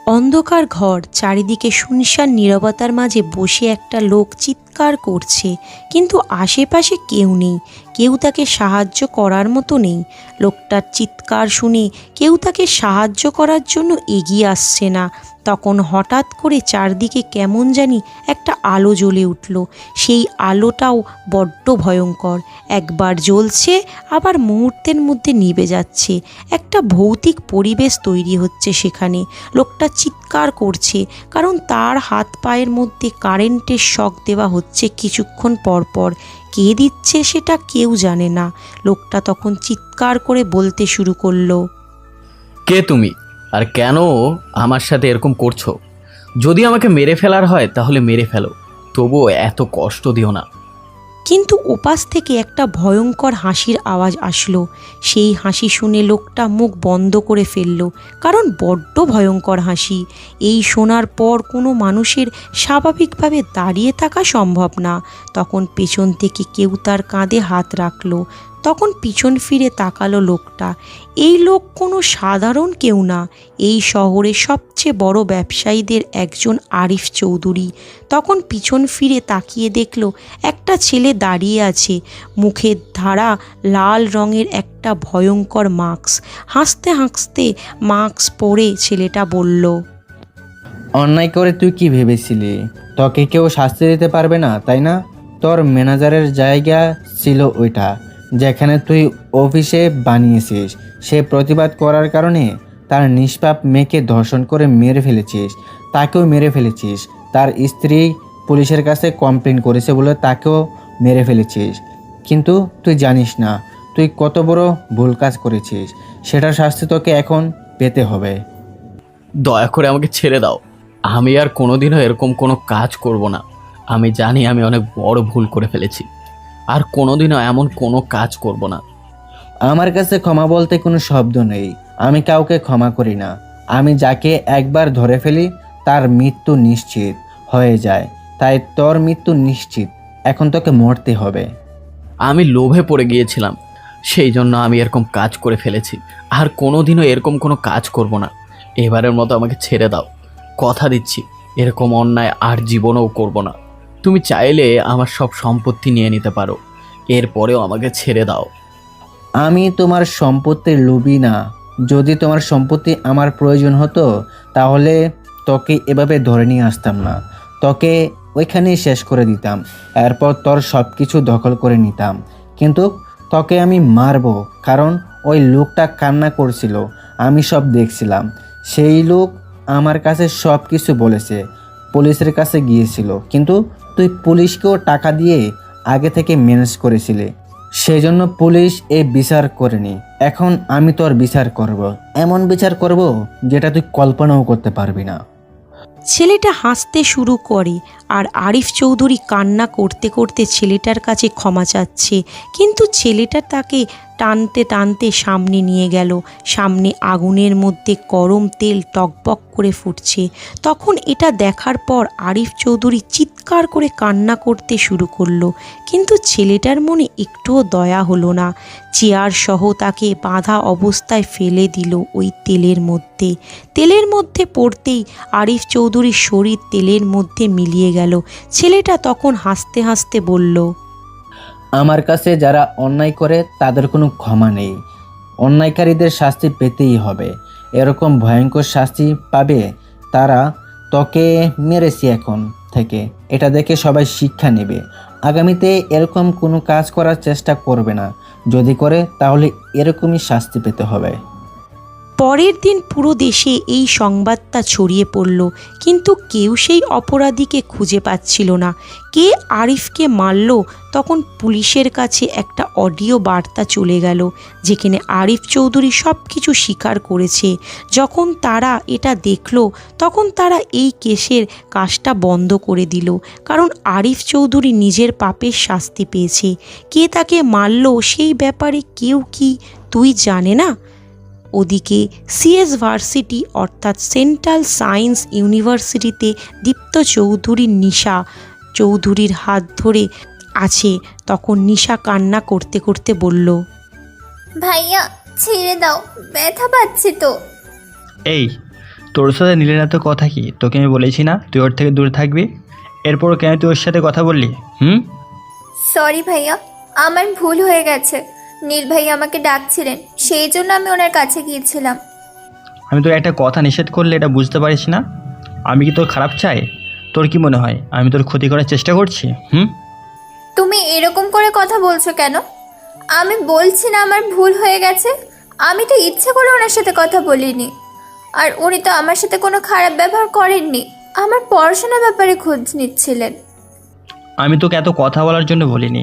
অন্ধকার ঘর, চারিদিকে শুনশান নীরবতার মাঝে বসে একটা লোক চিৎকার করছে, কিন্তু আশেপাশে কেউ নেই, কেউ তাকে সাহায্য করার মতো নেই। লোকটার চিৎকার শুনে কেউ তাকে সাহায্য করার জন্য এগিয়ে আসছে না। তখন হঠাৎ করে চারদিকে কেমন জানি একটা আলো জ্বলে উঠল। সেই আলোটাও বড্ড ভয়ঙ্কর, একবার জ্বলছে আবার মুহূর্তের মধ্যে নিভে যাচ্ছে। একটা ভৌতিক পরিবেশ তৈরি হচ্ছে সেখানে। লোকটা চিৎকার করছে কারণ তার হাত পায়ের মধ্যে কারেন্টের শক দেওয়া হচ্ছে কিছুক্ষণ পর পর। কে দিচ্ছে সেটা কেউ জানে না। লোকটা তখন চিৎকার করে বলতে শুরু করলো, কে তুমি, আর কেন আমার সাথে এরকম করছো? যদি আমাকে মেরে ফেলার হয় তাহলে মেরে ফেলো, তবুও এত কষ্ট দিও না। কিন্তু ওপাশ থেকে একটা ভয়ঙ্কর হাসির আওয়াজ আসলো। সেই হাসি শুনে লোকটা মুখ বন্ধ করে ফেলল, কারণ বড্ড ভয়ঙ্কর হাসি। এই শোনার পর কোনো মানুষের স্বাভাবিকভাবে দাঁড়িয়ে থাকা সম্ভব না। তখন পেছন থেকে কেউ তার কাঁধে হাত রাখলো। তখন পিছন ফিরে তাকালো লোকটা। এই লোক কোনো সাধারণ কেউ না, এই শহরের সবচেয়ে বড় ব্যবসায়ীদের একজন আরিফ চৌধুরী। তখন পিছন ফিরে তাকিয়ে দেখলো একটা ছেলে দাঁড়িয়ে আছে, মুখের ধারা লাল রঙের একটা ভয়ঙ্কর মাস্ক। হাসতে হাসতে মাস্ক পরে ছেলেটা বলল, অন্যায় করে তুই কি ভেবেছিলি তোকে কেউ শাস্তি দিতে পারবে না, তাই না? তোর ম্যানেজারের জায়গা ছিল ওইটা, যেখানে তুই অফিসে বানিয়েছিস। সে প্রতিবাদ করার কারণে তার নিষ্পাপ মেয়েকে ধর্ষণ করে মেরে ফেলেছিস, তাকেও মেরে ফেলেছিস। তার স্ত্রী পুলিশের কাছে কমপ্লেন করেছে বলে তাকেও মেরে ফেলেছিস। কিন্তু তুই জানিস না তুই কত বড় ভুল কাজ করেছিস। সেটার শাস্তি তোকে এখন পেতে হবে। দয়া করে আমাকে ছেড়ে দাও, আমি আর কোনোদিনও এরকম কোনো কাজ করব না। আমি জানি আমি অনেক বড় ভুল করে ফেলেছি, আর কোনোদিনও এমন কোনো কাজ করব না। আমার কাছে ক্ষমা বলতে কোনো শব্দ নেই। আমি কাউকে ক্ষমা করি না। আমি যাকে একবার ধরে ফেলি তার মৃত্যু নিশ্চিত হয়ে যায়, তাই তোর মৃত্যু নিশ্চিত। এখন তোকে মরতে হবে। আমি লোভে পড়ে গিয়েছিলাম, সেই জন্য আমি এরকম কাজ করে ফেলেছি। আর কোনোদিনও এরকম কোনো কাজ করব না। এবারের মতো আমাকে ছেড়ে দাও, কথা দিচ্ছি এরকম অন্যায় আর জীবনেও করব না। তুমি চাইলে আমার সব সম্পত্তি নিয়ে নিতে পারো, এরপরেও আমাকে ছেড়ে দাও। আমি তোমার সম্পত্তির লোভী না। যদি তোমার সম্পত্তি আমার প্রয়োজন হতো তাহলে তোকে এভাবে ধরে নিয়ে আসতাম না, তোকে ওইখানেই শেষ করে দিতাম, এরপর তোর সব কিছু দখল করে নিতাম। কিন্তু তোকে আমি মারবো, কারণ ওই লোকটা কান্না করছিল, আমি সব দেখছিলাম। সেই লোক আমার কাছে সব কিছু বলেছে, পুলিশের কাছে গিয়েছিল, কিন্তু তুই পুলিশকেও টাকা দিয়ে আগে থেকে ম্যানেজ করেছিলে, সেই জন্য পুলিশ এই বিচার করেনি। এখন আমি তোর বিচার করব, এমন বিচার করব যেটা তুই কল্পনাও করতে পারবি না। ছেলেটা হাসতে শুরু করে আর আরিফ চৌধুরী কান্না করতে করতে ছেলেটার কাছে ক্ষমা চাচ্ছে। কিন্তু ছেলেটা তাকে টানতে টানতে সামনে নিয়ে গেল। সামনে আগুনের মধ্যে গরম তেল টকবক করে ফুটছে। তখন এটা দেখার পর আরিফ চৌধুরী চিৎকার করে কান্না করতে শুরু করলো, কিন্তু ছেলেটার মনে একটুও দয়া হলো না। চেয়ার সহ তাকে বাঁধা অবস্থায় ফেলে দিল ওই তেলের মধ্যে। তেলের মধ্যে পড়তেই আরিফ চৌধুরীর শরীর তেলের মধ্যে মিলিয়ে গেল। ছেলেটা তখন হাসতে হাসতে বলল, আমার কাছে যারা অন্যায় করে তাদের কোনো ক্ষমা নেই। অন্যায়কারীদের শাস্তি পেতেই হবে। এরকম ভয়ঙ্কর শাস্তি পাবে তারা। তোকে মেরেছি এখন থেকে, এটা দেখে সবাই শিক্ষা নেবে। আগামীতে এরকম কোনো কাজ করার চেষ্টা করবে না, যদি করে তাহলে এরকমই শাস্তি পেতে হবে। পরের দিন পুরো দেশে এই সংবাদটা ছড়িয়ে পড়ল, কিন্তু কেউ সেই অপরাধীকে খুঁজে পাচ্ছিল না। কে আরিফকে মারল? তখন পুলিশের কাছে একটা অডিও বার্তা চলে গেল, যেখানে আরিফ চৌধুরী সব কিছু স্বীকার করেছে। যখন তারা এটা দেখলো তখন তারা এই কেসের কাজটা বন্ধ করে দিল, কারণ আরিফ চৌধুরী নিজের পাপের শাস্তি পেয়েছে। কে তাকে মারল সেই ব্যাপারে কেউ কি তুই জানে না? ওদিকে সিএস ভার্সিটি অর্থাৎ সেন্ট্রাল সায়েন্স ইউনিভার্সিটিতে দীপ্ত চৌধুরীর নিশা চৌধুরীর হাত ধরে আছে তখন নিশা কান্না করতে করতে বলল, ভাইয়া ছেড়ে দাও, ব্যথা পাচ্ছি তো। এই, তোর সাথে নীলের এত কথা কি? তোকে আমি বলেছি না তুই ওর থেকে দূরে থাকবি? এরপর কেন তুই ওর সাথে কথা বললি? সরি ভাইয়া, আমার ভুল হয়ে গেছে। নীল ভাইয়া আমাকে ডাকছিলেন, সেই জন্য আমি ওনার কাছে গিয়েছিলাম। আমি তোর একটা কথা নিষেধ করলে এটা বুঝতে পারিস না? আমি কি তোর খারাপ চাই? তোর কি মনে হয় আমি তোর ক্ষতি করার চেষ্টা করছি? তুমি এরকম করে কথা বলছো কেন? আমি বলছি না আমার ভুল হয়ে গেছে। আমি তো ইচ্ছে করে ওনার সাথে কথা বলিনি। আর উনি তো আমার সাথে কোনো খারাপ ব্যবহার করেননি, আমার পড়াশোনার ব্যাপারে খোঁজ নিচ্ছিলেন। আমি তোকে এত কথা বলার জন্য বলিনি,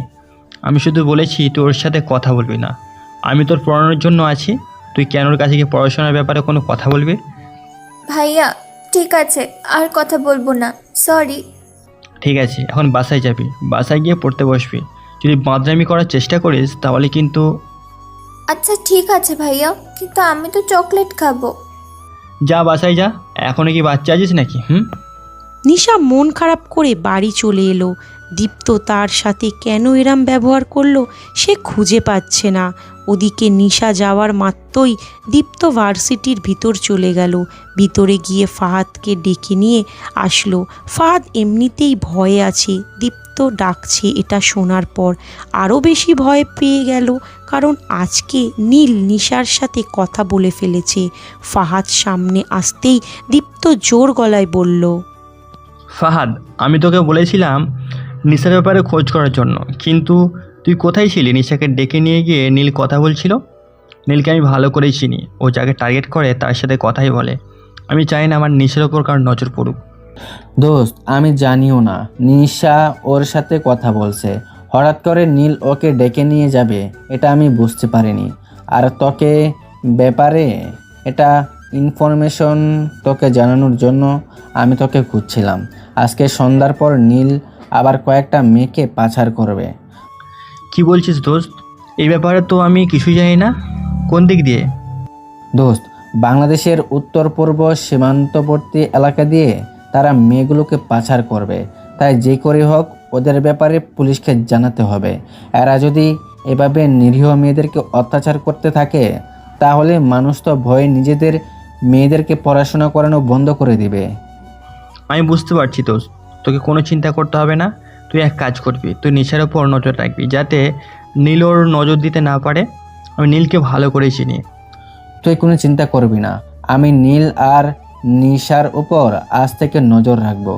আমি শুধু বলেছি তুই ওর সাথে কথা বলবি না। আমি তোর পড়ানোর জন্য আছি, তুই কেন ওর কাছে গিয়ে পড়াশোনার ব্যাপারে কোনো কথা বলবি? ভাইয়া ঠিক আছে, আর কথা বলবো না, সরি। ঠিক আছে, এখন বাসায় যাবি, বাসায় গিয়ে পড়তে বসবি। যদি বাঁদরামি করার চেষ্টা করিস তাহলে কিন্তু। আচ্ছা ঠিক আছে ভাইয়া, কিন্তু আমি তো চকলেট খাবো। যা বাসায় যা, এখনও কি বাচ্চা আছিস নাকি? নিশা মন খারাপ করে বাড়ি চলে এলো। দীপ্ত তার সাথে কেন এরম ব্যবহার করলো সে খুঁজে পাচ্ছে না। ওদিকে নিশা যাওয়ার মাত্রই দীপ্ত ভার্সিটির ভিতর চলে গেল। ভিতরে গিয়ে ফাহাদকে ডেকে নিয়ে আসলো। ফাহাদ এমনিতেই ভয়ে আছে, দীপ্ত ডাকছে এটা শোনার পর আরও বেশি ভয় পেয়ে গেল, কারণ আজকে নীল নিশার সাথে কথা বলে ফেলেছে। ফাহাদ সামনে আসতেই দীপ্ত জোর গলায় বলল, ফাহাদ, আমি তোকে বলেছিলাম নিশার ব্যাপারে খোঁজ করার জন্য, কিন্তু তুই কোথায় ছিলি? নিশাকে ডেকে নিয়ে গিয়ে নীল কথা বলছিল। নীলকে আমি ভালো করেই চিনি, ও যাকে টার্গেট করে তার সাথে কথাই বলে। আমি চাই না আমার নিশার ওপর কারোর নজর পড়ুক। দোস্ত, আমি জানিও না নিশা ওর সাথে কথা বলছে। হঠাৎ করে নীল ওকে ডেকে নিয়ে যাবে এটা আমি বুঝতে পারিনি। আর তোকে ব্যাপারে এটা ইনফরমেশন তোকে জানানোর জন্য আমি তোকে খুঁজছিলাম। আজকে সন্ধ্যার পর নীল আবার কয়েকটা মেয়েকে পাচার করবে। কি বলছিস দোস্ত? এই ব্যাপারে তো আমি কিছুই জানি না। কোন দিক দিয়ে? দোস্ত, বাংলাদেশের উত্তর পূর্ব সীমান্তবর্তী এলাকা দিয়ে তারা মেয়েগুলোকে পাচার করবে। তাই যে করে হোক ওদের ব্যাপারে পুলিশকে জানাতে হবে। এরা যদি এভাবে নিরীহ মেয়েদেরকে অত্যাচার করতে থাকে তাহলে মানুষ তো ভয়ে নিজেদের মেয়েদেরকে পড়াশোনা করানো বন্ধ করে দিবে। আমি বুঝতে পারছি দোস্ত, তোকে কোনো চিন্তা করতে হবে না। তুই এক কাজ করবি, তুই নিশার ওপর নজর রাখবি যাতে নীল ওর নজর দিতে না পারে। আমি নীলকে ভালো করে চিনি। তুই কোনো চিন্তা করবি না, আমি নীল আর নিশার উপর আজ থেকে নজর রাখবো।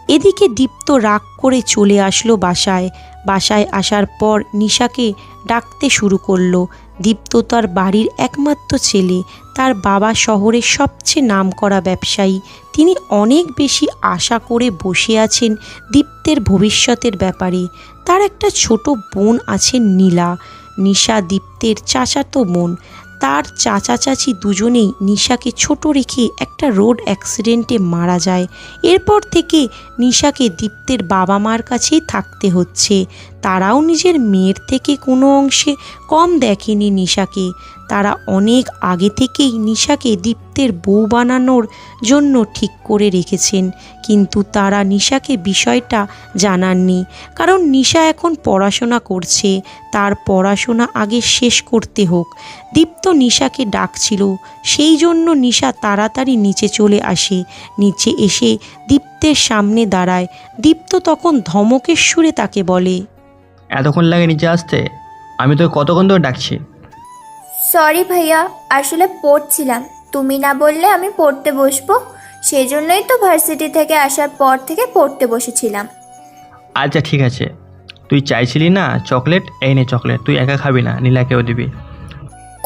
এদিকে দীপ্ত রাগ করে চলে আসলো বাসায়। বাসায় আসার পর নিশাকে ডাকতে শুরু করলো। দীপ্ত তার বাড়ির একমাত্র ছেলে, তার বাবা শহরের সবচেয়ে নামকরা ব্যবসায়ী। তিনি অনেক বেশি আশা করে বসে আছেন দীপ্তের ভবিষ্যতের ব্যাপারে। তার একটা ছোট বোন আছে নীলা, নিশা দীপ্তের চাচাতো বোন। তার চাচা চাচি দুজনেই নিশাকে ছোট রেখে একটা রোড অ্যাক্সিডেন্টে মারা যায়। এরপর থেকে নিশাকে দীপ্তের বাবা মার কাছেই থাকতে হচ্ছে। তারাও নিজের মেয়ের থেকে কোনো অংশে কম দেখেনি নিশাকে। তারা অনেক আগে থেকেই নিশাকে দীপ্তের বউ বানানোর জন্য ঠিক করে রেখেছেন, কিন্তু তারা নিশাকে বিষয়টা জানাননি। কারণ নিশা এখন পড়াশোনা করছে, তার পড়াশোনা আগে শেষ করতে হোক। দীপ্ত নিশাকে ডাকছিল, সেই জন্য নিশা তাড়াতাড়ি নিচে চলে আসে। নিচে এসে দীপ্তের সামনে দাঁড়ায়। দীপ্ত তখন ধমকের সুরে তাকে বলে, এতক্ষণ লাগে নিচে আসতে? আমি তো কতক্ষণ ধরে ডাকছি। সরি ভাইয়া, আসলে পড়ছিলাম, তুমি না বললে আমি পড়তে বসবো, সেই জন্যই তো ভার্সিটি থেকে আসার পর থেকে পড়তে বসেছিলাম। আচ্ছা ঠিক আছে, তুই চাইছিলি না চকলেট? এই নে চকলেট, তুই একা খাবি না, নীলাকেও দিবি।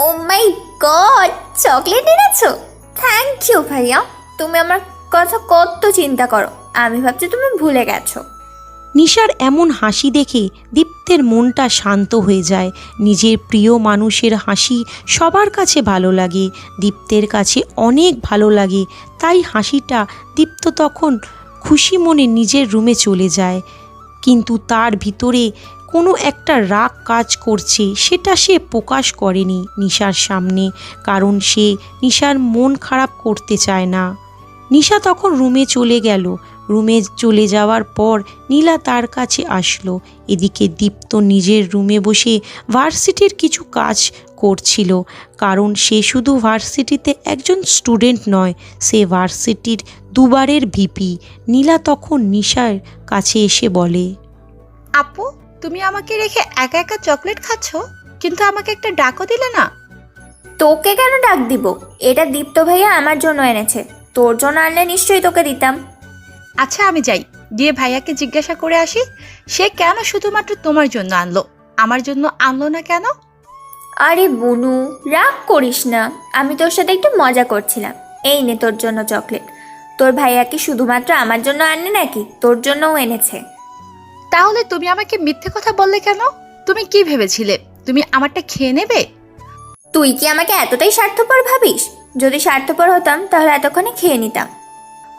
ও মাই গড, চকলেট এনেছো? থ্যাংক ইউ ভাইয়া, তুমি আমার কথা কত চিন্তা করো, আমি ভাবছি তুমি ভুলে গেছো। নিশার এমন হাসি দেখে দীপ্তের মনটা শান্ত হয়ে যায়। নিজের প্রিয় মানুষের হাসি সবার কাছে ভালো লাগে, দীপ্তের কাছে অনেক ভালো লাগে। তাই হাসিটা দীপ্ত তখন খুশি মনে নিজের রুমে চলে যায়। কিন্তু তার ভিতরে কোনো একটা রাগ কাজ করছে, সেটা সে প্রকাশ করেনি নিশার সামনে, কারণ সে নিশার মন খারাপ করতে চায় না। নিশা তখন রুমে চলে গেল। রুমে চলে যাওয়ার পর নীলা তার কাছে আসলো। এদিকে দীপ্ত নিজের রুমে বসে ভার্সিটির কিছু কাজ করছিল, কারণ সে শুধু ভার্সিটিতে একজন স্টুডেন্ট নয়, সে ভার্সিটির দুবারের ভিপি। নীলা তখন নিশার কাছে এসে বলে, আপু, তুমি আমাকে রেখে একা একা চকলেট খাচ্ছ, কিন্তু আমাকে একটা ডাকও দিলে না। তোকে কেন ডাক দিব? এটা দীপ্ত ভাইয়া আমার জন্য এনেছে, তোর জন্য আনলে নিশ্চয়ই তোকে দিতাম। আচ্ছা, আমি যাই, গিয়ে ভাইয়াকে জিজ্ঞাসা করে আসি সে কেন শুধুমাত্র তোমার জন্য আনলো, আমার জন্য আনলো না কেন। আরে বুনু, রাগ করিস না, আমি তোর সাথে একটু মজা করছিলাম। এই নে তোর জন্য চকলেট। তোর ভাইয়া কি শুধুমাত্র আমার জন্য আননি নাকি, তোর জন্যও এনেছে। তাহলে তুমি আমাকে মিথ্যে কথা বললে কেন? তুমি কি ভেবেছিলে তুমি আমারটা খেয়ে নেবে? তুই কি আমাকে এতটাই স্বার্থপর ভাবিস? যদি স্বার্থপর হতাম তাহলে এতক্ষণে খেয়ে নিতাম।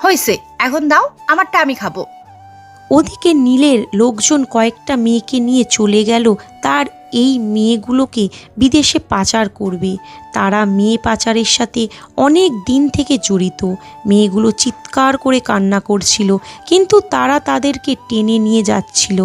হয়েছে, এখন দাও, আমারটা আমি খাবো। ওদিকে নীলের লোকজন কয়েকটা মেয়েকে নিয়ে চলে গেল তার এই মেয়েগুলোকে বিদেশে পাচার করবে। তারা মেয়ে পাচারের সাথে অনেক দিন থেকে জড়িত। মেয়েগুলো চিৎকার করে কান্না করছিল, কিন্তু তারা তাদেরকে টেনে নিয়ে যাচ্ছিল।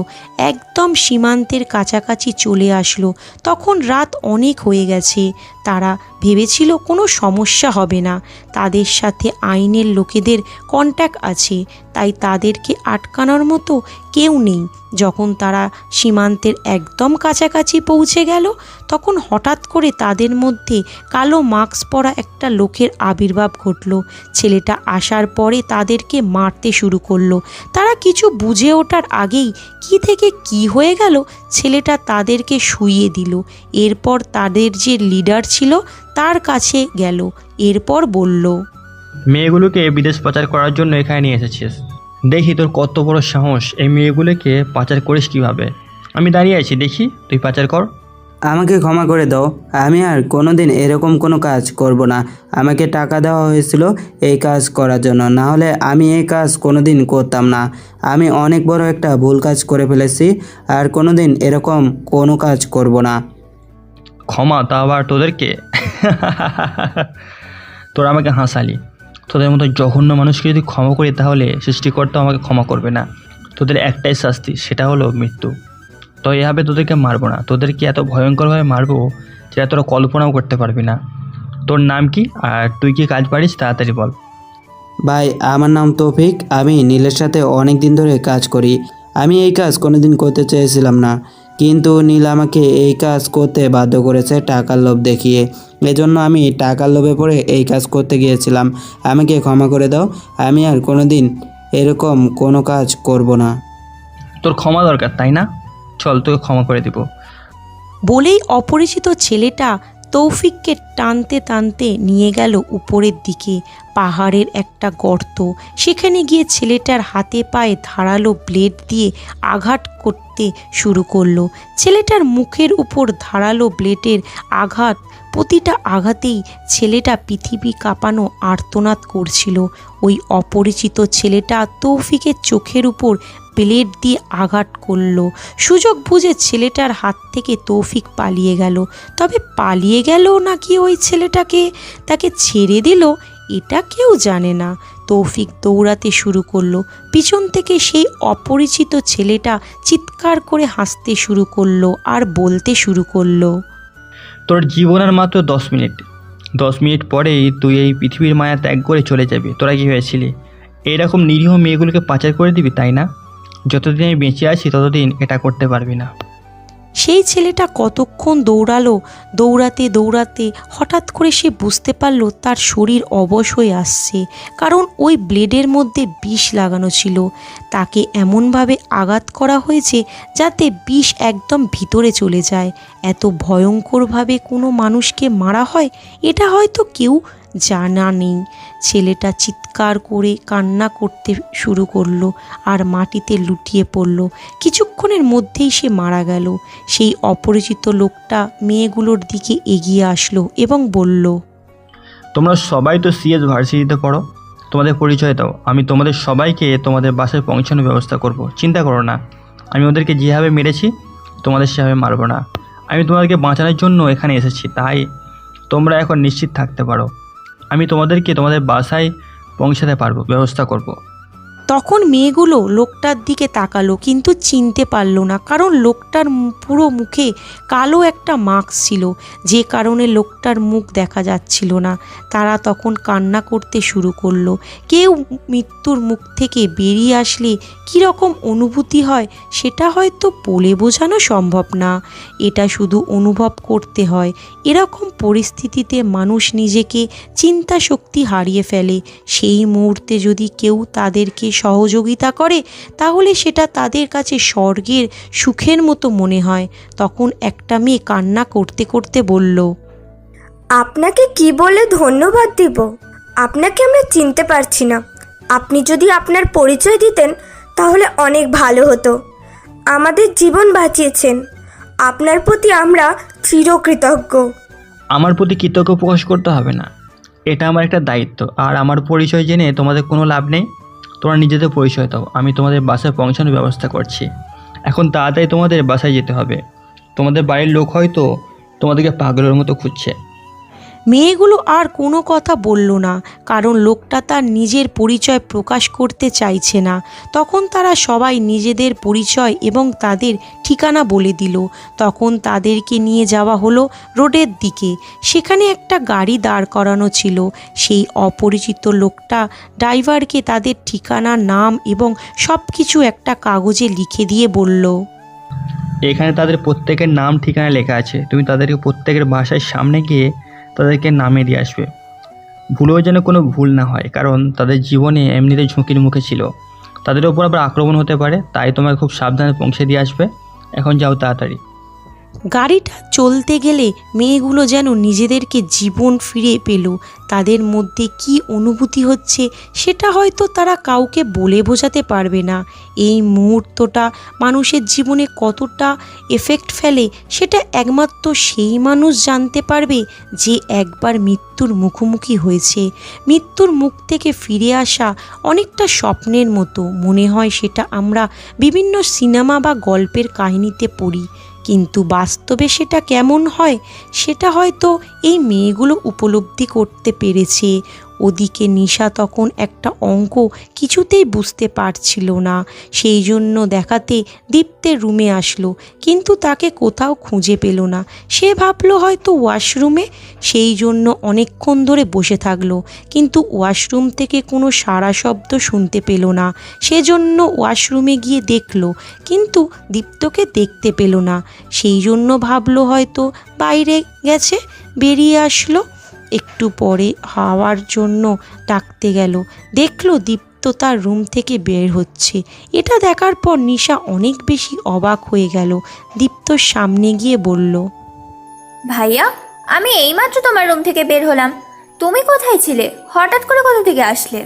একদম সীমান্তের কাছাকাছি চলে আসলো। তখন রাত অনেক হয়ে গেছে। তারা ভেবেছিল কোনো সমস্যা হবে না, তাদের সাথে আইনের লোকেদের কন্ট্যাক্ট আছে, তাই তাদেরকে আটকানোর মতো কেউ নেই। যখন তারা সীমান্তের একদম কাছাকাছি পৌঁছে গেল, তখন হঠাৎ করে তাদের মধ্যে কালো মাস্ক পরা একটা লোকের আবির্ভাব ঘটল। ছেলেটা আসার পরে তাদেরকে মারতে শুরু করলো। তারা কিছু বুঝে ওঠার আগেই কি থেকে কি হয়ে গেল, ছেলেটা তাদেরকে শুইয়ে দিল। এরপর তাদের যে লিডার ছিল তার কাছে গেল, এরপর বলল, মেয়েগুলোকে বিদেশ পাচার করার জন্য এখানে নিয়ে এসেছিস। দেখি তোর কত বড় সাহস, এই মেয়েগুলোকে পাচার করিস কিভাবে। আমি দাঁড়িয়ে আছি, দেখি তুই পাচার কর। আমাকে ক্ষমা করে দাও, আমি আর কোনোদিন এরকম কোনো কাজ করব না। আমাকে টাকা দেওয়া হয়েছিল এই কাজ করার জন্য, না হলে আমি এই কাজ কোনোদিন করতাম না। আমি অনেক বড় একটা ভুল কাজ করে ফেলেছি, আর কোনোদিন এরকম কোনো কাজ করব না। ক্ষমা? তা আবার তোদেরকে? তোরা আমাকে হাসালি। তোদের মতো জঘন্য মানুষকে যদি ক্ষমা করি তাহলে সৃষ্টিকর্তা আমাকে ক্ষমা করবে না। তোদের একটাই শাস্তি, সেটা হলো মৃত্যু। তো এভাবে তোদেরকে মারবো না, তোদেরকে এত ভয়ঙ্করভাবে মারবো যেটা তোরা কল্পনাও করতে পারবি না। তোর নাম কি আর তুই কি কাজ পারিস তাড়াতাড়ি বল। ভাই, আমার নাম তৌফিক, আমি নীলের সাথে অনেক দিন ধরে কাজ করি। আমি এই কাজ কোনোদিন করতে চেয়েছিলাম না, কিন্তু নীল আমাকে এই কাজ করতে বাধ্য করেছে টাকার লোভ দেখিয়ে। এজন্য আমি টাকার লোভে পড়ে এই কাজ করতে গিয়েছিলাম। আমাকে ক্ষমা করে দাও, আমি আর কোনোদিন এরকম কোনো কাজ করব না। তোর ক্ষমা দরকার তাই না? চল তোকে ক্ষমা করে দিব। বলেই অপরিচিত ছেলেটা তৌফিককে টানতে টানতে নিয়ে গেল উপরের দিকে, পাহাড়ের একটা গর্ত। সেখানে গিয়ে ছেলেটার হাতে পায়ে ধারালো ব্লেড দিয়ে আঘাত করতে শুরু করলো। ছেলেটার মুখের উপর ধারালো ব্লেডের আঘাত, প্রতিটা আঘাতেই ছেলেটা পৃথিবী কাঁপানো আর্তনাদ করছিল। ওই অপরিচিত ছেলেটা তৌফিকের চোখের উপর ব্লেড দিয়ে আঘাত করলো। সুযোগ বুঝে ছেলেটার হাত থেকে তৌফিক পালিয়ে গেল। তবে পালিয়ে গেল নাকি ওই ছেলেটাকে তাকে ছেড়ে দিল এটা কেউ জানে না। তৌফিক দৌড়াতে শুরু করলো। পিছন থেকে সেই অপরিচিত ছেলেটা চিৎকার করে হাসতে শুরু করলো আর বলতে শুরু করলো, তোর জীবনের মাত্র 10 মিনিট। 10 মিনিট পরেই তুই এই পৃথিবীর মায়া ত্যাগ করে চলে যাবি। তোরা কি হয়েছিলি? এরকম নিরীহ মেয়েগুলোকে পাচার করে দিবি তাই না? যতদিন আমি বেঁচে আছি ততদিন এটা করতে পারবি না। সেই ছেলেটা কতক্ষণ দৌড়ালো। দৌড়াতে দৌড়াতে হঠাৎ করে সে বুঝতে পারলো তার শরীর অবশ হয়ে আসছে, কারণ ওই ব্লেডের মধ্যে বিষ লাগানো ছিল। তাকে এমনভাবে আঘাত করা হয়েছে যাতে বিষ একদম ভিতরে চলে যায়। এত ভয়ঙ্করভাবে কোনো মানুষকে মারা হয় এটা হয়তো কেউ জানা নেই। ছেলেটা চিৎকার করে কান্না করতে শুরু করলো আর মাটিতে লুটিয়ে পড়ল। কিছুক্ষণের মধ্যেই সে মারা গেল। সেই অপরিচিত লোকটা মেয়েগুলোর দিকে এগিয়ে আসলো এবং বলল, তোমরা সবাই তো সিএস ভার্সিটিতে পড়ো, তোমাদের পরিচয় দাও। আমি তোমাদের সবাইকে তোমাদের বাসায় পৌঁছানোর ব্যবস্থা করব। চিন্তা করো না, আমি ওদেরকে যেভাবে মেরেছি তোমাদের সেভাবে মারবো না। আমি তোমাদেরকে বাঁচানোর জন্য এখানে এসেছি, তাই তোমরা এখন নিশ্চিত থাকতে পারো। আমি তোমাদেরকে তোমাদের বাসায় পৌঁছাতে পারবো, ব্যবস্থা করব। তখন মেয়েগুলো লোকটার দিকে তাকালো, কিন্তু চিনতে পারলো না, কারণ লোকটার পুরো মুখে কালো একটা মাস্ক ছিল, যে কারণে লোকটার মুখ দেখা যাচ্ছিল না। তারা তখন কান্না করতে শুরু করলো। কেউ মৃত্যুর মুখ থেকে বেরিয়ে আসলে কীরকম অনুভূতি হয় সেটা হয়তো বলে বোঝানো সম্ভব না, এটা শুধু অনুভব করতে হয়। এরকম পরিস্থিতিতে মানুষ নিজেকে চিন্তা শক্তি হারিয়ে ফেলে। সেই মুহূর্তে যদি কেউ তাদেরকে সহযোগিতা করে তাহলে সেটা তাদের কাছে স্বর্গের সুখের মতো মনে হয়। তখন একটা মেয়ে কান্না করতে করতে বলল, আপনাকে কি বলে ধন্যবাদ দিব? আপনাকে আমরা চিনতে পারছি না। আপনি যদি আপনার পরিচয় দিতেন তাহলে অনেক ভালো হতো। আমাদের জীবন বাঁচিয়েছেন। আপনার প্রতি আমরা চিরকৃতজ্ঞ। আমার প্রতি কৃতজ্ঞ প্রকাশ করতে হবে না, এটা আমার একটা দায়িত্ব। আর আমার পরিচয় জেনে তোমাদের কোনো লাভ নেই, তোমরা নিজেদের পরিচয় দাও। আমি তোমাদের বাসায় পৌঁছানোর ব্যবস্থা করছি। এখন তাড়াতাড়ি তোমাদের বাসায় যেতে হবে। তোমাদের বাড়ির লোক হয়তো তোমাদেরকে পাগলের মতো খুঁজছে। মেয়েগুলো আর কোনো কথা বলল না, কারণ লোকটা তার নিজের পরিচয় প্রকাশ করতে চাইছে না। তখন তারা সবাই নিজেদের পরিচয় এবং তাদের ঠিকানা বলে দিল। তখন তাদেরকে নিয়ে যাওয়া হলো রোডের দিকে। সেখানে একটা গাড়ি দাঁড় করানো ছিল। সেই অপরিচিত লোকটা ড্রাইভারকে তাদের ঠিকানা, নাম এবং সব কিছু একটা কাগজে লিখে দিয়ে বলল, এখানে তাদের প্রত্যেকের নাম ঠিকানা লেখা আছে। তুমি তাদেরকে প্রত্যেকের বাসায় সামনে গিয়ে তাদেরকে নামে দিয়ে আসবে। ভুলেও যেন কোনো ভুল না হয়, কারণ তাদের জীবনে এমনিতে ঝুঁকির মুখে ছিল। তাদের ওপর আবার আক্রমণ হতে পারে, তাই তোমায় খুব সাবধানে পৌঁছে দিয়ে আসবে। এখন যাও তাড়াতাড়ি। গাড়িটা চলতে গেলে মেয়েগুলো যেন নিজেদেরকে জীবন ফিরে পেল। তাদের মধ্যে কি অনুভূতি হচ্ছে সেটা হয়তো তারা কাউকে বলে বোঝাতে পারবে না। এই মুহূর্তটা মানুষের জীবনে কতটা এফেক্ট ফেলে সেটা একমাত্র সেই মানুষ জানতে পারবে যে একবার মৃত্যুর মুখোমুখি হয়েছে। মৃত্যুর মুখ থেকে ফিরে আসা অনেকটা স্বপ্নের মতো মনে হয়, সেটা আমরা বিভিন্ন সিনেমা বা গল্পের কাহিনীতে পড়ি, কিন্তু বাস্তবে সেটা কেমন হয় সেটা হয়তো এই মেয়েগুলো উপলব্ধি করতে পেরেছে। ওদিকে নিশা তখন একটা অঙ্ক কিছুতেই বুঝতে পারছিল না, সেই জন্য দেখাতে দীপ্তের রুমে আসলো, কিন্তু তাকে কোথাও খুঁজে পেল না। সে ভাবলো হয়তো ওয়াশরুমে, সেই জন্য অনেকক্ষণ ধরে বসে থাকলো, কিন্তু ওয়াশরুম থেকে কোনো সাড়া শব্দ শুনতে পেল না। সেজন্য ওয়াশরুমে গিয়ে দেখলো, কিন্তু দীপ্তকে দেখতে পেল না। সেই জন্য ভাবলো হয়তো বাইরে গেছে, বেরিয়ে আসলো। একটু পরে হাওয়ার জন্য ডাকতে গেল, দেখলো দীপ্ত তার রুম থেকে বের হচ্ছে। এটা দেখার পর নিশা অনেক বেশি অবাক হয়ে গেল। দীপ্তর সামনে গিয়ে বলল, ভাইয়া, আমি এইমাত্র তোমার রুম থেকে বের হলাম। তুমি কোথায় ছিলে? হঠাৎ করে কোথা থেকে আসলে?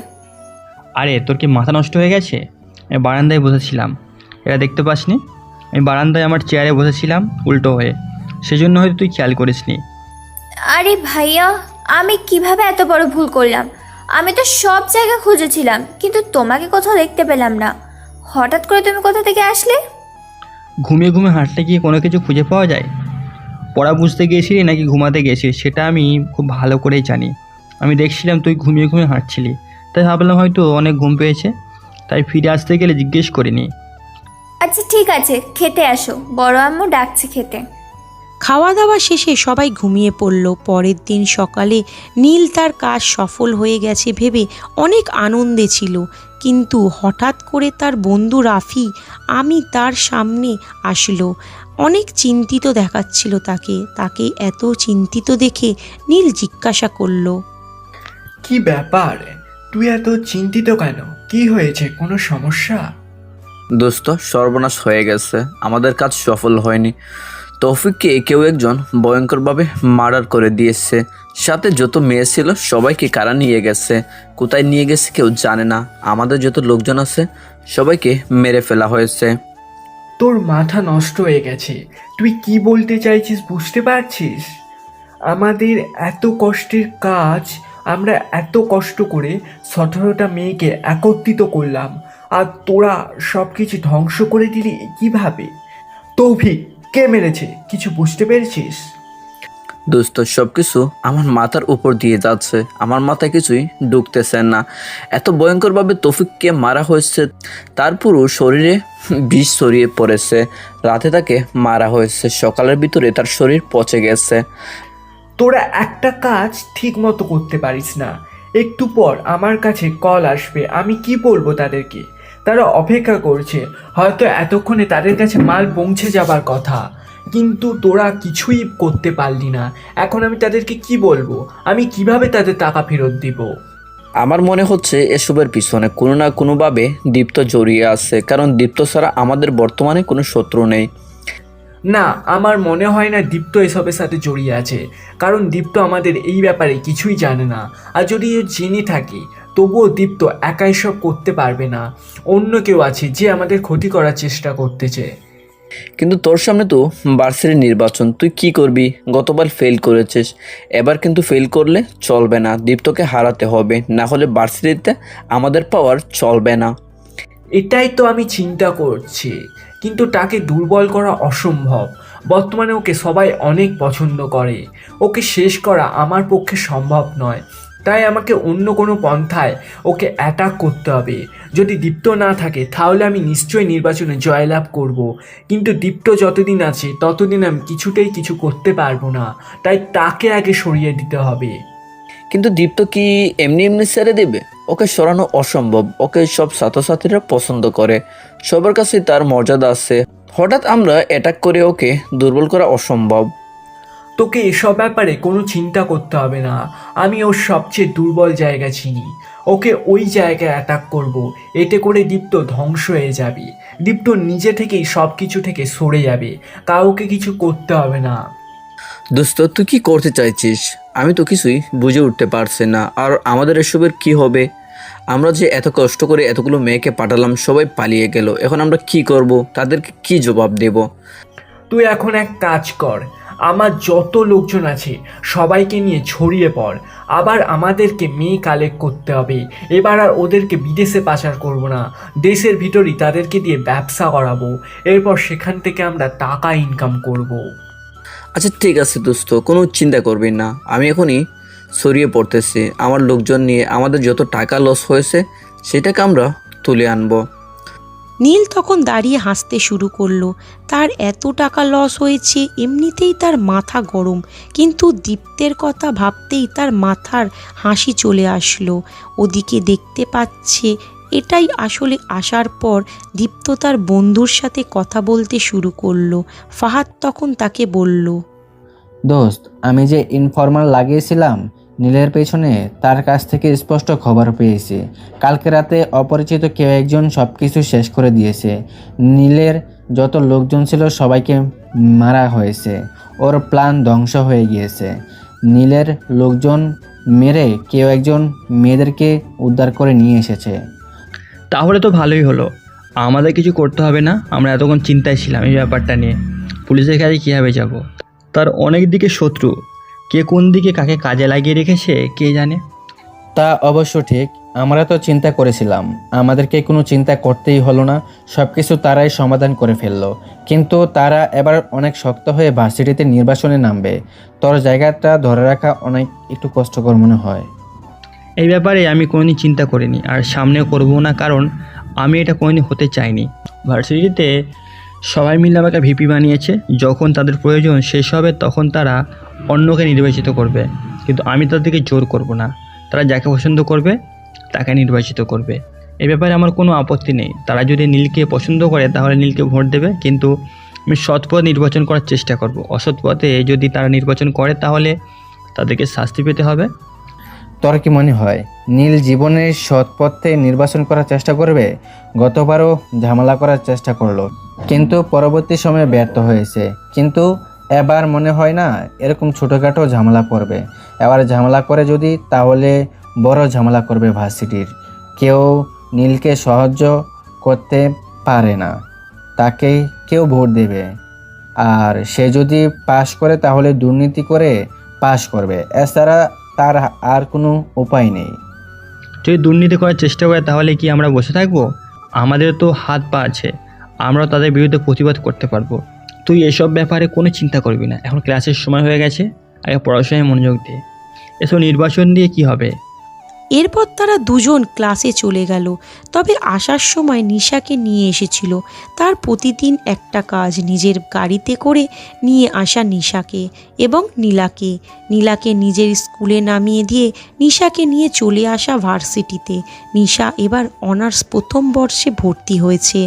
আরে তোর কি মাথা নষ্ট হয়ে গেছে? আমি বারান্দায় বসেছিলাম, এটা দেখতে পাসনি? আমি বারান্দায় আমার চেয়ারে বসেছিলাম উল্টো হয়ে, সেজন্য হয়তো তুই খেয়াল করিসনি। আরে ভাইয়া, আমি কিভাবে এত বড় ভুল করলাম? আমি তো সব জায়গা খুঁজেছিলাম, কিন্তু তোমাকে কোথাও দেখতে পেলাম না। হঠাৎ করে তুমি কোথা থেকে আসলে? ঘুমিয়ে ঘুমিয়ে হাঁটতে গিয়ে কোনো কিছু খুঁজে পাওয়া যায়? পড়া বুঝতে গিয়েছিলি নাকি ঘুমাতে গিয়েছিলি সেটা আমি খুব ভালো করেই জানি। আমি দেখছিলাম তুই ঘুমিয়ে ঘুমিয়ে হাঁটছিলি, তাই ভাবলাম হয়তো অনেক ঘুম পেয়েছে, তাই ফিরে আসতে গেলে জিজ্ঞেস করিনি। আচ্ছা ঠিক আছে, খেতে আসো, বড় আম্মু ডাকছে খেতে। খাওয়া দাওয়া শেষে সবাই ঘুমিয়ে পড়ল। পরের দিন সকালে নীল তার কাজ সফল হয়ে গেছে ভেবে অনেক আনন্দে ছিল, কিন্তু হঠাৎ করে তার বন্ধু রাফি তার সামনে আসলো। অনেক চিন্তিত দেখাচ্ছিল তাকে এত চিন্তিত দেখে নীল জিজ্ঞাসা করলো, কি ব্যাপার? তুই এত চিন্তিত কেন? কি হয়েছে? কোনো সমস্যা? দোস্ত, সর্বনাশ হয়ে গেছে, আমাদের কাজ সফল হয়নি। তৌফিককে কেউ একজন ভয়ঙ্করভাবে মার্ডার করে দিয়েছে। সাথে যত মেয়ে ছিল সবাইকে কারা নিয়ে গেছে, কোথায় নিয়ে গেছে কেউ জানে না। আমাদের যত লোকজন আছে সবাইকে মেরে ফেলা হয়েছে। তোর মাথা নষ্ট হয়ে গেছে। তুই কি বলতে চাইছিস বুঝতে পারছিস? আমাদের এত কষ্টের কাজ, আমরা এত কষ্ট করে 17টা মেয়েকে একত্রিত করলাম, আর তোরা সব কিছু ধ্বংস করে দিলি কিভাবে? তৌফিক কে মেরেছে কিছু বুঝতে পেরেছিস? দোস্ত সব কিছু আমার মাথার উপর দিয়ে যাচ্ছে, আমার মাথায় কিছুই ঢুকতেছে না। এত ভয়ঙ্করভাবে তৌফিককে মারা হয়েছে, তার পুরো শরীরে বিষ ছড়িয়ে পড়েছে। রাতে তাকে মারা হয়েছে, সকালের ভিতরে তার শরীর পচে গেছে। তোরা একটা কাজ ঠিক মতো করতে পারিস না। একটু পর আমার কাছে কল আসবে, আমি কি বলবো তাদেরকে? তারা অপেক্ষা করছে, হয়তো এতক্ষণে তাদের কাছে মাল পৌঁছে যাবার কথা, কিন্তু তোরা কিছুই করতে পারলি না। এখন আমি তাদেরকে কি বলবো? আমি কিভাবে তাদের টাকা ফেরত দিব? আমার মনে হচ্ছে এসবের পিছনে কোনো না কোনোভাবে দীপ্ত জড়িয়ে আছে, কারণ দীপ্ত ছাড়া আমাদের বর্তমানে কোনো শত্রু নেই। না, আমার মনে হয় না দীপ্ত এসবের সাথে জড়িয়ে আছে, কারণ দীপ্ত আমাদের এই ব্যাপারে কিছুই জানে না। আর যদি জেনে থাকি তবুও দীপ্ত একা এসব করতে পারবে না। অন্য কেউ আছে যে আমাদের ক্ষতি করার চেষ্টা করতেছে। কিন্তু তোর সামনে তো ভার্সিটি নির্বাচন, তুই কি করবি? গতবার ফেল করেছিস, এবার কিন্তু ফেল করলে চলবে না। দীপ্তকে হারাতে হবে, না হলে ভার্সিটিতে আমাদের পাওয়ার চলবে না। এটাই তো আমি চিন্তা করছি, কিন্তু তাকে দুর্বল করা অসম্ভব। বর্তমানে ওকে সবাই অনেক পছন্দ করে, ওকে শেষ করা আমার পক্ষে সম্ভব নয়। তাই আমাকে অন্য কোনো পন্থায় ওকে অ্যাটাক করতে হবে। যদি দীপ্ত না থাকে তাহলে আমি নিশ্চয়ই নির্বাচনে জয়লাভ করব, কিন্তু দীপ্ত যতদিন আছে ততদিন আমি কিছুতেই কিছু করতে পারবো না। তাই তাকে আগে সরিয়ে দিতে হবে। কিন্তু দীপ্ত কি এমনি এমনি ছেড়ে দেবে? ওকে সরানো অসম্ভব। ওকে সব ছাত্রছাত্রীরা পছন্দ করে, সবার কাছে তার মর্যাদা আছে। হঠাৎ আমরা অ্যাটাক করে ওকে দুর্বল করা অসম্ভব। তোকে এসব ব্যাপারে কোনো চিন্তা করতে হবে না, আমি ওর সবচেয়ে দুর্বল জায়গা চিনি। ওকে ওই জায়গায় অ্যাটাক করব, এতে করে দীপ্ত ধ্বংস হয়ে যাবে। দীপ্ত নিজে থেকেই সব কিছু থেকে সরে যাবে, কাউকে কিছু করতে হবে না। দোস্ত তুই কি করতে চাইছিস? আমি তো কিছুই বুঝে উঠতে পারছি না। আর আমাদের এসবের কি হবে? আমরা যে এত কষ্ট করে এতগুলো মেয়েকে পাঠালাম, সবাই পালিয়ে গেল, এখন আমরা কি করব? তাদেরকে কি জবাব দেব? তুই এখন এক কাজ কর, আমার যত লোকজন আছে সবাইকে নিয়ে ছড়িয়ে পড়। আবার আমাদেরকে মেয়ে কালেক্ট করতে হবে। এবার আর ওদেরকে বিদেশে পাচার করব না, দেশের ভিতরই তাদেরকে দিয়ে ব্যবসা করাবো। এরপর সেখান থেকে আমরা টাকা ইনকাম করব। আচ্ছা ঠিক আছে দোস্ত, কোনো চিন্তা করবি না। আমি এখনই ছড়িয়ে পড়তেছি আমার লোকজন নিয়ে। আমাদের যত টাকা লস হয়েছে সেটাকে আমরা তুলে আনবো। নীল তখন দাঁড়িয়ে হাসতে শুরু করলো। তার এত টাকা লস হয়েছে, এমনিতেই তার মাথা গরম, কিন্তু দীপ্তের কথা ভাবতেই তার মাথার হাসি চলে আসলো। ওদিকে দেখতে পাচ্ছে, এটাই আসলে আসার পর দীপ্ত তার বন্ধুর সাথে কথা বলতে শুরু করলো। ফাহাদ তখন তাকে বলল, দোস্ত, আমি যে ইনফর্মাল লাগিয়েছিলাম নীলের পেছনে, তার কাছ থেকে স্পষ্ট খবর পেয়েছি। কালকে রাতে অপরিচিত কেউ একজন সব কিছু শেষ করে দিয়েছে। নীলের যত লোকজন ছিল সবাইকে মারা হয়েছে, ওর প্ল্যান ধ্বংস হয়ে গিয়েছে। নীলের লোকজন মেরে কেউ একজন মেয়েদেরকে উদ্ধার করে নিয়ে এসেছে। তাহলে তো ভালোই হলো, আমাদের কিছু করতে হবে না। আমরা এতক্ষণ চিন্তায় ছিলাম এই ব্যাপারটা নিয়ে, পুলিশের কাছে কীভাবে যাব। তার অনেক দিকে শত্রু, কে কোন দিকে কাকে কাজে লাগিয়ে রেখেছে কে জানে। তা অবশ্য ঠিক, আমরা তো চিন্তা করেছিলাম, আমাদেরকে কোনো চিন্তা করতেই হলো না, সব কিছু তারাই সমাধান করে ফেললো। কিন্তু তারা এবার অনেক শক্ত হয়ে ভার্সিটিতে নির্বাচনে নামবে। তোর জায়গাটা ধরে রাখা অনেক একটু কষ্টকর মনে হয়। এই ব্যাপারে আমি কোনোদিন চিন্তা করিনি, আর সামনেও করবো না, কারণ আমি এটা কোনোদিন হতে চাইনি। ভার্সিটিতে সবাই মিলে আমাকে ভিপি বানিয়েছে, যখন তাদের প্রয়োজন শেষ হবে তখন তারা অন্যকে নির্বাচিত করবে, কিন্তু আমি তাদেরকে জোর করব না। তারা যাকে পছন্দ করবে তাকে নির্বাচিত করবে, এই ব্যাপারে আমার কোনো আপত্তি নেই। তারা যদি নীলকে পছন্দ করে তাহলে নীলকে ভোট দেবে, কিন্তু আমি সৎ পথে নির্বাচন করার চেষ্টা করব। অসৎ পথে যদি তারা নির্বাচন করে তাহলে তাদেরকে শাস্তি পেতে হবে। তোর কি মনে হয় নীল জীবনের সৎ পথে নির্বাচন করার চেষ্টা করবে? গতবারও ঝামেলা করার চেষ্টা করলো, কিন্তু পরবর্তী সময়ে ব্যর্থ হয়েছে। কিন্তু এবার মনে হয় না এরকম ছোটোখাটো ঝামেলা করবে। এবার ঝামেলা করে যদি, তাহলে বড় ঝামেলা করবে ভার্সিটির। কেউ নীলকে সাহায্য করতে পারে না, তাকে কেউ ভোট দেবে। আর সে যদি পাশ করে তাহলে দুর্নীতি করে পাশ করবে, এছাড়া তার আর কোনো উপায় নেই। যদি দুর্নীতি করার চেষ্টা করে তাহলে কি আমরা বসে থাকবো? আমাদের তো হাত পা আছে, আমরাও তাদের বিরুদ্ধে প্রতিবাদ করতে পারবো। তুই এসব ব্যাপারে কোনো চিন্তা করবি না, এখন ক্লাসের সময় হয়ে গেছে, আগে পড়াশোনায় মনোযোগ দে। এসব নির্বাচন দিয়ে কি হবে? এরপর তারা দুজন ক্লাসে চলে গেল। তবে আসার সময় নিশাকে নিয়ে এসেছিল। তার প্রতিদিন একটা কাজ, নিজের গাড়িতে করে নিয়ে আসা নিশাকে এবং নীলাকে নিজের স্কুলে নামিয়ে দিয়ে নিশাকে নিয়ে চলে আসা ভার্সিটিতে। নিশা এবার অনার্স প্রথম বর্ষে ভর্তি হয়েছে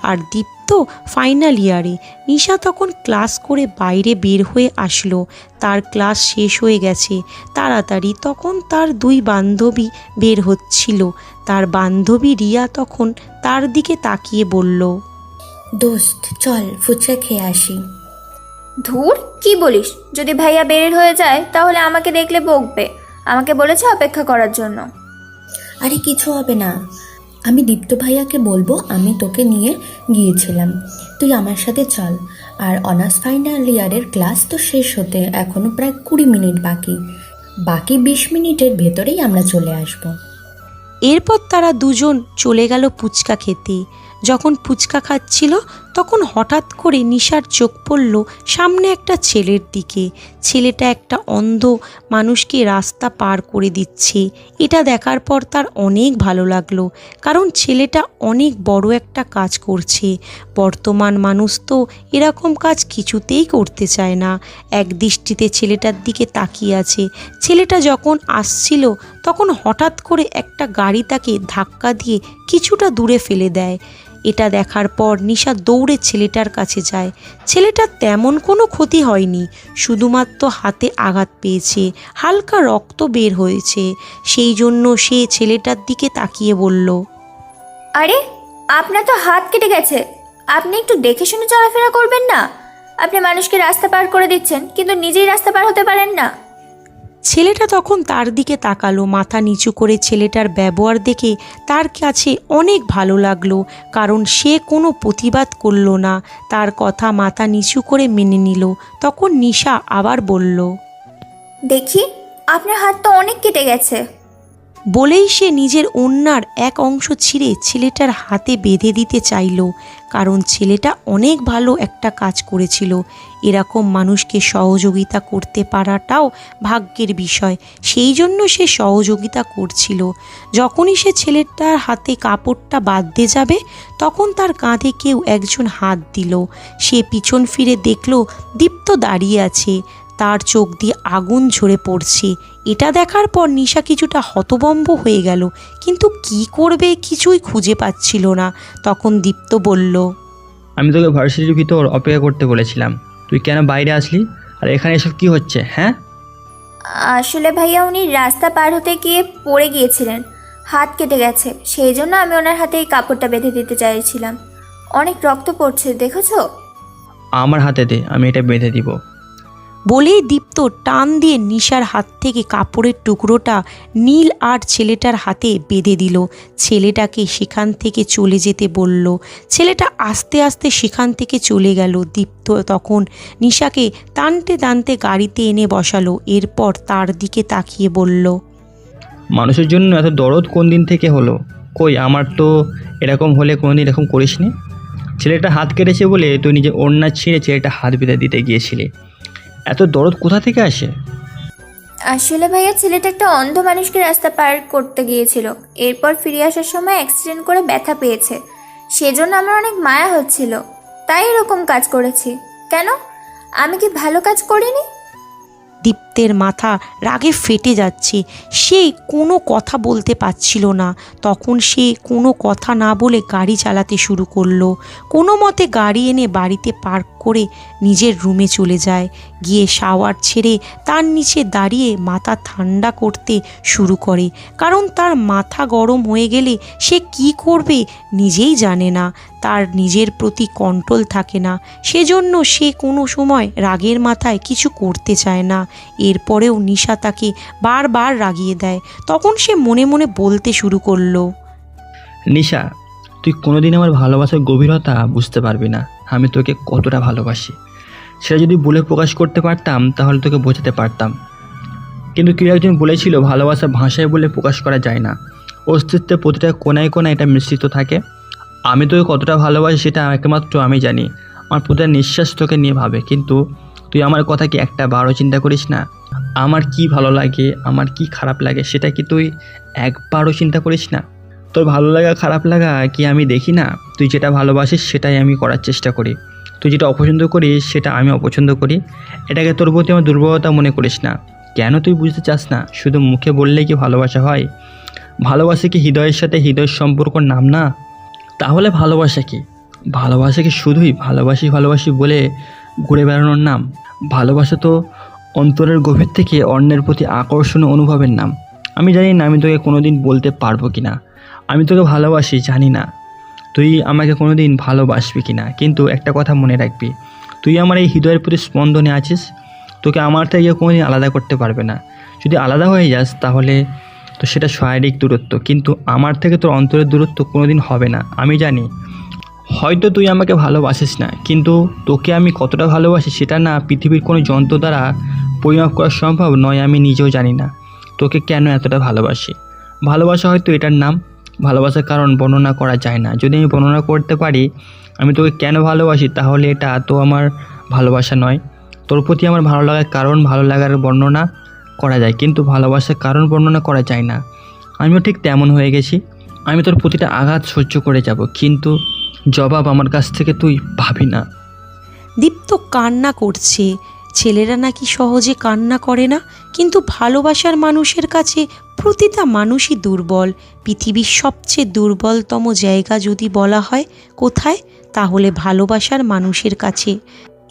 আর দীপ্ত ফাইনাল ইয়ারে। নিশা তখন ক্লাস করে বাইরে বের হয়ে আসলো। তার ক্লাস শেষ হয়ে গেছে তাড়াতাড়ি। তখন তার দুই বান্ধবী বের হচ্ছিল। তার বান্ধবী রিয়া তখন তার দিকে তাকিয়ে বলল, দোস্ত চল ফুচকা খেয়ে আসি। ধুর, কি বলিস? যদি ভাইয়া বের হয়ে যায় তাহলে আমাকে দেখলে বকবে। আমাকে বলেছে অপেক্ষা করার জন্য। আরে কিছু হবে না, আমি দীপ্ত ভাইয়াকে বলবো আমি তোকে নিয়ে গিয়েছিলাম, তুই আমার সাথে চল। আর অনার্স ফাইনাল ইয়ারের ক্লাস তো শেষ হতে এখনো প্রায় 20 মিনিট বাকি 20 মিনিটের ভেতরেই আমরা চলে আসব। এরপর তারা দুজন চলে গেল ফুচকা খেতে। যখন ফুচকা খাচ্ছিল তখন হঠাৎ করে নিশার চোখ পড়ল সামনে একটা ছেলের দিকে। ছেলেটা একটা অন্ধ মানুষকে রাস্তা পার করে দিচ্ছে। এটা দেখার পর তার অনেক ভালো লাগলো, কারণ ছেলেটা অনেক বড় একটা কাজ করছে। বর্তমান মানুষ তো এরকম কাজ কিছুতেই করতে চায় না। এক দৃষ্টিতে ছেলেটার দিকে তাকিয়ে আছে। ছেলেটা যখন আসছিল তখন হঠাৎ করে একটা গাড়ি তাকে ধাক্কা দিয়ে কিছুটা দূরে ফেলে দেয়। এটা দেখার পর নিশা দৌড়ে ছেলেটার কাছে যায়। ছেলেটার তেমন কোনো ক্ষতি হয়নি, শুধুমাত্র হাতে আঘাত পেয়েছে, হালকা রক্ত বের হয়েছে। সেই জন্য সে ছেলেটার দিকে তাকিয়ে বলল, আরে, আপনার তো হাত কেটে গেছে। আপনি একটু দেখে শুনে চলাফেরা করবেন না? আপনি মানুষকে রাস্তা পার করে দিচ্ছেন, কিন্তু নিজেই রাস্তা পার হতে পারেন না। ছেলেটা তখন তার দিকে তাকালো। মাথা নিচু করে ছেলেটার ব্যবহার দেখে তার কাছে অনেক ভালো লাগলো, কারণ সে কোনো প্রতিবাদ করলো না। তার কথা মাথা নিচু করে মেনে নিল। তখন নিশা আবার বলল, দেখি, আপনার হাত তো অনেক কেটে গেছে। বলেই সে নিজের ওড়নার এক অংশ ছিঁড়ে ছেলেটার হাতে বেঁধে দিতে চাইল, কারণ ছেলেটা অনেক ভালো একটা কাজ করেছিল। এরকম মানুষকে সহযোগিতা করতে পারাটাও ভাগ্যের বিষয়, সেই জন্য সে সহযোগিতা করছিল। যখনই সে ছেলেটার হাতে কাপড়টা বাঁধতে যাবে তখন তার কাঁধে কেউ একজন হাত দিল। সে পিছন ফিরে দেখল দীপ্ত দাঁড়িয়ে আছে, তার চোখ দিয়ে আগুন ঝরে পড়ছে। এটা দেখার পর নিশা কিছুটা হতভম্ব হয়ে গেল, কিন্তু কি করবে কিছুই খুঁজে পাচ্ছিল না। তখন দীপ্ত বলল, আমি তোকে ভার্সিটির ভিতর অপেক্ষা করতে বলেছিলাম, তুই কেন বাইরে আসলি? আর এখানে এসব কি হচ্ছে? হ্যাঁ, আসলে ভাইয়া উনি রাস্তা পার হতে গিয়ে পড়ে গিয়েছিলেন, হাত কেটে গেছে। সেই জন্য আমি ওনার হাতে এই কাপড়টা বেঁধে দিতে চাইছিলাম। অনেক রক্ত পড়ছে, দেখেছো? আমার হাতে দে, আমি এটা বেঁধে দিব। বলেই দীপ্ত টান দিয়ে নিশার হাত থেকে কাপড়ের টুকরোটা নীল আর ছেলেটার হাতে বেঁধে দিল। ছেলেটাকে সেখান থেকে চলে যেতে বলল। ছেলেটা আস্তে আস্তে সেখান থেকে চলে গেল। দীপ্ত তখন নিশাকে টানতে টানতে গাড়িতে এনে বসালো। এরপর তার দিকে তাকিয়ে বলল, মানুষের জন্য এত দরদ কোন দিন থেকে হলো? কই, আমার তো এরকম হলে কোনোদিন এরকম করিসনি। ছেলেটা হাত কেটেছে বলে তুই নিজে ওড়না ছিঁড়ে ছেলেটা হাত বেঁধে দিতে গিয়েছিলি। এত দরদ কোথা থেকে আসে? আসলে ভাইয়া ছেলেটা একটা অন্ধ মানুষকে রাস্তা পার করতে গিয়েছিল। এরপর ফিরে আসার সময় অ্যাক্সিডেন্ট করে ব্যথা পেয়েছে। সেজন্য আমার অনেক মায়া হচ্ছিল, তাই এরকম কাজ করেছি। কেন, আমি কি ভালো কাজ করিনি? দীপ্তের মাথা রাগে ফেটে যাচ্ছে। সে কোনো কথা বলতে পারছিল না। তখন সে কোনো কথা না বলে গাড়ি চালাতে শুরু করলো। কোনো মতে গাড়ি এনে বাড়িতে পার্ক করে নিজের রুমে চলে যায়। গিয়ে শাওয়ার ছেড়ে তার নিচে দাঁড়িয়ে মাথা ঠান্ডা করতে শুরু করে, কারণ তার মাথা গরম হয়ে গেলে সে কি করবে নিজেই জানে না। তার নিজের প্রতি কন্ট্রোল থাকে না, সেজন্য সে কোনো সময় রাগের মাথায় কিছু করতে চায় না। এরপরেও নিশা তাকে বারবার রাগিয়ে দেয়। তখন সে মনে মনে বলতে শুরু করলো, নিশা, তুই কোনোদিন আমার ভালোবাসার গভীরতা বুঝতে পারবি না। আমি তোকে কতটা ভালোবাসি সেটা যদি বলে প্রকাশ করতে পারতাম তাহলে তোকে বোঝাতে পারতাম। কিন্তু কেউ একজন বলেছিল ভালোবাসা ভাষায় বলে প্রকাশ করা যায় না, অস্তিত্বের প্রতিটা কোনায় কোনায় এটা মিশ্রিত থাকে। আমি তোকে কতটা ভালোবাসি সেটা একমাত্র আমি জানি। আমার প্রতিটা নিঃশ্বাস তোকে নিয়ে ভাবে, কিন্তু তুই আমার কথা কি একটা বারো চিন্তা করিস না? আমার কি ভালো লাগে, আমার কি খারাপ লাগে সেটা কি তুই একবারও চিন্তা করিস না? তোর ভালো লাগা খারাপ লাগা কি আমি দেখি না? তুই যেটা ভালোবাসিস সেটাই আমি করার চেষ্টা করি, তুই যেটা অপছন্দ করিস সেটা আমি অপছন্দ করি। এটাকে তোর প্রতি আমার দুর্বলতা মনে করিস না। কেন তুই বুঝতে চাস না? শুধু মুখে বললেই কি ভালোবাসা হয়? ভালোবাসা কি হৃদয়ের সাথে হৃদয়ের সম্পর্কর নাম না? তাহলে ভালোবাসা কি? ভালোবাসা কি শুধুই ভালোবাসি ভালোবাসি বলে ঘুরে বেড়ানোর নাম? ভালোবাসা তো অন্তরের গভীর থেকে অন্যের প্রতি আকর্ষণ অনুভবের নাম। আমি জানি না আমি তোকে কোনোদিন বলতে পারবো কি না আমি তোকে ভালোবাসি, জানি না তুই আমাকে কোনোদিন ভালোবাসবি কি না, কিন্তু একটা কথা মনে রাখবি, তুই আমার এই হৃদয়ের প্রতি স্পন্দনে আছিস। তোকে আমার থেকে কোনোদিন আলাদা করতে পারবে না। যদি আলাদা হয়ে যাস তাহলে তো সেটা শারীরিক দূরত্ব, কিন্তু আমার থেকে তোর অন্তরের দূরত্ব কোনোদিন হবে না। আমি জানি হয়তো তুই আমাকে ভালোবাসিস না, কিন্তু তোকে আমি কতটা ভালোবাসি সেটা না পৃথিবীর কোনো যন্ত্র দ্বারা পরিমাপ করা সম্ভব নয়। আমি নিজেও জানি না তোকে কেন এতটা ভালোবাসি। ভালোবাসা হয়তো এটার নাম, ভালোবাসার কারণ বর্ণনা করা যায় না। যদি আমি বর্ণনা করতে পারি আমি তোকে কেন ভালোবাসি, তাহলে এটা তো আমার ভালোবাসা নয়। তোর প্রতি আমার ভালো লাগার কারণ, ভালো লাগার বর্ণনা করা যায়, কিন্তু ভালোবাসার কারণ বর্ণনা করা যায় না। আমিও ঠিক তেমন হয়ে গেছি। আমি তোর প্রতিটা আঘাত সহ্য করে যাব, কিন্তু জবাব আমার কাছ থেকে তুই পাবি না। দীপ্ত কান্না করছে। ছেলেরা নাকি সহজে কান্না করে না, কিন্তু ভালোবাসার মানুষের কাছে প্রতিটা মানুষই দুর্বল। পৃথিবীর সবচেয়ে দুর্বলতম জায়গা যদি বলা হয় কোথায়, তাহলে ভালোবাসার মানুষের কাছে।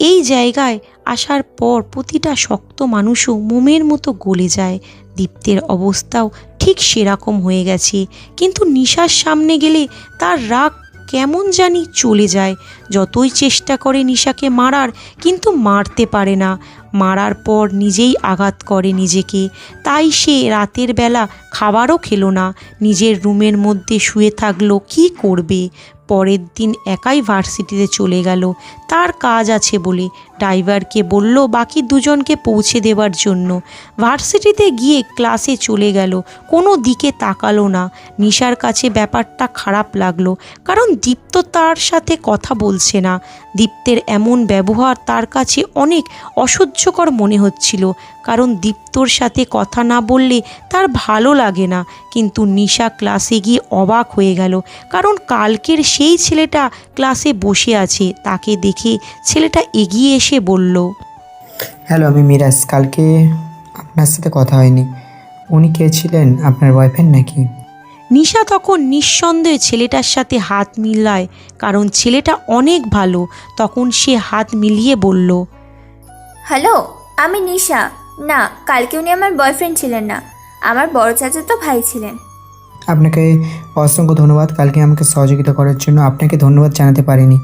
এই জায়গায় আসার পর প্রতিটা শক্ত মানুষও মোমের মতো গলে যায়। দীপ্তের অবস্থাও ঠিক সেরকম হয়ে গেছে, কিন্তু নিশার সামনে গেলে তার রাগ কেমন জানি চলে যায়। যতই চেষ্টা করে নিশাকে মারার, কিন্তু মারতে পারে না। মারার পর নিজেই আঘাত করে নিজেকে। তাই সে রাতের বেলা খাবারও খেলো না, নিজের রুমের মধ্যে শুয়ে থাকলো। কি করবে? পরের দিন একাই ভার্সিটিতে চলে গেল তার কাজ আছে বলে। ড্রাইভারকে বলল বাকি দুজনকে পৌঁছে দেওয়ার জন্য। ভার্সিটিতে গিয়ে ক্লাসে চলে গেল, কোনো দিকে তাকালো না। নিশার কাছে ব্যাপারটা খারাপ লাগলো, কারণ দীপ্ত তার সাথে কথা বলছে না। দীপ্তের এমন ব্যবহার তার কাছে অনেক অসহ্যকর মনে হচ্ছিল, কারণ দীপ্তর সাথে কথা না বললে তার ভালো লাগে না। কিন্তু নিশা ক্লাসে গিয়ে অবাক হয়ে গেল, কারণ কালকের সেই ছেলেটা ক্লাসে বসে আছে। তাকে দেখে ছেলেটা এগিয়ে এসে বলল, হ্যালো, আমি মিরাজ। কালকে আপনার সাথে কথা হয়নি। উনি কে ছিলেন? আপনার বয়ফ্রেন্ড নাকি? নিশা তখন নিঃসন্দেহে ছেলেটার সাথে হাত মিলায়, কারণ ছেলেটা অনেক ভালো। তখন সে হাত মিলিয়ে বলল, হ্যালো, আমি নিশা। না, কালকে উনি আমার বয়ফ্রেন্ড ছিলেন না, আমার বড় চাচাতো ভাই ছিলেন। আপনাকে অসংখ্য ধন্যবাদ কালকে আমাকে সহযোগিতা করার জন্য। আপনাকে ধন্যবাদ জানাতে পারিনি,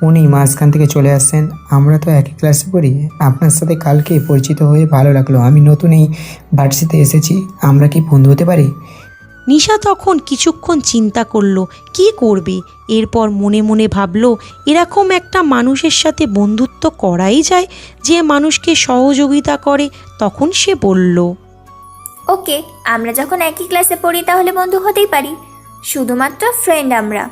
উনি মাঝখান থেকে চলে আসছেন। আমরা তো একই ক্লাসে পড়ি। আপনার সাথে কালকে পরিচিত হয়ে ভালো লাগলো। আমি নতুন এই ভার্সিটিতে এসেছি, আমরা কি বন্ধু হতে পারি? নিশা তখন কিছুক্ষণ চিন্তা করলো কি করবে। এরপর মনে মনে ভাবলো এরকম একটা মানুষের সাথে বন্ধুত্ব করাই যায় যে মানুষকে সহযোগিতা করে। তখন সে বলল, ওকে, আমরা যখন একই ক্লাসে পড়ি তাহলে বন্ধু হতেই পারি, শুধুমাত্র ফ্রেন্ড আমরা।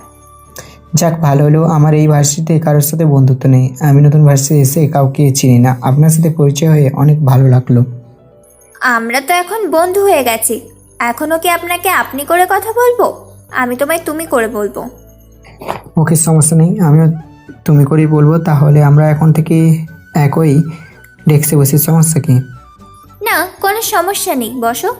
যাক, ভালো হলো। আমার এই ভার্সিটিতে কারোর সাথে বন্ধুত্ব নেই। আমি নতুন ভার্সিটি এসে কাউকে চিনি না। আপনার সাথে পরিচয় হয়ে অনেক ভালো লাগলো। আমরা তো এখন বন্ধু হয়ে গেছি। এখনও কি আপনাকে আপনি করে কথা বলবো? আমি তোমায় তুমি করে বলবো। ওকে, সমস্যা নেই, আমিও তুমি করেই বলবো। তাহলে আমরা এখন থেকে একই ডেস্কে বসি, সমস্যা কি? না, কোনো সমস্যা নেই, বসো।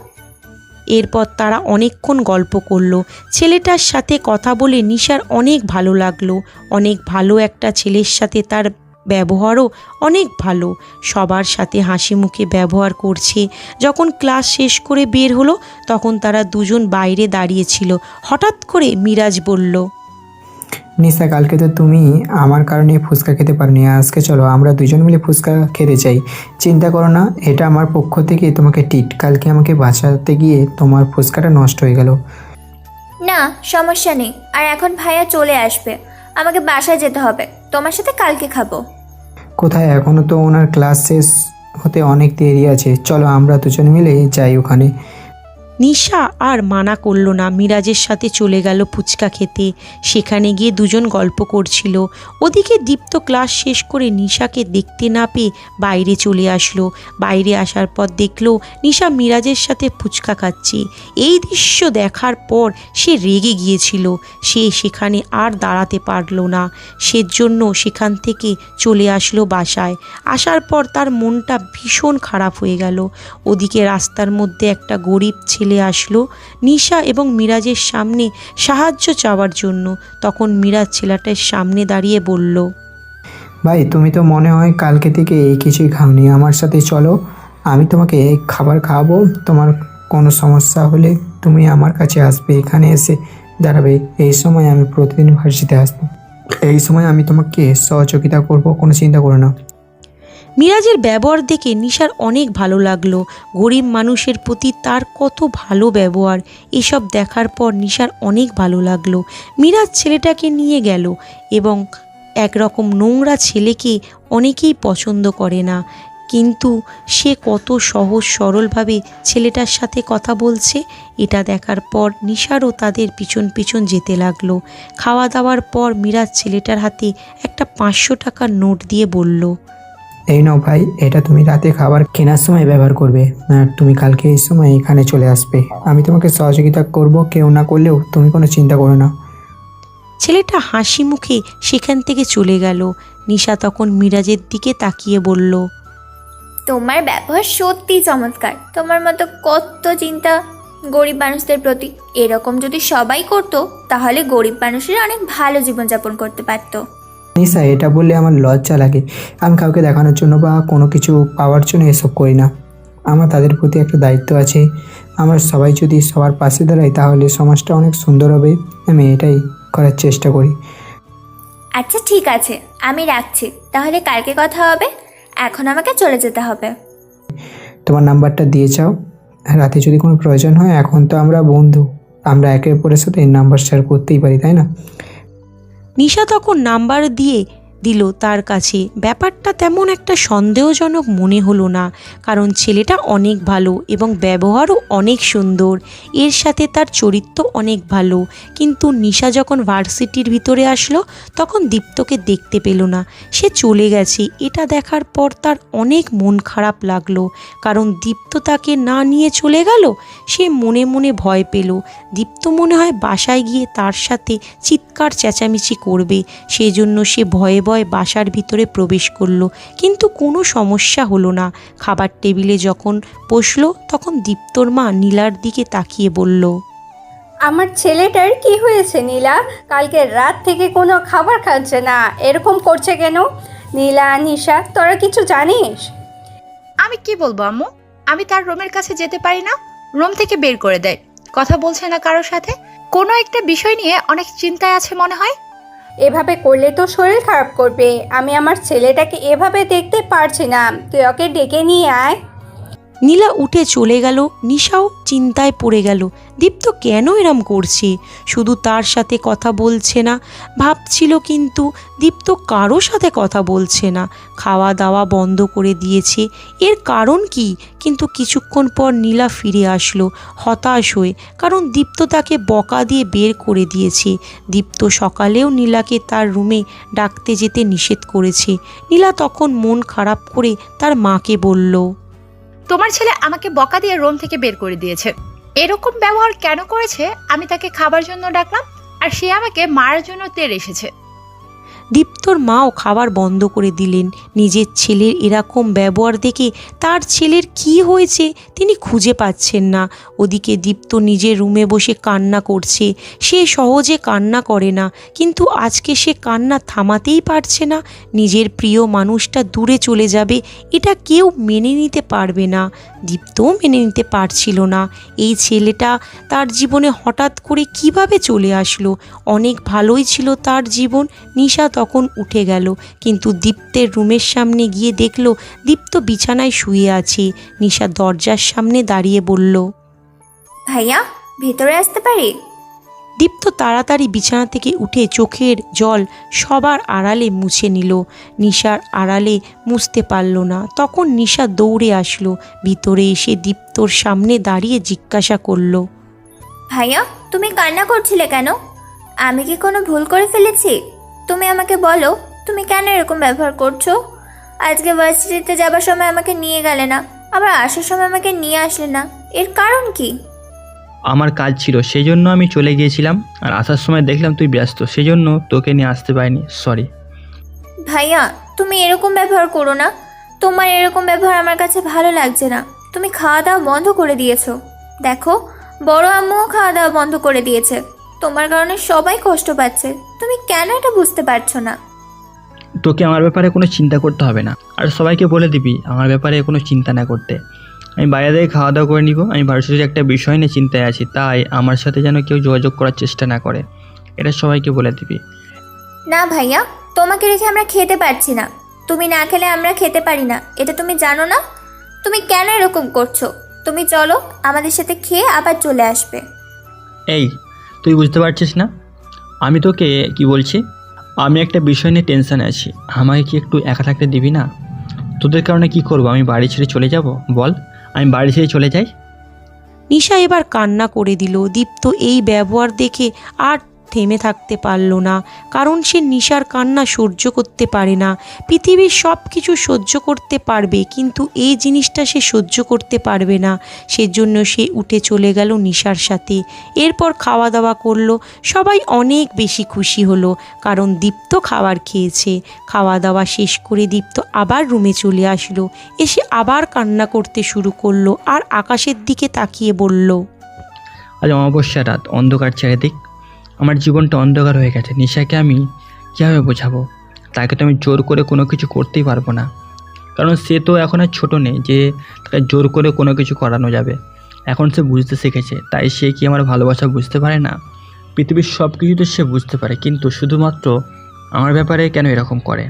এরপর তারা অনেকক্ষণ গল্প করলো। ছেলেটার সাথে কথা বলে নিশার অনেক ভালো লাগলো। অনেক ভালো একটা ছেলের সাথে তার ব্যবহারও অনেক ভালো। সবার সাথে হাসি মুখে ব্যবহার করছে। যখন ক্লাস শেষ করে বের হলো তখন তারা দুজন বাইরে দাঁড়িয়েছিল। হঠাৎ করে মিরাজ বলল, নিশা, কালকে তো তুমি আমার কারণে ফুচকা খেতে পারোনি। আজকে চলো আমরা দুজন মিলে ফুচকা খেতে চাই। চিন্তা করো না, এটা আমার পক্ষ থেকে তোমাকে ট্রিট। কালকে আমাকে বাঁচাতে গিয়ে তোমার ফুচকাটা নষ্ট হয়ে গেল। না, সমস্যা নেই। আর এখন ভাইয়া চলে আসবে, আমাকে বাসায় যেতে হবে। তোমার সাথে কালকে খাবো। কোথায়? এখনও তো ওনার ক্লাস শেষ হতে অনেক দেরি আছে। চলো আমরা দুজন মিলে যাই ওখানে। নিশা আর মানা করলো না, মিরাজের সাথে চলে গেল ফুচকা খেতে। সেখানে গিয়ে দুজন গল্প করছিল। ওদিকে দীপ্ত ক্লাস শেষ করে নিশাকে দেখতে না পেয়ে বাইরে চলে আসলো। বাইরে আসার পর দেখলো নিশা মিরাজের সাথে ফুচকা খাচ্ছে। এই দৃশ্য দেখার পর সে রেগে গিয়েছিল। সে সেখানে আর দাঁড়াতে পারলো না, সেজন্য সেখান থেকে চলে আসলো বাসায়। আসার পর তার মনটা ভীষণ খারাপ হয়ে গেল। ওদিকে রাস্তার মধ্যে একটা গরিব ছেলে আসলো নিশা এবং মিরাজের সামনে সাহায্য চাওয়ার জন্য। তখন মিরাজ ছেলেটার সামনে দাঁড়িয়ে বলল, ভাই তুমি তো মনে হয় কালকে থেকে এই কিছুই খাওনি, আমার সাথে চলো, আমি তোমাকে খাবার খাওয়াবো। তোমার কোনো সমস্যা হলে তুমি আমার কাছে আসবে, এখানে এসে দাঁড়াবে। এই সময় আমি প্রতিদিন ভার্সিটিতে আসবো, এই সময় আমি তোমাকে সহযোগিতা করব, কোনো চিন্তা করো না। মিরাজের ব্যবহার দেখে নিশার অনেক ভালো লাগলো। গরিব মানুষের প্রতি তার কত ভালো ব্যবহার, এসব দেখার পর নিশার অনেক ভালো লাগলো। মিরাজ ছেলেটাকে নিয়ে গেল এবং একরকম নোংরা ছেলেকে অনেকেই পছন্দ করে না, কিন্তু সে কত সহজ সরলভাবে ছেলেটার সাথে কথা বলছে। এটা দেখার পর নিশারও তাদের পিছন পিছন যেতে লাগলো। খাওয়া দাওয়ার পর মিরাজ ছেলেটার হাতে একটা 500 টাকার নোট দিয়ে বলল, এই নাও ভাই, এটা তুমি রাতে খাবার কেনার সময় ব্যবহার করবে, আর তুমি কালকে এই সময় এখানে চলে আসবে। আমি তোমাকে সহযোগিতা করব, কেউ না করলেও তুমি কোনো চিন্তা করো না। ছেলেটা হাসি মুখে সেখান থেকে চলে গেল। নিশা তখন মিরাজের দিকে তাকিয়ে বলল, তোমার ব্যবহার সত্যি চমৎকার। তোমার মতো কত চিন্তা গরিব মানুষদের প্রতি। এরকম যদি সবাই করতো তাহলে গরিব মানুষেরা অনেক ভালো জীবনযাপন করতে পারতো। নিশা, এটা বললে আমার লজ্জা লাগে। আমি কাউকে দেখানোর জন্য বা কোনো কিছু পাওয়ার জন্য এসব করি না। আমার তাদের প্রতি একটা দায়িত্ব আছে। আমরা সবাই যদি সবার পাশে দাঁড়াই তাহলে সমাজটা অনেক সুন্দর হবে। আমি এটাই করার চেষ্টা করি। আচ্ছা ঠিক আছে, আমি রাখছি, তাহলে কালকে কথা হবে। এখন আমাকে চলে যেতে হবে। তোমার নাম্বারটা দিয়ে যাও, রাতে যদি কোনো প্রয়োজন হয়। এখন তো আমরা বন্ধু, আমরা একে অপরের সাথে নাম্বার শেয়ার করতেই পারি, তাই না? নিশা তখন নাম্বার দিয়ে দিল তার কাছে। ব্যাপারটা তেমন একটা সন্দেহজনক মনে হলো না, কারণ ছেলেটা অনেক ভালো এবং ব্যবহারও অনেক সুন্দর। এর সাথে তার চরিত্র অনেক ভালো। কিন্তু নিশা যখন ভার্সিটির ভিতরে আসলো তখন দীপ্তকে দেখতে পেল না, সে চলে গেছে। এটা দেখার পর তার অনেক মন খারাপ লাগলো, কারণ দীপ্ত তাকে না নিয়ে চলে গেল। সে মনে মনে ভয় পেল। দীপ্ত মনে হয় বাসায় গিয়ে তার সাথে চিৎকার চেঁচামেচি করবে, সেজন্য সে ভয়ে ভয়ে বাসার ভিতরে প্রবেশ করলো। কিন্তু কোনো সমস্যা হলো না। খাবার টেবিলে যখন বসলো তখন দীপ্তর মা নীলার দিকে তাকিয়ে বলল, আমার ছেলেটার কি হয়েছে নীলা? কালকে রাত থেকে কোনো খাবার খাচ্ছে না, এরকম করছে কেন? নীলা, নিশা, তোরা কিছু জানিস? আমি কি বলবো আম্মু, আমি তার রুমের কাছে যেতে পারি না, রুম থেকে বের করে দেয়। কথা বলছে না কারোর সাথে, কোনো একটা বিষয় নিয়ে অনেক চিন্তায় আছে মনে হয়। এভাবে করলে তো শরীর খারাপ করবে। আমি আমার ছেলেটাকে এভাবে দেখতে পারছি না, তুই ওকে ডেকে নিয়ে আয়। নীলা উঠে চলে গেল। নিশাও চিন্তায় পড়ে গেল, দীপ্ত কেন এরম করছে? শুধু তার সাথে কথা বলছে না ভাবছিল, কিন্তু দীপ্ত কারো সাথে কথা বলছে না, খাওয়া দাওয়া বন্ধ করে দিয়েছে। এর কারণ কি? কিন্তু কিছুক্ষণ পর নীলা ফিরে আসলো হতাশ হয়ে, কারণ দীপ্ত তাকে বকা দিয়ে বের করে দিয়েছে। দীপ্ত সকালেও নীলাকে তার রুমে ডাকতে যেতে নিষেধ করেছে। নীলা তখন মন খারাপ করে তার মাকে বলল, তোমার ছেলে আমাকে বকা দিয়ে রুম থেকে বের করে দিয়েছে। এরকম ব্যবহার কেন করেছে? আমি তাকে খাবার জন্য ডাকলাম আর সে আমাকে মারার জন্য তেড়ে এসেছে। দীপ্তর মাও খাবার বন্ধ করে দিলেন। নিজের ছেলের এরকম ব্যবহার দেখে তার ছেলের কি হয়েছে তিনি খুঁজে পাচ্ছেন না। ওদিকে দীপ্ত নিজের রুমে বসে কান্না করছে। সে সহজে কান্না করে না, কিন্তু আজকে সে কান্না থামাতেই পারছে না। নিজের প্রিয় মানুষটা দূরে চলে যাবে, এটা কেউ মেনে নিতে পারবে না। দীপ্তও মেনে নিতে পারছিল না। এই ছেলেটা তার জীবনে হঠাৎ করে কিভাবে চলে আসলো? অনেক ভালোই ছিল তার জীবন। নিশা তখন উঠে গেল, কিন্তু দীপ্তের রুমের সামনে গিয়ে দেখলো দীপ্ত বিছানায় শুয়ে আছে। নিশা দরজার সামনে দাঁড়িয়ে বলল, ভাইয়া, ভেতরে আসতে পারি? দীপ্ত তাড়াতাড়ি বিছানা থেকে উঠে চোখের জল সবার আড়ালে মুছে নিল। নিশার আড়ালে মুছতে পারল না। তখন নিশা দৌড়ে আসলো, ভিতরে এসে দীপ্তর সামনে দাঁড়িয়ে জিজ্ঞাসা করলো, ভাইয়া তুমি কান্না করছিলে কেন? আমি কি কোনো ভুল করে ফেলেছি? তুমি আমাকে বলো, তুমি কেন এরকম ব্যবহার করছো? আজকে ভার্সিটিতে যাবার সময় আমাকে নিয়ে গেলে না, আবার আসার সময় আমাকে নিয়ে আসলে না, এর কারণ কি? আমার কাজ ছিল, সেই জন্য আমি চলে গিয়েছিলাম, আর আসার সময় দেখলাম তুই ব্যস্ত, সেই জন্য তোকে নিয়ে আসতে পারিনি, সরি। ভাইয়া তুমি এরকম ব্যবহার করো না, তোমার এরকম ব্যবহার আমার কাছে ভালো লাগছে না। তুমি খাওয়া দাওয়া বন্ধ করে দিয়েছো। দেখো, বড় আম্মুও খাওয়া দাওয়া বন্ধ করে দিয়েছে। তোমার কারণে সবাই কষ্ট পাচ্ছে, তুমি কেন এটা বুঝতে পারছো না? তোকে আমার ব্যাপারে কোনো চিন্তা করতে হবে না, আর সবাইকে বলে দিবি আমার ব্যাপারে কোনো চিন্তা না করতে। আমি বাইরে থেকে খাওয়া দাওয়া করে নিব। আমি ভার্সিটির একটা বিষয় নিয়ে চিন্তায় আছি, তাই আমার সাথে যেন কেউ যোগাযোগ করার চেষ্টা না করে, এটা সবাইকে বলে দিবি। না ভাইয়া, তোমাকে রেখে আমরা খেতে পারছি না। তুমি না খেলে আমরা খেতে পারি না, এটা তুমি জানো না? তুমি কেন এরকম করছো? তুমি চলো, আমাদের সাথে খেয়ে আবার চলে আসবে। এই তুই বুঝতে পারছিস না আমি তোকে কি বলছি? আমি একটা বিষয় নিয়ে টেনশানে আছি, আমাকে কি একটু একা থাকতে দিবি না? তোদের কারণে কি করব? আমি বাড়ি ছেড়ে চলে যাব? বল, আমি বাড়ি ছেড়ে চলে যাই? নিশা এবার কান্না করে দিল। দীপ্ত এই ব্যবহার দেখে আর থেমে থাকতে পারল না, কারণ সে নিশার কান্না সহ্য করতে পারে না। পৃথিবীর সব কিছু সহ্য করতে পারবে, কিন্তু এই জিনিসটা সে সহ্য করতে পারবে না। সেজন্য সে উঠে চলে গেল নিশার সাথে। এরপর খাওয়া দাওয়া করলো। সবাই অনেক বেশি খুশি হলো, কারণ দীপ্ত খাবার খেয়েছে। খাওয়া দাওয়া শেষ করে দীপ্ত আবার রুমে চলে আসলো। এসে আবার কান্না করতে শুরু করলো, আর আকাশের দিকে তাকিয়ে বলল, আজ অমাবস্যা রাত, অন্ধকার চারিদিক, আমার জীবনটা অন্ধকার হয়ে গেছে। নিশাকে আমি কীভাবে বোঝাবো? তাকে তো আমি জোর করে কোনো কিছু করতেই পারবো না, কারণ সে তো এখন আর ছোটো নেই যে তাকে জোর করে কোনো কিছু করানো যাবে। এখন সে বুঝতে শিখেছে, তাই সে কি আমার ভালোবাসা বুঝতে পারে না? পৃথিবীর সব কিছু তো সে বুঝতে পারে, কিন্তু শুধুমাত্র আমার ব্যাপারে কেন এরকম করে?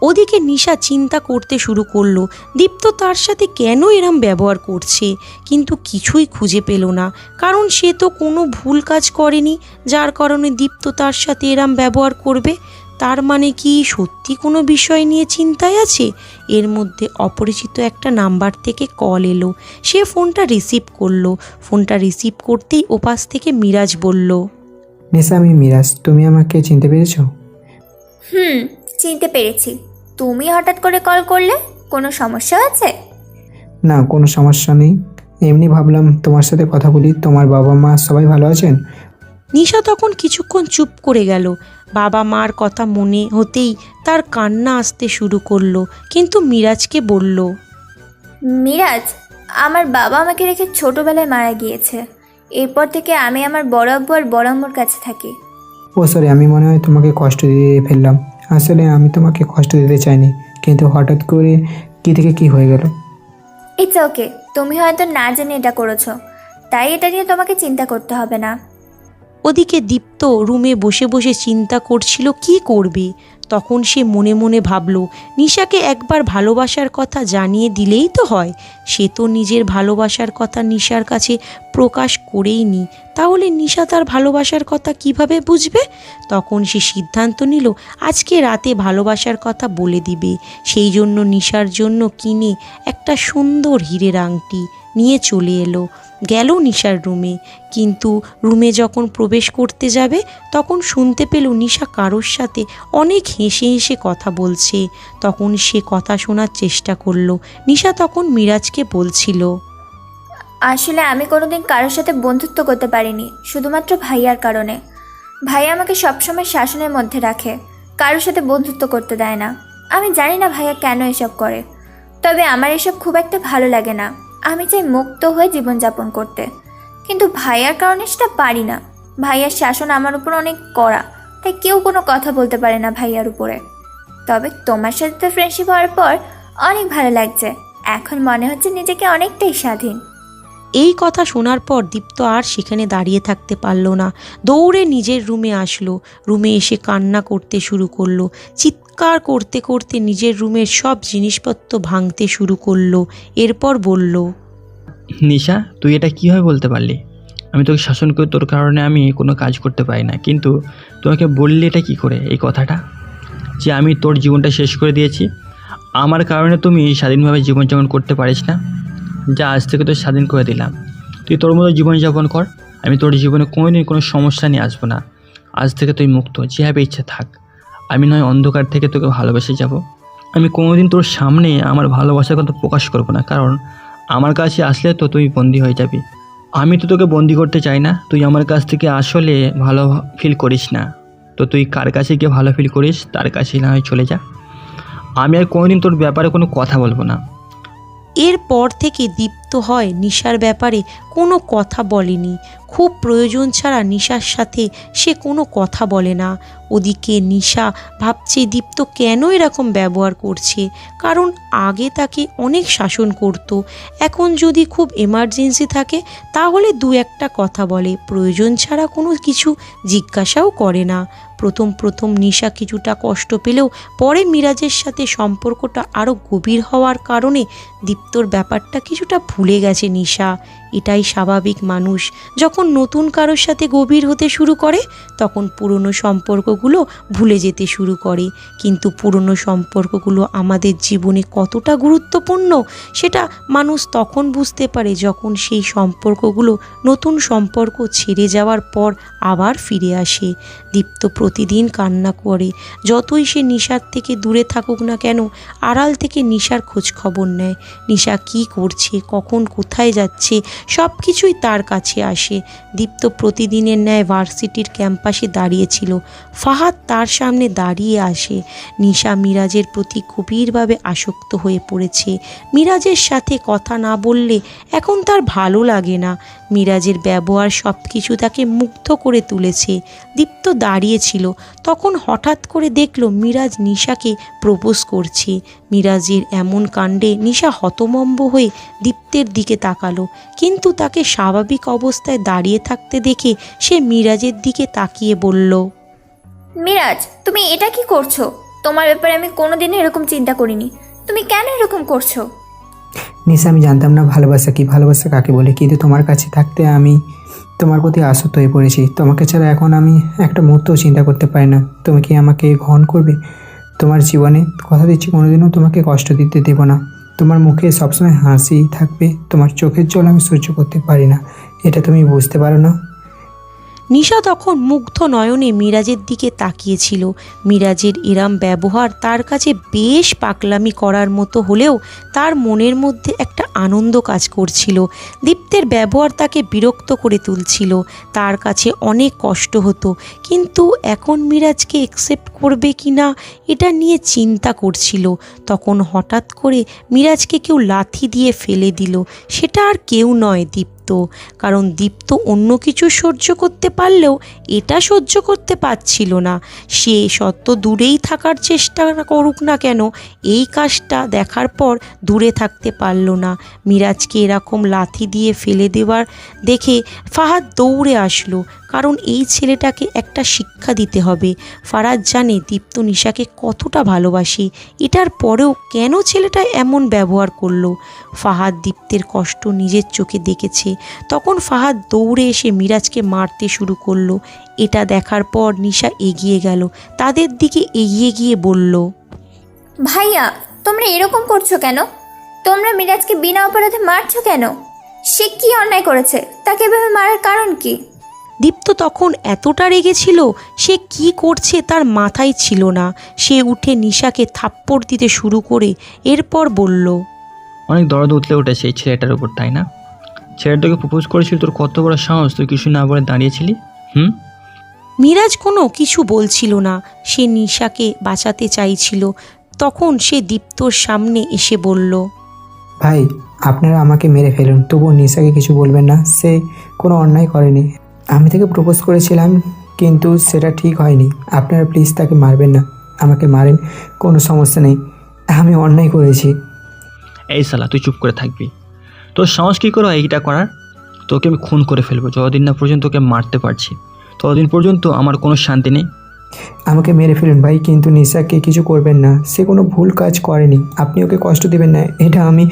ওদিকে নিশা চিন্তা করতে শুরু করলো, দীপ্ত তার সাথে কেন এরম ব্যবহার করছে, কিন্তু কিছুই খুঁজে পেল না। কারণ সে তো কোনো ভুল কাজ করেনি, যার কারণে দীপ্ত তার সাথে এরম ব্যবহার করবে। তার মানে কি সত্যি কোনো বিষয় নিয়ে চিন্তায় আছে? এর মধ্যে অপরিচিত একটা নাম্বার থেকে কল এলো। সে ফোনটা রিসিভ করলো। ফোনটা রিসিভ করতেই ওপাশ থেকে মিরাজ বলল, নিশা, আমি মিরাজ, তুমি আমাকে চিনতে পেরেছো? চিনতে পেরেছি। তুমি হঠাৎ করে কল করলে, কোনো সমস্যা আছে? না, কোনো সমস্যা নেই, এমনি ভাবলাম তোমার সাথে কথা বলি। তোমার বাবা মা সবাই ভালো আছেন? নিশা তখন কিছুক্ষণ চুপ করে গেল। বাবা মার কথা মনে হতেই তার কান্না আসতে শুরু করলো, কিন্তু মিরাজকে বলল, মিরাজ, আমার বাবা আমাকে রেখে ছোটবেলায় মারা গিয়েছে। এরপর থেকে আমি আমার বড় আব্বু আর বড় আম্মুর কাছে থাকি। ও সরি, আমি মনে হয় তোমাকে কষ্ট দিয়ে ফেললাম। আসলে আমি তোমাকে কষ্ট দিতে চাইনি, কিন্তু হঠাৎ করে কি থেকে কি হয়ে গেল। ইটস ওকে, তুমি হয়তো না জেনে এটা করেছো, তাই এটা নিয়ে তোমাকে চিন্তা করতে হবে না। ওদিকে দীপ্ত রুমে বসে বসে চিন্তা করছিল কি করবে। তখন সে মনে মনে ভাবল, নিশাকে একবার ভালোবাসার কথা জানিয়ে দিলেই তো হয়। সে তো নিজের ভালোবাসার কথা নিশার কাছে প্রকাশ করেই নি, তাহলে নিশা তার ভালোবাসার কথা কিভাবে বুঝবে? তখন সে সিদ্ধান্ত নিল আজকে রাতে ভালোবাসার কথা বলে দিবে। সেই জন্য নিশার জন্য কিনে একটা সুন্দর হীরের আংটি নিয়ে চলে এলো। গেল নিশার রুমে, কিন্তু রুমে যখন প্রবেশ করতে যাবে তখন শুনতে পেল নিশা কারোর সাথে অনেক হেসে হেসে কথা বলছে। তখন সে কথা শোনার চেষ্টা করলো। নিশা তখন মিরাজকে বলছিল, আসলে আমি কোনোদিন কারোর সাথে বন্ধুত্ব করতে পারিনি, শুধুমাত্র ভাইয়ার কারণে। ভাইয়া আমাকে সবসময় শাসনের মধ্যে রাখে, কারোর সাথে বন্ধুত্ব করতে দেয় না। আমি জানি না ভাইয়া কেন এসব করে, তবে আমার এসব খুব একটা ভালো লাগে না। আমি চাই মুক্ত হয়ে জীবনযাপন করতে, কিন্তু ভাইয়ার কারণে সেটা পারি না। ভাইয়ার শাসন আমার উপর অনেক কড়া, তাই কেউ কোনো কথা বলতে পারে না ভাইয়ার উপরে। তবে তোমার সাথে তো ফ্রেন্ডশিপ হওয়ার পর অনেক ভালো লাগছে, এখন মনে হচ্ছে নিজেকে অনেকটাই স্বাধীন। এই কথা শোনার পর দীপ্ত আর সেখানে দাঁড়িয়ে থাকতে পারল না, দৌড়ে নিজের রুমে আসলো। রুমে এসে কান্না করতে শুরু করলো। চিৎকার করতে করতে নিজের রুমের সব জিনিসপত্র ভাঙতে শুরু করলো। এরপর বলল, নিশা, তুই এটা কীভাবে বলতে পারলি? আমি তোকে শাসন করি, তোর কারণে আমি কোনো কাজ করতে পারি না। কিন্তু তোমাকে বললে এটা কী করে এই কথাটা, যে আমি তোর জীবনটা শেষ করে দিয়েছি? আমার কারণে তুমি স্বাধীনভাবে জীবনযাপন করতে পারিস না? যা, আজ থেকে তোর স্বাধীন করে দিলাম, তুই তোর মতো জীবনযাপন কর। আমি তোর জীবনে কোনোদিন কোনো সমস্যা নিয়ে আসবো না। আজ থেকে তুই মুক্ত, যেভাবে ইচ্ছে থাক। আমি নয় অন্ধকার থেকে তোকে ভালোবেসে যাব। আমি কোনোদিন তোর সামনে আমার ভালোবাসার কথা প্রকাশ করবো না, কারণ আমার কাছে আসলে তো তুই বন্দি হয়ে যাবি। আমি তো তোকে বন্দি করতে চাই না। তুই আমার কাছ থেকে আসলে ভালো ফিল করিস না, তো তুই কার কাছে গিয়ে ভালো ফিল করিস তার কাছেই না হয় চলে যা। আমি আর কোনোদিন তোর ব্যাপারে কোনো কথা বলবো না। এরপর থেকে দীপ্ত হয় নিশার ব্যাপারে কোনো কথা বলেনি। খুব প্রয়োজন ছাড়া নিশার সাথে সে কোনো কথা বলে না। ওদিকে নিশা ভাবছে দীপ্ত কেন এরকম ব্যবহার করছে, কারণ আগে তাকে অনেক শাসন করত। এখন যদি খুব এমার্জেন্সি থাকে তাহলে দু একটা কথা বলে, প্রয়োজন ছাড়া কোনো কিছু জিজ্ঞাসাও করে না। প্রথম নিশা কিছুটা কষ্ট পেলেও পরে মিরাজের সাথে সম্পর্কটা আরও গভীর হওয়ার কারণে দীপ্তর ব্যাপারটা কিছুটা ভুলে গেছে নিশা। এটাই স্বাভাবিক, মানুষ যখন নতুন কারোর সাথে গভীর হতে শুরু করে তখন পুরনো সম্পর্কগুলো ভুলে যেতে শুরু করে। কিন্তু পুরনো সম্পর্কগুলো আমাদের জীবনে কতটা গুরুত্বপূর্ণ সেটা মানুষ তখন বুঝতে পারে যখন সেই সম্পর্কগুলো নতুন সম্পর্ক ছেড়ে যাওয়ার পর আবার ফিরে আসে। দীপ্ত প্রতিদিন কান্না করে, যতই সে নিশার থেকে দূরে থাকুক না কেন আড়াল থেকে নিশার খোঁজ খবর নেয়। নিশা কী করছে, কখন কোথায় যাচ্ছে সব কিছুই তার কাছে আসে। দীপ্ত প্রতিদিনের ন্যায় ভার্সিটির ক্যাম্পাসে দাঁড়িয়েছিল। ফাহাদ তার সামনে দাঁড়িয়ে আসে। নিশা মিরাজের প্রতি গভীরভাবে আসক্ত হয়ে পড়েছে। মিরাজের সাথে কথা না বললে এখন তার ভালো লাগে না। মিরাজের ব্যবহার সব কিছু তাকে মুগ্ধ করে তুলেছে। দীপ্ত দাঁড়িয়েছিল, তখন হঠাৎ করে দেখল মিরাজ নিশাকে প্রপোজ করছে। মিরাজের এমন কাণ্ডে নিশা হতভম্ব হয়ে দীপ্তের দিকে তাকালো, কিন্তু তাকে স্বাভাবিক অবস্থায় দাঁড়িয়ে থাকতে দেখে সে মিরাজের দিকে তাকিয়ে বলল, মিরাজ, তুমি এটা কি করছো? তোমার ব্যাপারে আমি কোনোদিনই এরকম চিন্তা করিনি। তুমি কেন এরকম করছো? নিশা, আমি জানতাম না ভালোবাসা কি, ভালোবাসা কাকে বলে, কিন্তু তোমার কাছে থাকতে আমি তোমার প্রতি আসক্ত হয়ে পড়েছি। তোমাকে ছাড়া এখন আমি একটা মুহূর্তও চিন্তা করতে পারি না। তুমি কি আমাকে গ্রহণ করবে তোমার জীবনে? কথা দিচ্ছি কোনোদিনও তোমাকে কষ্ট দিতে দেবো না। তোমার মুখে সবসময় হাসি থাকবে। তোমার চোখের জল আমি সহ্য করতে পারি না, এটা তুমি বুঝতে পারো না? নিশা তখন মুগ্ধ নয়নে মিরাজের দিকে তাকিয়েছিল। মিরাজের এরম ব্যবহার তার কাছে বেশ পাগলামি করার মতো হলেও তার মনের মধ্যে একটা আনন্দ কাজ করছিল। দীপ্তের ব্যবহার তাকে বিরক্ত করে তুলছিল, তার কাছে অনেক কষ্ট হতো। কিন্তু এখন মিরাজকে অ্যাকসেপ্ট করবে কি না এটা নিয়ে চিন্তা করছিল। তখন হঠাৎ করে মিরাজকে কেউ লাথি দিয়ে ফেলে দিল। সেটা আর কেউ নয়, দীপ্ত। কারণ দীপ্ত অন্য কিছু সহ্য করতে পারলেও এটা সহ্য করতে পারছিল না। সে শত দূরেই থাকার চেষ্টা করুক না কেন, এই কাজটা দেখার পর দূরে থাকতে পারল না। মিরাজকে এরকম লাথি দিয়ে ফেলে দেওয়ার দেখে ফাহাদ দৌড়ে আসলো, কারণ এই ছেলেটাকে একটা শিক্ষা দিতে হবে। ফারাজ জানে দীপ্ত নিশাকে কতটা ভালোবাসে, এটার পরেও কেন ছেলেটা এমন ব্যবহার করলো। ফাহাদ দীপ্তের কষ্ট নিজের চোখে দেখেছে। তখন ফাহাদ দৌড়ে এসে মিরাজকে মারতে শুরু করলো। এটা দেখার পর নিশা এগিয়ে গেল, তাদের দিকে এগিয়ে গিয়ে বলল, ভাইয়া, তোমরা এরকম করছো কেন? তোমরা মিরাজকে বিনা অপরাধে মারছো কেন? সে কি অন্যায় করেছে? তাকে এভাবে মারার কারণ কি? দীপ্ত তখন এতটা রেগেছিল, সে কি করছে তার মাথায় ছিল না। সে উঠে নিশাকে থাপ্পড় দিতে শুরু করে এরপর বলল, অনেক দরদ উতলে উঠেছে এই ছেলেটার উপর, তাই না? ছেলেটাকে প্রপোজ করেছিল, তোর কত বড় সাহস, তুই কিছু না বলে দাঁড়িয়েছিলি? মিরাজ কোনো কিছু বলছিল না, সে নিশাকে বাঁচাতে চাইছিল। তখন সে দীপ্তর সামনে এসে বলল, ভাই, আপনারা আমাকে মেরে ফেলুন, তবুও নিশাকে কিছু বলবেন না। সে কোনো অন্যায় করেনি। আমি তাকে প্রপোজ করেছিলাম, কিন্তু সেটা ঠিক হয়নি। আপনারা প্লিজ তাকে মারবেন না। আমাকে মারেন, কোনো সমস্যা নেই, আমি অন্যায় করেছি। এই শালা, তুই চুপ করে থাকবি? তোর সাহস কী করে এইটা করার? তোকে আমি খুন করে ফেলবো। যতদিন না পর্যন্ত তোকে মারতে পারছি ততদিন পর্যন্ত আমার কোনো শান্তি নেই। আমাকে মেরে ফেলুন ভাই, কিন্তু নিশাকে কিছু করবেন না। সে কোনো ভুল কাজ করেনি, আপনি ওকে কষ্ট দেবেন না। এটা আমি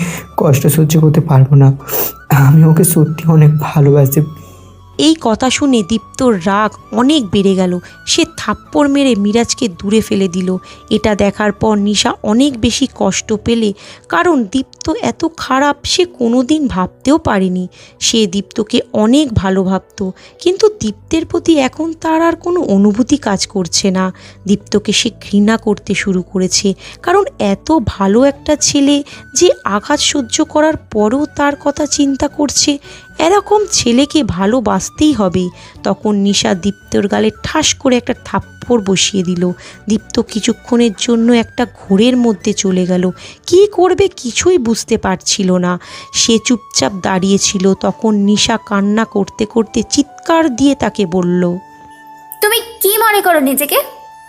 কষ্ট সহ্য করতে পারবো না। আমি ওকে সত্যি অনেক ভালোবাসি। এই কথা শুনে দীপ্তর রাগ অনেক বেড়ে গেল। সে থাপ্পড় মেরে মিরাজকে দূরে ফেলে দিল। এটা দেখার পর নিশা অনেক বেশি কষ্ট পেলে, কারণ দীপ্ত এত খারাপ সে কোনোদিন ভাবতেও পারেনি। সে দীপ্তকে অনেক ভালো ভাবত, কিন্তু দীপ্তের প্রতি এখন তার আর কোনো অনুভূতি কাজ করছে না। দীপ্তকে সে ঘৃণা করতে শুরু করেছে, কারণ এত ভালো একটা ছেলে যে আঘাত সহ্য করার পরও তার কথা চিন্তা করছে, এরকম ছেলেকে ভালোবাসতেই হবে। তখন নিশা দীপ্তর গালে ঠাস করে একটা থাপ্পড় বসিয়ে দিল। দীপ্ত কিছুক্ষণের জন্য একটা ঘোরের মধ্যে চলে গেল। কি করবে কিছুই বুঝতে পারছিল না। সে চুপচাপ দাঁড়িয়েছিল। তখন নিশা কান্না করতে করতে চিৎকার দিয়ে তাকে বলল, তুমি কি মনে করো নিজেকে?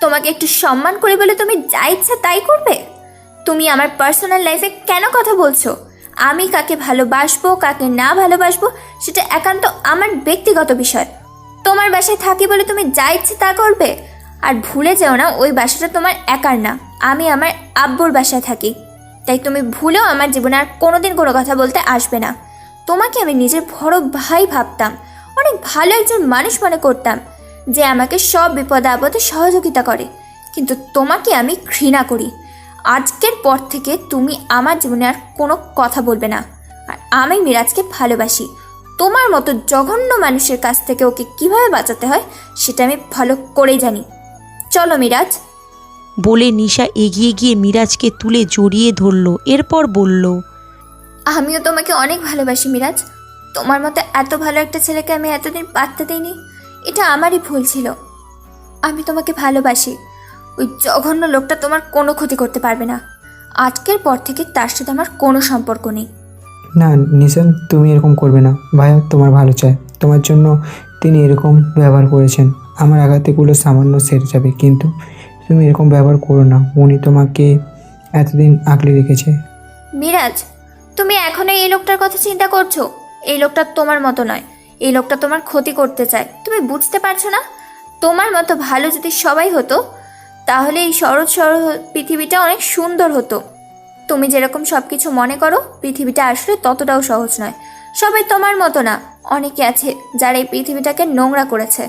তোমাকে একটু সম্মান করে বলে তুমি যা ইচ্ছা তাই করবে? তুমি আমার পার্সোনাল লাইফে কেন কথা বলছো? আমি কাকে ভালোবাসবো কাকে না ভালোবাসবো সেটা একান্ত আমার ব্যক্তিগত বিষয়। তোমার বাসায় থাকি বলে তুমি যা ইচ্ছে তা করবে। আর ভুলে যেও না, ওই বাসাটা তোমার একার না, আমি আমার আব্বুর বাসায় থাকি। তাই তুমি ভুলেও আমার জীবনে আর কোনোদিন কোনো কথা বলতে আসবে না। তোমাকে আমি নিজের বড় ভাই ভাবতাম, অনেক ভালো একজন মানুষ মনে করতাম, যে আমাকে সব বিপদে আপদে সহযোগিতা করে। কিন্তু তোমাকে আমি ঘৃণা করি। আজকের পর থেকে তুমি আমার জীবনে আর কোনো কথা বলবে না। আর আমি মিরাজকে ভালোবাসি। তোমার মতো জঘন্য মানুষের কাছ থেকে ওকে কিভাবে বাঁচাতে হয় সেটা আমি ভালো করেই জানি। চলো মিরাজ। বলে নিশা এগিয়ে গিয়ে মিরাজকে তুলে জড়িয়ে ধরল। এরপর বলল, আমিও তোমাকে অনেক ভালোবাসি মিরাজ। তোমার মতো এত ভালো একটা ছেলেকে আমি এতদিন পাত্তা দিইনি, এটা আমারই ভুল ছিল। আমি তোমাকে ভালোবাসি। ওই জঘন্য লোকটা তোমার কোনো ক্ষতি করতে পারবে না। আজকের পর থেকে তার সাথে আমার কোনো সম্পর্ক নেই। না নিশান, তুমি এরকম করবে না। ভাইয়া তোমার ভালো চায়, তোমার জন্য তিনি এরকম ব্যবহার করেছেন। আমার আঘাতেগুলো সামান্য সেরে যাবে, কিন্তু তুমি এরকম ব্যবহার করো না। উনি তোমাকে এতদিন আগলে রেখেছে। মিরাজ, তুমি এখনো এই লোকটার কথা চিন্তা করছো? এই লোকটা তোমার মতো নয়। এই লোকটা তোমার ক্ষতি করতে চায়। তুমি বুঝতে পারছো না? তোমার মতো ভালো যদি সবাই হতো, তাহলে এই সরল সরল পৃথিবীটা অনেক সুন্দর হতো। তুমি যেরকম সব কিছু মনে করো, পৃথিবীটা আসলে ততটাও সহজ নয়। সবাই তোমার মতো না। অনেকে আছে যারা এই পৃথিবীটাকে নোংরা করেছে।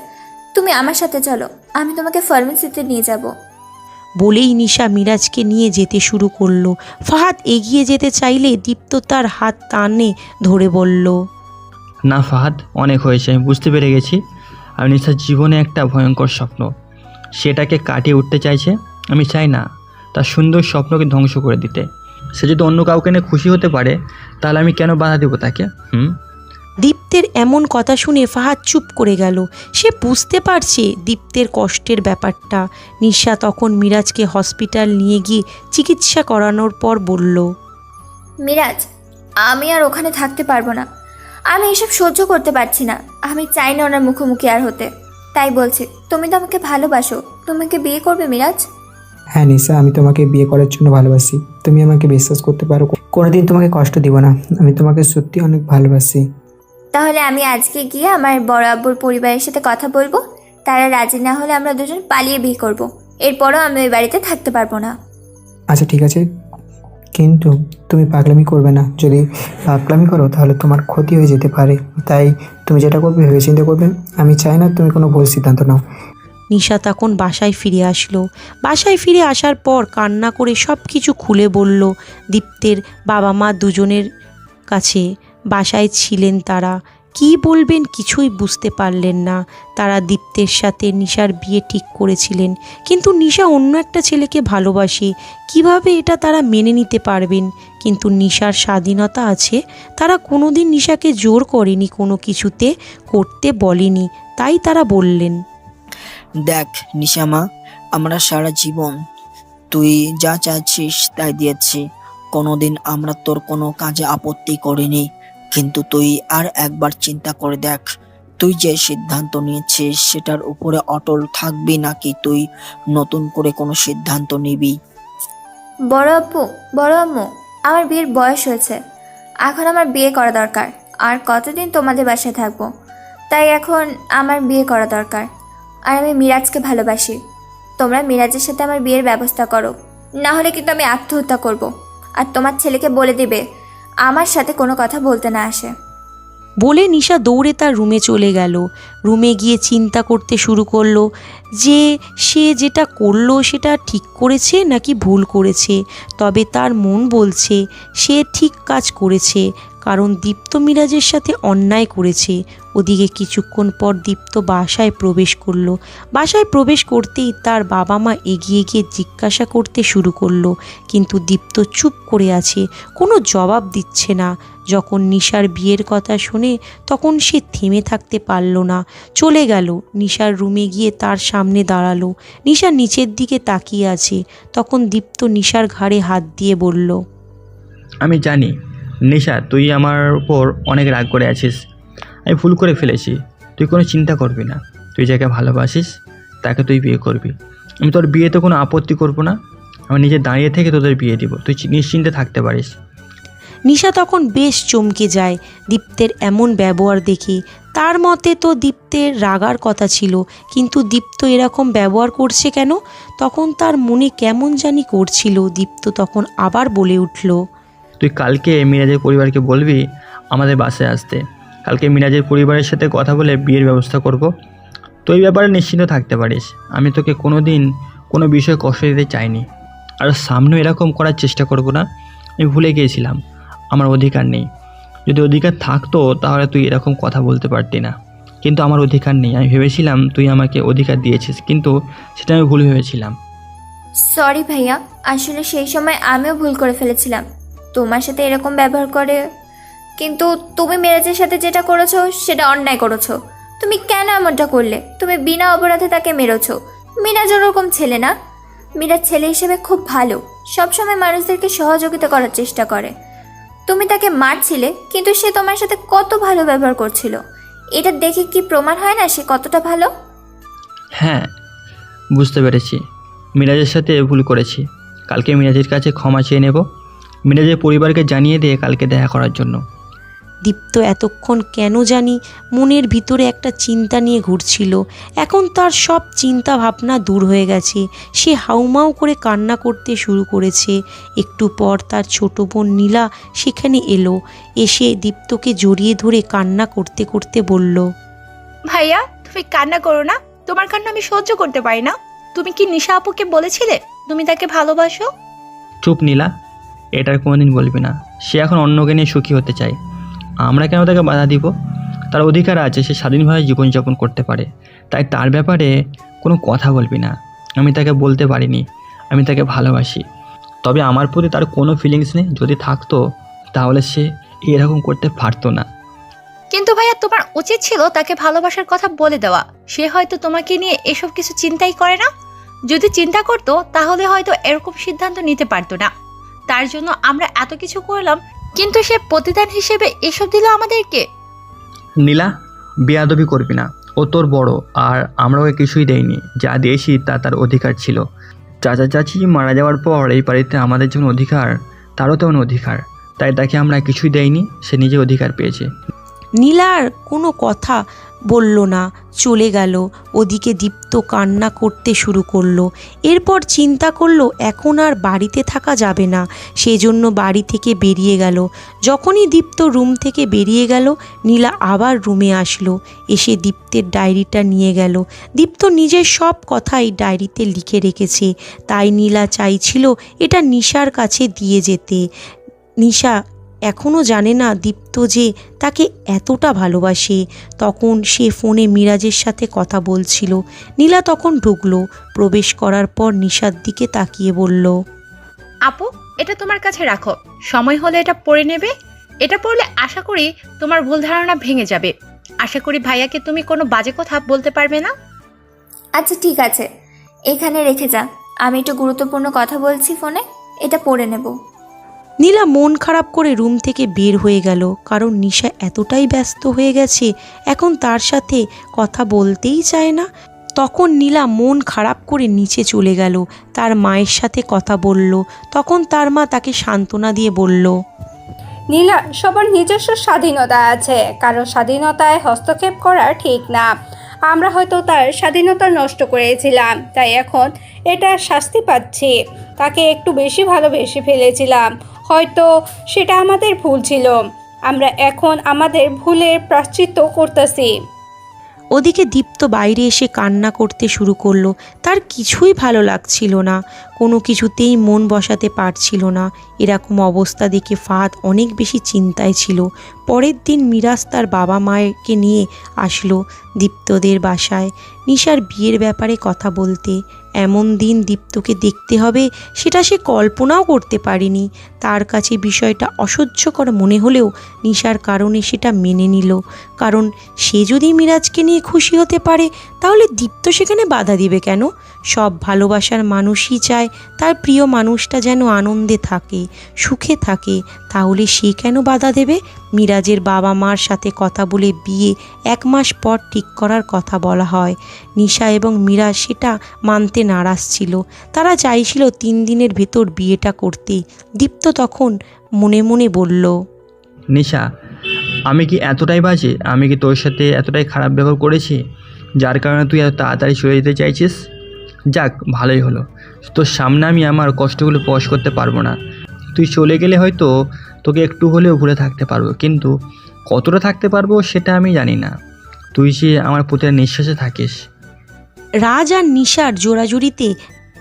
তুমি আমার সাথে চলো, আমি তোমাকে ফার্মেসিতে নিয়ে যাব। বলেই নিশা মিরাজকে নিয়ে যেতে শুরু করলো। ফাহাদ এগিয়ে যেতে চাইলে দীপ্ত তার হাত টানে ধরে বলল, না ফাহাদ, অনেক হয়েছে, আমি বুঝতে পেরে গেছি। আর নিশার জীবনে একটা ভয়ঙ্কর স্বপ্ন, সেটাকে কাটিয়ে উঠতে চাইছে। আমি চাই না তার সুন্দর স্বপ্নকে ধ্বংস করে দিতে। সে যদি অন্য কাউকে নিয়ে খুশি হতে পারে, তাহলে আমি কেন বাধা দেবো তাকে? দীপ্তের এমন কথা শুনে ফাহাদ চুপ করে গেল। সে বুঝতে পারছে দীপ্তের কষ্টের ব্যাপারটা। নিশা তখন মিরাজকে হসপিটাল নিয়ে গিয়ে চিকিৎসা করানোর পর বলল, মিরাজ, আমি আর ওখানে থাকতে পারবো না। আমি এসব সহ্য করতে পারছি না। আমি চাই না ওনার মুখোমুখি আর হতে। তাই বলছি, তুমি তো আমাকে ভালোবাসো, তোমাকে বিয়ে করবে মিরাজ? হ্যাঁ নিশা, আমি তোমাকে বিয়ে করার জন্য ভালোবাসি। তুমি আমাকে বিশ্বাস করতে পারো, কোনোদিন তোমাকে কষ্ট দিব না। আমি তোমাকে সত্যি অনেক ভালোবাসি। তাহলে আমি আজকে গিয়ে আমার বড় আব্বুর পরিবারের সাথে কথা বলবো। তারা রাজি না হলে আমরা দুজন পালিয়ে বিয়ে করব। এরপরও আমি ওই বাড়িতে থাকতে পারবো না। আচ্ছা ঠিক আছে, কিন্তু তুমি পাগলামি করবে না। যদি পাগলামি করো তাহলে তোমার ক্ষতি হয়ে যেতে পারে। তাই তুমি যেটা করবে ভেবে চিন্তা করবে। আমি চাই না তুমি কোনো ভুল সিদ্ধান্ত নাও। নিশা তখন বাসায় ফিরে আসলো। বাসায় ফিরে আসার পর কান্না করে সব কিছু খুলে বলল দীপ্তের বাবা মা দুজনের কাছে। বাসায় ছিলেন তারা। কি বলবেন কিছুই বুঝতে পারলেন না। তারা দীপ্তের সাথে নিশার বিয়ে ঠিক করেছিলেন, কিন্তু নিশা অন্য একটা ছেলেকে ভালোবাসে। কিভাবে এটা তারা মেনে নিতে পারবেন? কিন্তু নিশার স্বাধীনতা আছে। তারা কোনোদিন নিশাকে জোর করেনি, কোনো কিছুতে করতে বলেনি। তাই তারা বললেন, দেখ নিশামা, আমরা সারা জীবন তুই যা চাইছিস তাই দিয়েছি। কোনোদিন আমরা তোর কোনো কাজে আপত্তি করিনি। কিন্তু তুই আর একবার চিন্তা করে দেখ, তুই যে সিদ্ধান্ত নিয়েছিস সেটার উপরে অটল থাকবি, নাকি তুই নতুন করে কোনো সিদ্ধান্ত নিবি? বড় আপু, বড় আম্মু, আমার বিয়ের বয়স হয়েছে। এখন আমার বিয়ে করা দরকার। আর কতদিন তোমাদের বাসায় থাকবো? তাই এখন আমার বিয়ে করা দরকার। আর আমি মিরাজকে ভালোবাসি। তোমরা মিরাজের সাথে আমার বিয়ের ব্যবস্থা করো, না হলে কিন্তু আমি আত্মহত্যা করব। আর তোমার ছেলেকে বলে দিবে আমার সাথে কোনো কথা বলতে না আসে। বলে নিশা দৌড়ে তার রুমে চলে গেল। রুমে গিয়ে চিন্তা করতে শুরু করলো যে সে যেটা করলো সেটা ঠিক করেছে নাকি ভুল করেছে। তবে তার মন বলছে সে ঠিক কাজ করেছে, কারণ দীপ্ত মিরাজের সাথে অন্যায় করেছে। ওদিকে কিছুক্ষণ পর দীপ্ত বাসায় প্রবেশ করলো। বাসায় প্রবেশ করতেই তার বাবা মা এগিয়ে গিয়ে জিজ্ঞাসা করতে শুরু করলো, কিন্তু দীপ্ত চুপ করে আছে, কোনো জবাব দিচ্ছে না। যখন নিশার বিয়ের কথা শুনে তখন সে থেমে থাকতে পারল না, চলে গেল নিশার রুমে গিয়ে তার সামনে দাঁড়ালো। নিশা নিচের দিকে তাকিয়ে আছে। তখন দীপ্ত নিশার ঘাড়ে হাত দিয়ে বলল, আমি জানি নিশা, তুই আমার উপর অনেক রাগ করে আছিস। আমি ভুল করে ফেলেছি। তুই কোনো চিন্তা করবি না। তুই যাকে ভালোবাসিস তাকে তুই বিয়ে করবি। আমি তোর বিয়েতে কোনো আপত্তি করব না। আমি নিজে দাঁড়িয়ে থেকে তোদের বিয়ে দিব। তুই নিশ্চিন্তে থাকতে পারিস। নিশা তখন বেশ চমকে যায় দীপ্তের এমন ব্যবহার দেখে। তার মতে তো দীপ্তের রাগার কথা ছিল, কিন্তু দীপ্ত এরকম ব্যবহার করছে কেন? তখন তার মনে কেমন জানি করছিল। দীপ্ত তখন আবার বলে উঠল, তুই কালকে মিরাজের পরিবারকে বলবি আমাদের বাসায় আসতে। কালকে মিরাজের পরিবারের সাথে কথা বলে বিয়ের ব্যবস্থা করব। তুই এই ব্যাপারে নিশ্চিন্ত থাকতে পারিস। আমি তোকে কোনো দিন কোনো বিষয়ে কষ্ট দিতে চাইনি, আর সামনেও এরকম করার চেষ্টা করব না। আমি ভুলে গিয়েছিলাম আমার অধিকার নেই। যদি অধিকার থাকতো তাহলে তুই এরকম কথা বলতে পারতি না, কিন্তু আমার অধিকার নেই। আমি ভেবেছিলাম তুই আমাকে অধিকার দিয়েছিস, কিন্তু সেটা আমি ভুল ভেবেছিলাম। সরি ভাইয়া, আসলে সেই সময় আমিও ভুল করে ফেলেছিলাম তোমার সাথে এরকম ব্যবহার করে। কিন্তু তুমি মেরাজের সাথে যেটা করেছো সেটা অন্যায় করেছো। তুমি কেন এমনটা করলে? তুমি বিনা অপরাধে তাকে মেরেছো। মিরাজ ওরকম ছেলে না। মিরাজ ছেলে হিসেবে খুব ভালো, সবসময় মানুষদেরকে সহযোগিতা করার চেষ্টা করে। তুমি তাকে মারছিলে, কিন্তু সে তোমার সাথে কত ভালো ব্যবহার করছিল। এটা দেখে কি প্রমাণ হয় না সে কতটা ভালো? হ্যাঁ, বুঝতে পেরেছি। মিরাজের সাথে ভুল করেছি। কালকে মিরাজের কাছে ক্ষমা চেয়ে নেব। মিরাজের পরিবারকে জানিয়ে দিয়ে কালকে দেখা করার জন্য। দীপ্ত এতক্ষণ কেন জানি মনের ভিতরে একটা চিন্তা নিয়ে ঘুরছিল। এখন তার সব চিন্তা ভাবনা দূর হয়ে গেছে। সে হাউমাউ করে কান্না করতে শুরু করেছে। একটু পর তার ছোট বোন নীলা সেখানে এলো। এসে দীপ্তকে জড়িয়ে ধরে কান্না করতে করতে বলল, ভাইয়া তুমি কান্না করো না, তোমার কান্না আমি সহ্য করতে পারি না। তুমি কি নিশা আপুকে বলেছিলে তুমি তাকে ভালোবাসো? চুপ নীলা, এটার কোনোদিন বলবি না। সে এখন অন্যকে নিয়ে সুখী হতে চায়। আমরা কেন তাকে বাধা দিব? তার অধিকার আছে, সে স্বাধীনভাবে জীবনযাপন করতে পারে। তাই তার ব্যাপারে কোনো কথা বলবি না। আমি তাকে বলতে পারিনি আমি তাকে ভালোবাসি, তবে আমার প্রতি তার কোনো ফিলিংস নেই। যদি থাকতো তাহলে সে এরকম করতে পারতো না। কিন্তু ভাইয়া তোমার উচিত ছিল তাকে ভালোবাসার কথা বলে দেওয়া। সে হয়তো তোমাকে নিয়ে এসব কিছু চিন্তাই করে না। যদি চিন্তা করতো তাহলে হয়তো এরকম সিদ্ধান্ত নিতে পারতো না। তার জন্য আমরা এত কিছু করলাম, কিন্তু সে প্রতিদান হিসেবে এসব দিল আমাদেরকে। নীলা, বেয়াদবি করবি না। ও তোর বড়, আর আমরা ওকে কিছুই দেইনি। যা দিয়েছি তা তার অধিকার ছিল। চাচা চাচি মারা যাওয়ার পর এই বাড়িতে আমাদের যেমন অধিকার, তারও তেমন অধিকার। তাই তাকে আমরা কিছুই দেইনি, সে নিজে অধিকার পেয়েছে। নীলার কোনো কথা বলল না, চলে গেল। ওদিকে দীপ্ত কান্না করতে শুরু করলো। এরপর চিন্তা করলো এখন আর বাড়িতে থাকা যাবে না, সেজন্য বাড়ি থেকে বেরিয়ে গেল। যখনই দীপ্ত রুম থেকে বেরিয়ে গেল, নীলা আবার রুমে আসলো। এসে দীপ্তের ডায়েরিটা নিয়ে গেল। দীপ্ত নিজের সব কথাই ডায়েরিতে লিখে রেখেছে, তাই নীলা চাইছিল এটা নিশার কাছে দিয়ে যেতে। নিশা এখনও জানে না দীপ্ত যে তাকে এতটা ভালোবাসে। তখন সে ফোনে মিরাজের সাথে কথা বলছিল। নীলা তখন ঢুকলো। প্রবেশ করার পর নিশার দিকে তাকিয়ে বলল, আপু এটা তোমার কাছে রাখো, সময় হলে এটা পড়ে নেবে। এটা পড়লে আশা করি তোমার ভুল ধারণা ভেঙে যাবে। আশা করি ভাইয়াকে তুমি কোনো বাজে কথা বলতে পারবে না। আচ্ছা ঠিক আছে, এখানে রেখে যা। আমি একটু গুরুত্বপূর্ণ কথা বলছি ফোনে, এটা পড়ে নেব। নীলা মন খারাপ করে রুম থেকে বের হয়ে গেল, কারণ নিশা এতটাই ব্যস্ত হয়ে গেছে এখন তার সাথে কথা বলতেই চায় না। তখন নীলা মন খারাপ করে নিচে চলে গেল, তার মায়ের সাথে কথা বলল। তখন তার মা তাকে সান্ত্বনা দিয়ে বলল, নীলা, সবার নিজস্ব স্বাধীনতা আছে, কারো স্বাধীনতায় হস্তক্ষেপ করা ঠিক না। আমরা হয়তো তার স্বাধীনতা নষ্ট করেছিলাম, তাই এখন এটা শাস্তি পাচ্ছি। তাকে একটু বেশি ভালোবেসে ফেলেছিলাম, হয়তো সেটা আমাদের ভুল ছিল। আমরা এখন আমাদের ভুলের প্রায়শ্চিত্ত করতেছি। ওদিকে দীপ্ত বাইরে এসে কান্না করতে শুরু করলো। তার কিছুই ভালো লাগছিল না, কোনো কিছুতেই মন বসাতে পারছিল না। এরকম অবস্থা দেখে ফাহাদ অনেক বেশি চিন্তায় ছিল। পরের দিন মিরাজ তার বাবা মায়েরকে নিয়ে আসলো দীপ্তদের বাসায় নিশার বিয়ের ব্যাপারে কথা বলতে। এমন দিন দীপ্তকে দেখতে হবে সেটা সে কল্পনাও করতে পারেনি। তার কাছে বিষয়টা অসহ্যকর মনে হলেও নিশার কারণে সেটা মেনে নিল। কারণ সে যদি মিরাজকে নিয়ে খুশি হতে পারে তাহলে দীপ্ত সেখানে বাধা দিবে কেন? সব ভালোবাসার মানুষই চায় তার প্রিয় মানুষটা যেন আনন্দে থাকে, সুখে থাকে, তাহলে সে কেন বাধা দেবে? মিরাজের বাবা মার সাথে কথা বলে বিয়ে 1 মাস পর ঠিক করার কথা বলা হয়। নিশা এবং মিরাজ সেটা মানতে নারাজ ছিল। তারা চাইছিল 3 দিনের ভেতর বিয়েটা করতে। দীপ্ত তখন মনে মনে বলল, নিশা, আমি কি এতটাই বাজে? আমি কি তোর সাথে এতটাই খারাপ ব্যবহার করেছি যার কারণে তুই এত তাড়াতাড়ি চলে যেতে চাইছিস? যাক, ভালোই হলো। তোর সামনে আমি আমার কষ্টগুলো প্রকাশ করতে পারবো না। তুই চলে গেলে হয়তো তোকে একটু হলেও ভুলে থাকতে পারবো, কিন্তু কতটা থাকতে পারবো সেটা আমি জানি না। তুই যে আমার প্রতিটা নিঃশ্বাসে থাকিস। রাজ আর নিশার জোড়াজুড়িতে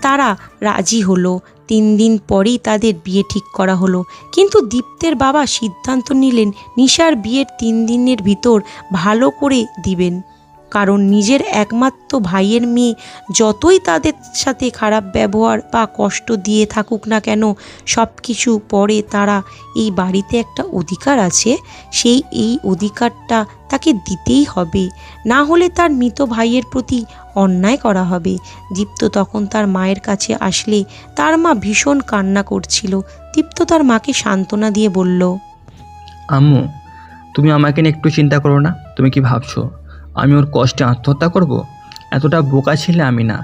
তারা রাজি হলো। 3 দিন পরেই তাদের বিয়ে ঠিক করা হলো। কিন্তু দীপ্তের বাবা সিদ্ধান্ত নিলেন নিশার বিয়ের 3 দিনের ভিতর ভালো করে দিবেন। কারণ নিজের একমাত্র ভাইয়ের মেয়ে যতই তাদের সাথে খারাপ ব্যবহার বা কষ্ট দিয়ে থাকুক না কেন, সব কিছু পরে তারা এই বাড়িতে একটা অধিকার আছে, এই অধিকারটা তাকে দিতেই হবে, না হলে তার মৃত ভাইয়ের প্রতি অন্যায় করা হবে। দীপ্ত তখন তার মায়ের কাছে আসলে তার মা ভীষণ কান্না করছিল। দীপ্ত তার মাকে সান্ত্বনা দিয়ে বলল, আম্মু, তুমি আমাকে নিয়ে একটু চিন্তা করো না। তুমি কি ভাবছো আমি ওর কষ্টে আত্মহত্যা করব? এতটা বোকা ছেলে আমি না।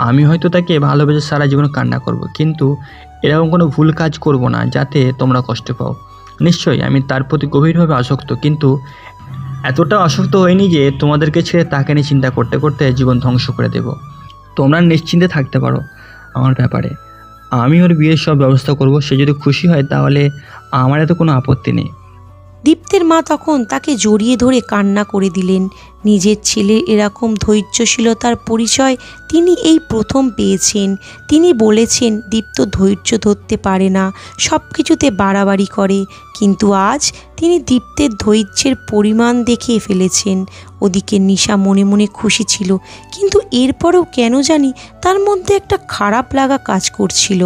আমি হয়তো তাকে ভালোবেসে সারা জীবন কান্না করব, কিন্তু এরকম কোনো ভুল কাজ করব না যাতে তোমরা কষ্ট পাও। নিশ্চয়ই আমি তার প্রতি গভীরভাবে আসক্ত, কিন্তু এতটা আসক্ত হয়নি যে তোমাদেরকে ছেড়ে তাকে নিয়ে চিন্তা করতে করতে জীবন ধ্বংস করে দেব। তোমরা নিশ্চিন্তে থাকতে পারো আমার ব্যাপারে। আমি ওর বিয়ের সব ব্যবস্থা করব। সে যদি খুশি হয় তাহলে আমার এত কোনো আপত্তি নেই। দীপ্তের মা তখন তাকে জড়িয়ে ধরে কান্না করে দিলেন। নিজের ছেলের এরকম ধৈর্যশীলতার পরিচয় তিনি এই প্রথম পেয়েছেন। তিনি বলেছেন দীপ্ত ধৈর্য ধরতে পারে না, সব কিছুতে বাড়াবাড়ি করে, কিন্তু আজ তিনি দীপ্তের ধৈর্যের পরিমাণ দেখে ফেলেছেন। ওদিকে নিশা মনে মনে খুশি ছিল, কিন্তু এরপরেও কেন জানি তার মধ্যে একটা খারাপ লাগা কাজ করছিল।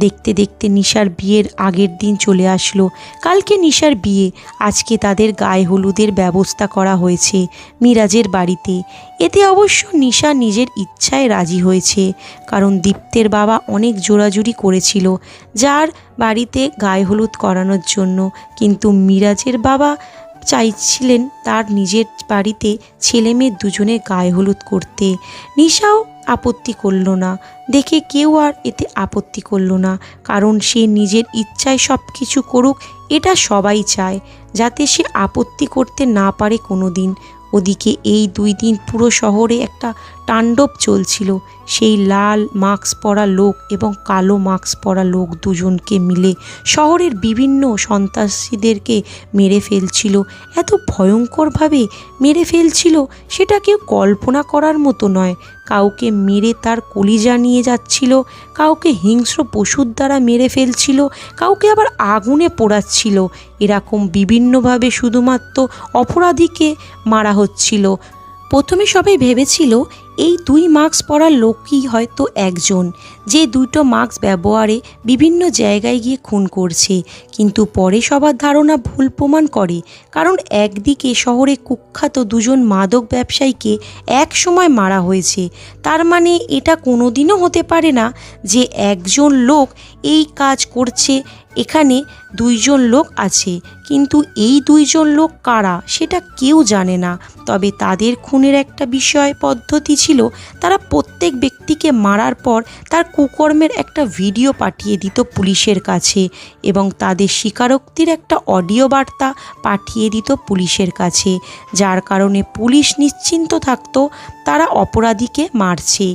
দেখতে দেখতে নিশার বিয়ের আগের দিন চলে আসলো। কালকে নিশার বিয়ে। আজকে তাদের গায়ে হলুদের ব্যবস্থা করা হয়েছে মিরাজের বাড়িতে। এতে অবশ্য নিশা নিজের ইচ্ছায় রাজি হয়েছে, কারণ দীপ্তের বাবা অনেক জোরাজুরি করেছিল যার বাড়িতে গায়ে হলুদ করানোর জন্য, কিন্তু মিরাজের বাবা চাইছিলেন তার নিজের বাড়িতে ছেলে মেয়ে দুজনের গায়ে হলুদ করতে। নিশাও আপত্তি করল না দেখে কেউ আর এতে আপত্তি করল না, কারণ সে নিজের ইচ্ছায় সব কিছু করুক এটা সবাই চায়, যাতে সে আপত্তি করতে না পারে কোনো দিন। ওদিকে এই 2 দিন পুরো শহরে একটা তাণ্ডব চলছিল। সেই লাল মাস্ক পরা লোক এবং কালো মাস্ক পরা লোক দুজনকে মিলে শহরের বিভিন্ন সন্ত্রাসীদেরকে মেরে ফেলছিল। এত ভয়ঙ্করভাবে মেরে ফেলছিল সেটা কেউ কল্পনা করার মতো নয়। কাউকে মেরে তার কলিজা নিয়ে যাচ্ছিল, কাউকে হিংস্র পশুর দ্বারা মেরে ফেলছিল, কাউকে আবার আগুনে পোড়াচ্ছিল। এরকম বিভিন্নভাবে শুধুমাত্র অপরাধীকে মারা হচ্ছিল। প্রথমে সবাই ভেবেছিল এই 2 মাস্ক পরা লোকই হয়তো একজন, যে 2টো মাস্ক ব্যবহারে বিভিন্ন জায়গায় গিয়ে খুন করছে, কিন্তু পরে সবার ধারণা ভুল প্রমাণ করে। কারণ একদিকে শহরে কুখ্যাত 2জন মাদক ব্যবসায়ীকে এক সময় মারা হয়েছে, তার মানে এটা কোনোদিনও হতে পারে না যে একজন লোক এই কাজ করছে। এখানে 2জন লোক আছে, কিন্তু এই 2জন লোক কারা সেটা কেউ জানে না। তবে তাদের খুনের একটা বিষয় পদ্ধতি ছিল, তারা প্রত্যেক ব্যক্তিকে মারার পর তার কুকর্মের একটা ভিডিও পাঠিয়ে দিত পুলিশের কাছে, এবং তাদের স্বীকারোক্তির একটা অডিও বার্তা পাঠিয়ে দিত পুলিশের কাছে, যার কারণে পুলিশ নিশ্চিন্ত থাকতো তারা অপরাধীকে মারছে।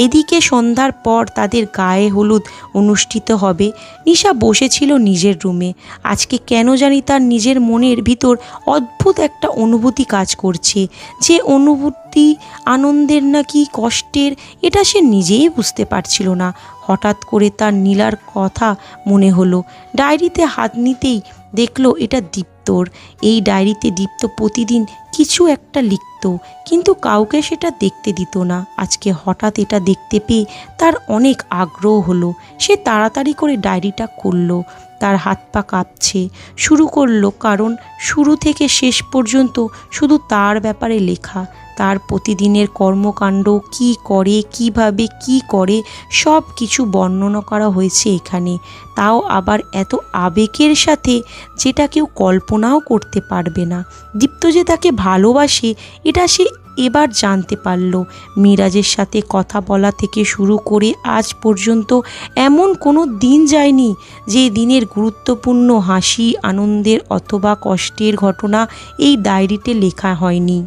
এদিকে সন্ধ্যার পর তাদের গায়ে হলুদ অনুষ্ঠিত হবে। নিশা বসেছিল নিজের রুমে। আজকে কেন জানি তার নিজের মনের ভিতর অদ্ভুত একটা অনুভূতি কাজ করছে। যে অনুভূতি আনন্দের নাকি কষ্টের, এটা সে নিজেই বুঝতে পারছিল না। হঠাৎ করে তার নীলার কথা মনে হলো। ডায়েরিতে হাত নিতেই দেখলো এটা দীপ্তর। এই ডায়েরিতে দীপ্ত প্রতিদিন কিছু একটা লিখত, কিন্তু কাউকে সেটা দেখতে দিত না। আজকে হঠাৎ এটা দেখতে পেয়ে তার অনেক আগ্রহ হলো। সে তাড়াতাড়ি করে ডায়েরিটা খুললো। তার হাত পা কাঁপছে। শুরু করলো, কারণ শুরু থেকে শেষ পর্যন্ত শুধু তার ব্যাপারে লেখা। তার প্রতিদিনের কর্মকাণ্ড, কি করে, কিভাবে কি করে, সব কিছু বর্ণনা করা হয়েছে এখানে। তাও আবার এত আবেগের সাথে, যেটা কেউ কল্পনাও করতে পারবে না। দীপ্ত যে তাকে ভালোবাসে এটা সে এবার জানতে পারল। মিরাজের সাথে কথা বলা থেকে শুরু করে আজ পর্যন্ত এমন কোনো দিন যায়নি যে দিনের গুরুত্বপূর্ণ হাসি, আনন্দের অথবা কষ্টের ঘটনা এই ডায়েরিতে লেখা হয়নি।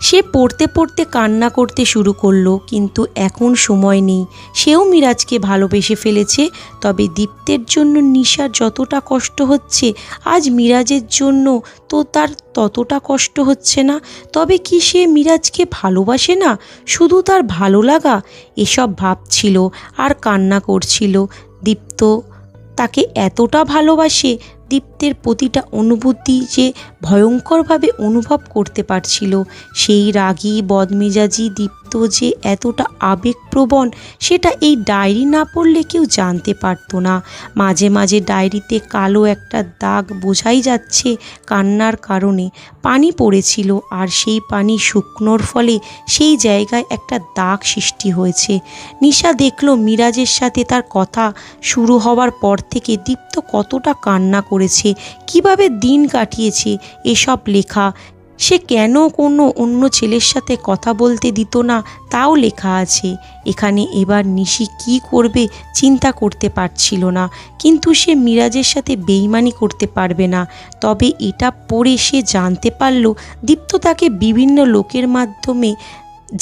সে পড়তে পড়তে কান্না করতে শুরু করলো, কিন্তু এখন সময় নেই। সেও মিরাজকে ভালোবেসে ফেলেছে। তবে দীপ্তের জন্য নিশার যতটা কষ্ট হচ্ছে, আজ মিরাজের জন্য তো তার ততটা কষ্ট হচ্ছে না। তবে কি সে মিরাজকে ভালোবাসে না, শুধু তার ভালো লাগা? এসব ভাবছিল আর কান্না করছিল। দীপ্ত তাকে এতটা ভালোবাসে, দীপ্তের প্রতিটা অনুভূতি যে ভয়ঙ্করভাবে অনুভব করতে পারছিল। সেই রাগী বদমেজাজি দীপ্ত যে এতটা আবেগপ্রবণ, সেটা এই ডায়েরি না পড়লে কেউ জানতে পারতো না। মাঝে মাঝে ডায়েরিতে কালো একটা দাগ বোঝাই যাচ্ছে কান্নার কারণে। পানি পড়েছিল, আর সেই পানি শুকনোর ফলে সেই জায়গায় একটা দাগ সৃষ্টি হয়েছে। নিশা দেখলো মিরাজের সাথে তার কথা শুরু হওয়ার পর থেকে দীপ্ত কতটা কান্না করেছে, কিভাবে দিন কাটিয়েছে। এসব লেখা। সে কেন কোনো অন্য ছেলের সাথে কথা বলতে দিত না, তাও লেখা আছে এখানে। এবার নিশি কি করবে চিন্তা করতে পারছিল না, কিন্তু সে মিরাজের সাথে বেইমানি করতে পারবে না। তবে এটা পড়ে সে জানতে পারল দীপ্ত তাকে বিভিন্ন লোকের মাধ্যমে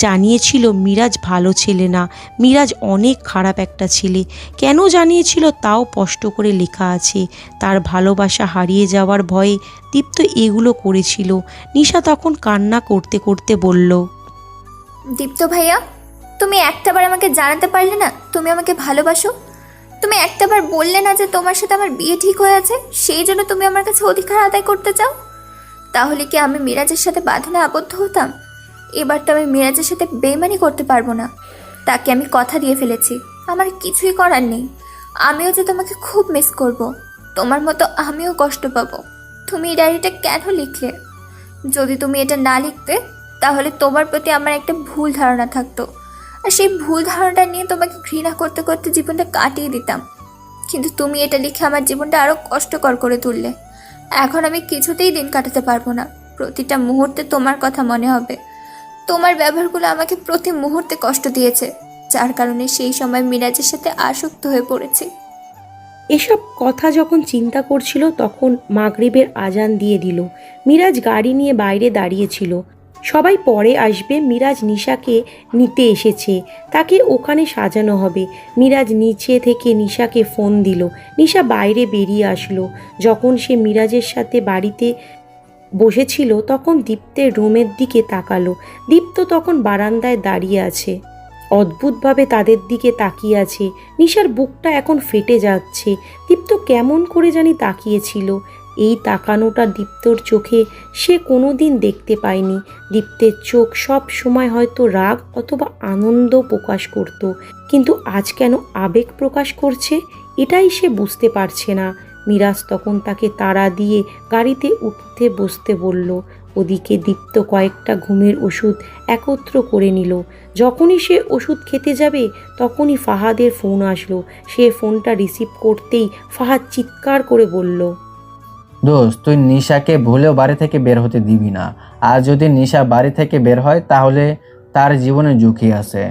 জানিয়েছিল মিরাজ ভালো ছেলে না, মিরাজ অনেক খারাপ একটা ছেলে। কেন জানিয়েছিল তাও স্পষ্ট করে লেখা আছে। তার ভালোবাসা হারিয়ে যাওয়ার ভয়ে দীপ্ত এগুলো করেছিল। নিশা তখন কান্না করতে করতে বলল, দীপ্ত ভাইয়া, তুমি একটাবার আমাকে জানাতে পারলে না তুমি আমাকে ভালোবাসো? তুমি একটাবার বললে না যে তোমার সাথে আমার বিয়ে ঠিক হয়ে আছে, সেই জন্য তুমি আমার কাছে অধিকার আদায় করতে চাও? তাহলে কি আমি মিরাজের সাথে বাঁধনে আবদ্ধ হতাম? এবার তো আমি মিরাজের সাথে বেইমানি করতে পারবো না। তাকে আমি কথা দিয়ে ফেলেছি, আমার কিছুই করার নেই। আমিও যে তোমাকে খুব মিস করব, তোমার মতো আমিও কষ্ট পাবো। তুমি এই ডায়েরিটা কেন লিখলে? যদি তুমি এটা না লিখতে, তাহলে তোমার প্রতি আমার একটা ভুল ধারণা থাকতো, আর সেই ভুল ধারণাটা নিয়ে তোমাকে ঘৃণা করতে করতে জীবনটা কাটিয়ে দিতাম। কিন্তু তুমি এটা লিখে আমার জীবনটা আরও কষ্টকর করে তুললে। এখন আমি কিছুতেই দিন কাটাতে পারবো না। প্রতিটা মুহূর্তে তোমার কথা মনে হবে। তোমার ব্যবহারগুলো আমাকে প্রতি মুহূর্তে কষ্ট দিয়েছে, যার কারণে সেই সময় মিরাজের সাথে আসক্ত হয়ে পড়েছি। এসব কথা যখন চিন্তা করছিল তখন মাগরিবের আজান দিয়ে দিল। মিরাজ গাড়ি নিয়ে বাইরে দাঁড়িয়েছিল। সবাই পরে আসবে। মিরাজ নিশাকে নিতে এসেছে, তাকে ওখানে সাজানো হবে। মিরাজ নিচে থেকে নিশাকে ফোন দিল। নিশা বাইরে বেরিয়ে আসলো। যখন সে মিরাজের সাথে বাড়িতে বসেছিল তখন দীপ্তের রুমের দিকে তাকালো। দীপ্ত তখন বারান্দায় দাঁড়িয়ে আছে, অদ্ভুতভাবে তাদের দিকে তাকিয়ে আছে। নিশার বুকটা এখন ফেটে যাচ্ছে। দীপ্ত কেমন করে জানি তাকিয়েছিল। এই তাকানোটা দীপ্তর চোখে সে কোনো দিন দেখতে পায়নি। দীপ্তের চোখ সব সময় হয়তো রাগ অথবা আনন্দ প্রকাশ করত, কিন্তু আজ কেন আবেগ প্রকাশ করছে এটাই সে বুঝতে পারছে না। মিরাজ তখন তাকে তাড়া দিয়ে গাড়িতে উঠতে বসতে বলল। ওদিকে দীপ্ত কয়েকটা ঘুমের ওষুধ একত্র করে নিল। যখনই সে ওষুধ খেতে যাবে তখনই ফাহাদের ফোন আসলো। সে ফোনটা রিসিভ করতেই ফাহাদ চিৎকার করে বলল, দোস্ত, তুই নিশাকে ভুলেও বাড়ি থেকে বের হতে দিবি না। আর যদি নিশা বাড়ি থেকে বের হয় তাহলে তার জীবনে ঝুঁকি আছে।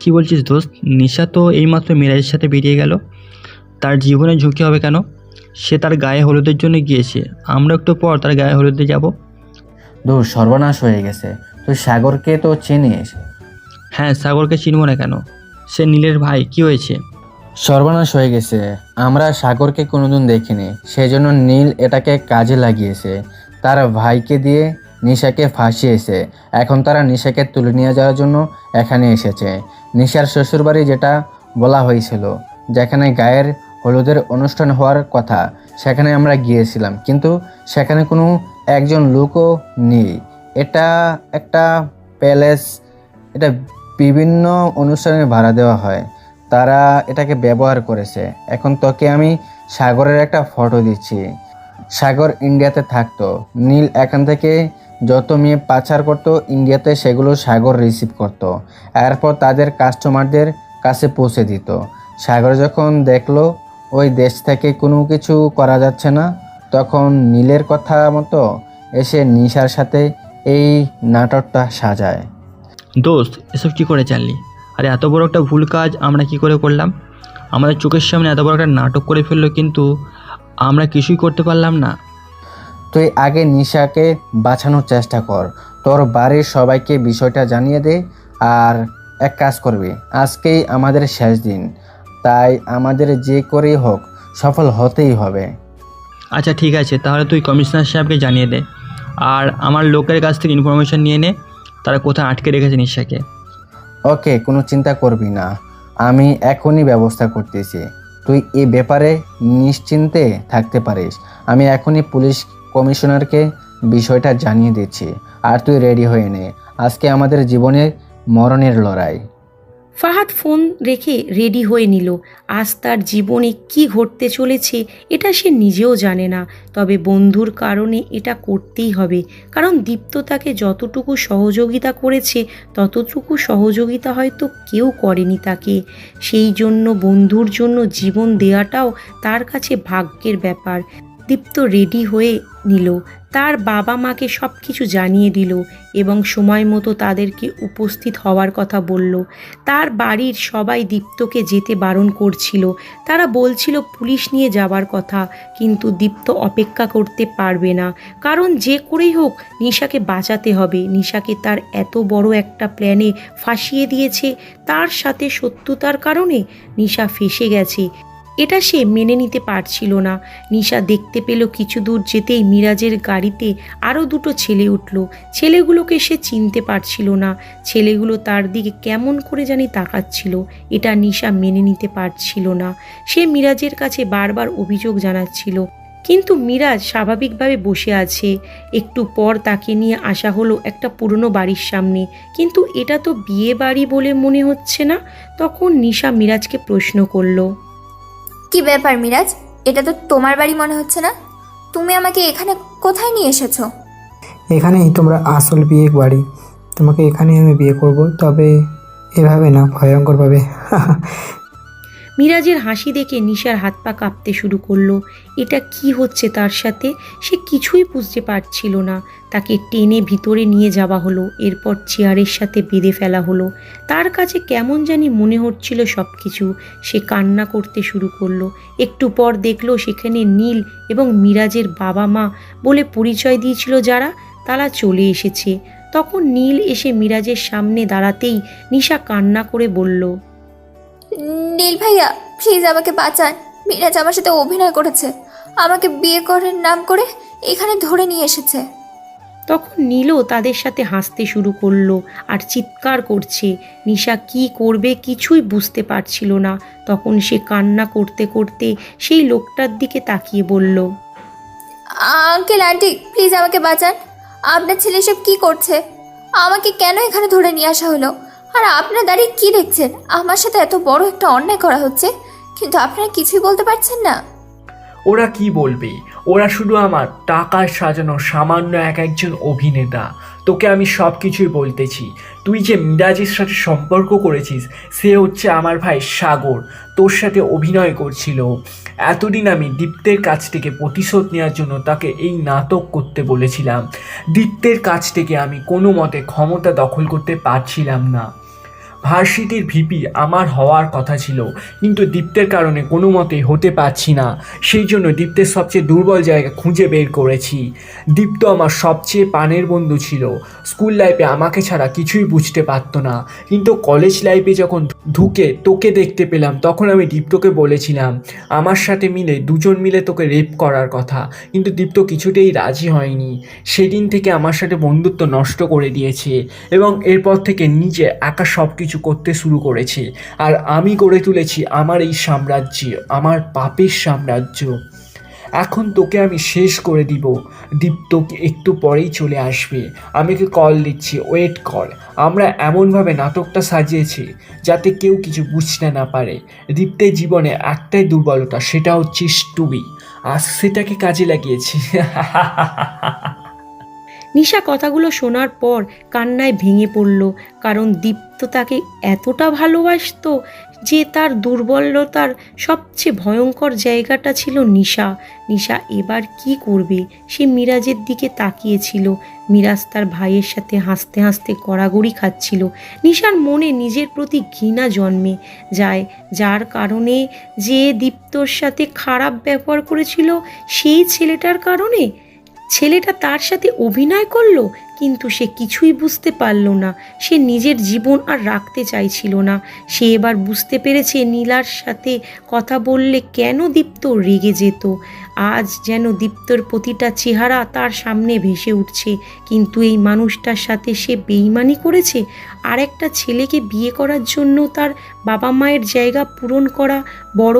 কি বলছিস দোস্ত? নিশা তো এইমাত্র মিরাজের সাথে বেরিয়ে গেল, তার জীবনে ঝুঁকি হবে কেন? সে তার গায়ে হলুদের জন্য গিয়েছে, আমরা একটু পর তার গায়ে হলুদে যাব। দূর, সর্বনাশ হয়ে গেছে। তুই সাগরকে তো চিনিস, হ্যাঁ, সাগরকে চিনব না কেন? সে নীলের ভাই, কি হয়েছে? সর্বনাশ হয়ে গেছে। আমরা সাগরকে কোনোদিন দেখিনি, সেজন্য নীল এটাকে কাজে লাগিয়েছে। তার ভাইকে দিয়ে নিশাকে ফাঁসিয়েছে। এখন তারা নিশাকে তুলে নিয়ে যাওয়ার জন্য এখানে এসেছে। নিশার শ্বশুরবাড়ি, যেটা বলা হয়েছিল, যেখানে গায়ের হলুদের অনুষ্ঠান হওয়ার কথা, সেখানে আমরা গিয়েছিলাম, কিন্তু সেখানে কোনো একজন লোকও নেই। এটা একটা প্যালেস, এটা বিভিন্ন অনুষ্ঠানে ভাড়া দেওয়া হয়, তারা এটাকে ব্যবহার করেছে। এখন তোকে আমি সাগরের একটা ফটো দিচ্ছি। সাগর ইন্ডিয়াতে থাকতো, নীল এখান থেকে যত মেয়ে পাচার করতো ইন্ডিয়াতে, সেগুলো সাগর রিসিভ করতো, এরপর তাদের কাস্টমারদের কাছে পৌঁছে দিত। সাগর যখন দেখলো ওই দেশ থেকে কোনো কিছু করা যাচ্ছে না, তখন নীলের কথা মতো এসে নিশার সাথে এই নাটকটা সাজায়। দোস্ত, এসব কি করে জানলি? আরে এত বড় একটা ভুল কাজ আমরা কি করে করলাম? আমাদের চোখের সামনে এত বড় একটা নাটক করে ফেললো, কিন্তু আমরা কিছুই করতে পারলাম না। তুই আগে নিশাকে বাঁচানোর চেষ্টা কর, তোর বাড়ির সবাইকে বিষয়টা জানিয়ে দে। আর এক কাজ করবি, আজকেই আমাদের শেষ দিন, তাই আমাদের যে করেই হোক সফল হতেই হবে। আচ্ছা ঠিক আছে, তাহলে তুই কমিশনার সাহেবকে জানিয়ে দে, আর আমার লোকের কাছ থেকে ইনফরমেশন নিয়ে নে তারা কোথায় আটকে রেখেছে নিশাকে। ওকে, কোনো চিন্তা করবি না, আমি এখনই ব্যবস্থা করতেছি। তুই এই ব্যাপারে নিশ্চিন্তে থাকতে পারিস। আমি এখনই পুলিশ কমিশনারকে বিষয়টা জানিয়ে দিচ্ছি, আর তুই রেডি হয়ে নে। আজকে আমাদের জীবনের মরণের লড়াই। ফাহাদ ফোন রেখে রেডি হয়ে নিল। আজ তার জীবনে কি ঘটতে চলেছে এটা সে নিজেও জানে না, তবে বন্ধুর কারণে এটা করতেই হবে। কারণ দীপ্ত তাকে যতটুকু সহযোগিতা করেছে ততটুকু সহযোগিতা হয়তো কেউ করেনি তাকে। সেই জন্য বন্ধুর জন্য জীবন দেওয়াটাও তার কাছে ভাগ্যের ব্যাপার। দীপ্ত রেডি হয়ে নিল, তার বাবা মাকে সব কিছু জানিয়ে দিল এবং সময় মতো তাদেরকে উপস্থিত হওয়ার কথা বলল। তার বাড়ির সবাই দীপ্তকে যেতে বারণ করছিল, তারা বলছিল পুলিশ নিয়ে যাবার কথা, কিন্তু দীপ্ত অপেক্ষা করতে পারবে না। কারণ যে করেই হোক নিশাকে বাঁচাতে হবে। নিশাকে তার এত বড় একটা প্ল্যানে ফাঁসিয়ে দিয়েছে, তার সাথে শত্রুতার কারণে নিশা ফেঁসে গেছে। এটা সে মেনে নিতে পারছিল না। নিশা দেখতে পেল কিছু দূর যেতেই মিরাজের গাড়িতে আরও দুটো ছেলে উঠল। ছেলেগুলোকে সে চিনতে পারছিল না, ছেলেগুলো তার দিকে কেমন করে জানি তাকাচ্ছিল। এটা নিশা মেনে নিতে পারছিল না। সে মিরাজের কাছে বারবার অভিযোগ জানাচ্ছিল, কিন্তু মিরাজ স্বাভাবিকভাবে বসে আছে। একটু পর তাকে নিয়ে আসা হলো একটা পুরনো বাড়ির সামনে, কিন্তু এটা তো বিয়ে বাড়ি বলে মনে হচ্ছে না। তখন নিশা মিরাজকে প্রশ্ন করলো, কি ব্যাপার মিরাজ, এটা তো তোমার বাড়ি মনে হচ্ছে না। তুমি আমাকে এখানে কোথায় নিয়ে এসেছো? এখানেই তোমরা আসল বিয়ে বাড়ি, তোমাকে এখানে আমি বিয়ে করব, তবে এভাবে না, ভয়ঙ্করভাবে। মিরাজের হাসি দেখে নিশার হাত পা কাঁপতে শুরু করলো। এটা কি হচ্ছে তার সাথে, সে কিছুই বুঝতে পারছিল না। তাকে টেনে ভিতরে নিয়ে যাওয়া হলো, এরপর চেয়ারের সাথে বেঁধে ফেলা হলো। তার কাছে কেমন জানি মনে হচ্ছিল সব কিছু। সে কান্না করতে শুরু করলো। একটু পর দেখলো সেখানে নীল এবং মিরাজের বাবা মা বলে পরিচয় দিয়েছিল যারা, তারা চলে এসেছে। তখন নীল এসে মিরাজের সামনে দাঁড়াতেই নিশা কান্না করে বলল, নীল ভাইয়া প্লিজ আমাকে বাঁচান। মিরাজ আমার সাথে অভিনয় করেছে, আমাকে বিয়ে করার নাম করে এখানে ধরে নিয়ে এসেছে। তখন নীলও তাদের সাথে হাসতে শুরু করলো আর চিৎকার করছে। নিশা কি করবে কিছুই বুঝতে পারছিল না। তখন সে কান্না করতে করতে সেই লোকটার দিকে তাকিয়ে বলল, আঙ্কেল আন্টি প্লিজ আমাকে বাঁচান। আপনার ছেলে সব কি করছে? আমাকে কেন এখানে ধরে নিয়ে আসা হলো? আর আপনারা দাঁড়িয়ে কি দেখছেন? আমার সাথে এত বড় একটা অন্যায় করা হচ্ছে, কিন্তু আপনারা কিছুই বলতে পারছেন না। ওরা কি বলবে? ওরা শুধু আমার টাকার সাজানো সামান্য একজন অভিনেতা। তোকে আমি সব কিছুই বলতেছি। তুই যে মিরাজের সাথে সম্পর্ক করেছিস, সে হচ্ছে আমার ভাই সাগর, তোর সাথে অভিনয় করছিল। এতদিন আমি দীপ্তের কাছ থেকে প্রতিশোধ নেওয়ার জন্য তাকে এই নাটক করতে বলেছিলাম। দীপ্তের কাছ থেকে আমি কোনো মতে ক্ষমতা দখল করতে পারছিলাম না। ভার্সিটির ভিপি আমার হওয়ার কথা ছিল, কিন্তু দীপ্তের কারণে কোনো মতেই হতে পারছি না। সেই জন্য দীপ্তের সবচেয়ে দুর্বল জায়গা খুঁজে বের করেছি। দীপ্ত আমার সবচেয়ে প্রাণের বন্ধু ছিল। স্কুল লাইফে আমাকে ছাড়া কিছুই বুঝতে পারতো না, কিন্তু কলেজ লাইফে যখন ঢুকে তোকে দেখতে পেলাম তখন আমি দীপ্তকে বলেছিলাম আমার সাথে মিলে দুজন মিলে তোকে রেপ করার কথা, কিন্তু দীপ্ত কিছুতেই রাজি হয়নি। সেদিন থেকে আমার সাথে বন্ধুত্ব নষ্ট করে দিয়েছে এবং এরপর থেকে নিজে একা সব কিছু করতে শুরু করেছে। আর আমি গড়ে তুলেছি আমার এই সাম্রাজ্য, আমার পাপের সাম্রাজ্য। এখন তোকে আমি শেষ করে দিব। দীপ্ত একটু পরেই চলে আসবে, আমি ওকে কল দিচ্ছি, ওয়েট কর। আমরা এমনভাবে নাটকটা সাজিয়েছি যাতে কেউ কিছু বুঝতে না পারে। দীপ্তের জীবনে একটাই দুর্বলতা, সেটা হচ্ছে স্টুবি, আর সেটাকে কাজে লাগিয়েছি। নিশা কথাগুলো শোনার পর কান্নায় ভেঙে পড়ল, কারণ দীপ্ত তাকে এতটা ভালোবাসতো যে তার দুর্বলতার সবচেয়ে ভয়ঙ্কর জায়গাটা ছিল নিশা। নিশা এবার কি করবে? সে মিরাজের দিকে তাকিয়েছিল। মিরাজ তার ভাইয়ের সাথে হাসতে হাসতে গড়াগড়ি খাচ্ছিল। নিশার মনে নিজের প্রতি ঘৃণা জন্মে যায়, যার কারণে যে দীপ্তর সাথে খারাপ ব্যবহার করেছিল সেই ছেলেটার কারণে। ছেলেটা তার সাথে অভিনয় করলো, কিন্তু সে কিছুই বুঝতে পারল না। সে নিজের জীবন আর রাখতে চাইছিল না। সে এবার বুঝতে পেরেছে নীলার সাথে কথা বললে কেন দীপ্ত রেগে যেত। আজ যেন দীপ্তর প্রতিটা চেহারা তার সামনে ভেসে উঠছে, কিন্তু এই মানুষটার সাথে সে বেইমানি করেছে। আর একটা ছেলেকে বিয়ে করার জন্য তার বাবা মায়ের জায়গা পূরণ করা বড়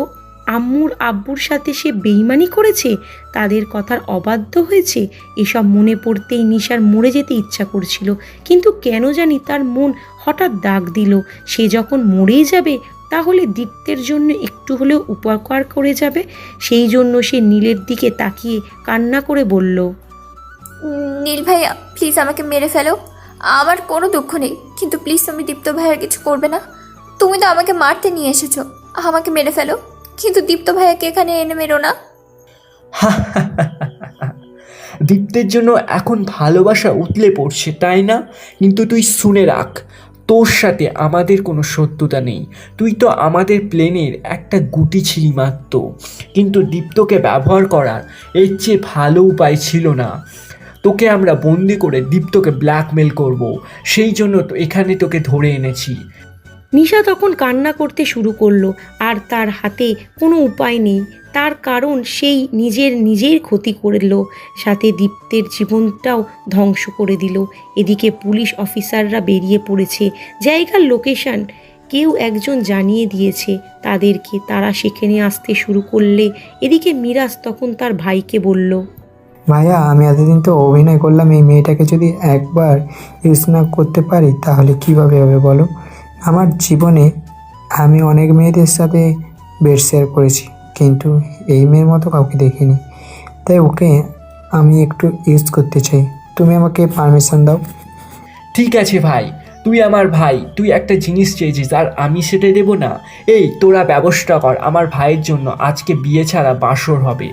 আম্মুর আব্বুর সাথে সে বেইমানি করেছে, তাদের কথার অবাধ্য হয়েছে। এসব মনে পড়তেই নিশার মরে যেতে ইচ্ছা করছিল, কিন্তু কেন জানি তার মন হঠাৎ ডাক দিল সে যখন মরেই যাবে তাহলে দীপ্তের জন্য একটু হলেও উপকার করে যাবে। সেই জন্য সে নীলের দিকে তাকিয়ে কান্না করে বলল, নীল ভাইয়া প্লিজ আমাকে মেরে ফেলো, আমার কোনো দুঃখ নেই, কিন্তু প্লিজ তুমি দীপ্ত ভাইয়ার কিছু করবে না। তুমি তো আমাকে মারতে নিয়ে এসেছো, আমাকে মেরে ফেলো, কিন্তু দীপ্ত ভাইয়াকে এখানে এনে মেরো না। দীপ্তের জন্য এখন ভালোবাসা উতলে পড়ছে, তাই না? কিন্তু তুই শুনে রাখ, তোর সাথে আমাদের কোনো শত্রুতা নেই। তুই তো আমাদের প্লেনের একটা গুটি ছিলি মাত্র, কিন্তু দীপ্তকে ব্যবহার করার এর চেয়ে ভালো উপায় ছিল না। তোকে আমরা বন্দি করে দীপ্তকে ব্ল্যাকমেল করব, সেই জন্য তো এখানে তোকে ধরে এনেছি। নিশা তখন কান্না করতে শুরু করলো, আর তার হাতে কোনো উপায় নেই, তার কারণ সেই নিজের ক্ষতি করল, সাথে দীপ্তের জীবনটাও ধ্বংস করে দিল। এদিকে পুলিশ অফিসাররা বেরিয়ে পড়েছে, জায়গার লোকেশন কেউ একজন জানিয়ে দিয়েছে তাদেরকে, তারা সেখানে আসতে শুরু করলে এদিকে মিরাজ তখন তার ভাইকে বলল, ভাইয়া আমি এতদিন তো অভিনয় করলাম, এই মেয়েটাকে যদি একবার ইউজ না করতে পারি তাহলে কিভাবে হবে বলো? আমার জীবনে আমি অনেক মেয়েদের সাথে বেড শেয়ার করেছি, কিন্তু এই মেয়ের মতো কাউকে দেখিনি, তাই ওকে আমি একটু ইউজ করতে চাই। তুমি আমাকে পারমিশন দাও। ঠিক আছে ভাই, তুই আমার ভাই, তুই একটা জিনিস চেয়েছিস আর আমি সেটা দেবো না? এই তোরা ব্যবস্থা কর, আমার ভাইয়ের জন্য আজকে বিয়ে ছাড়া বাসর হবে।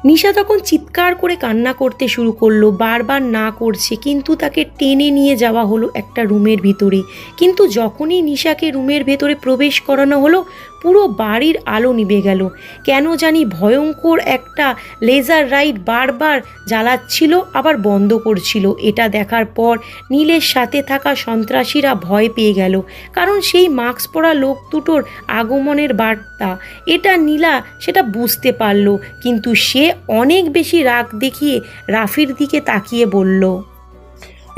নিশা তখন চিৎকার করে কান্না করতে শুরু করলো, বারবার না করছে, কিন্তু তাকে টেনে নিয়ে যাওয়া হলো একটা রুমের ভিতরে। কিন্তু যখনই নিশাকে রুমের ভেতরে প্রবেশ করানো হলো পুরো বাড়ির আলো নিভে গেল। কেন জানি ভয়ঙ্কর একটা লেজার লাইট বারবার জ্বালাচ্ছিল আবার বন্ধ করছিল। এটা দেখার পর নীলের সাথে থাকা সন্ত্রাসীরা ভয় পেয়ে গেল, কারণ সেই মাস্ক পরা লোক দুটোর আগমনের বার্তা এটা নীলা সেটা বুঝতে পারল, কিন্তু সে অনেক বেশি রাগ দেখিয়ে রাফির দিকে তাকিয়ে বলল,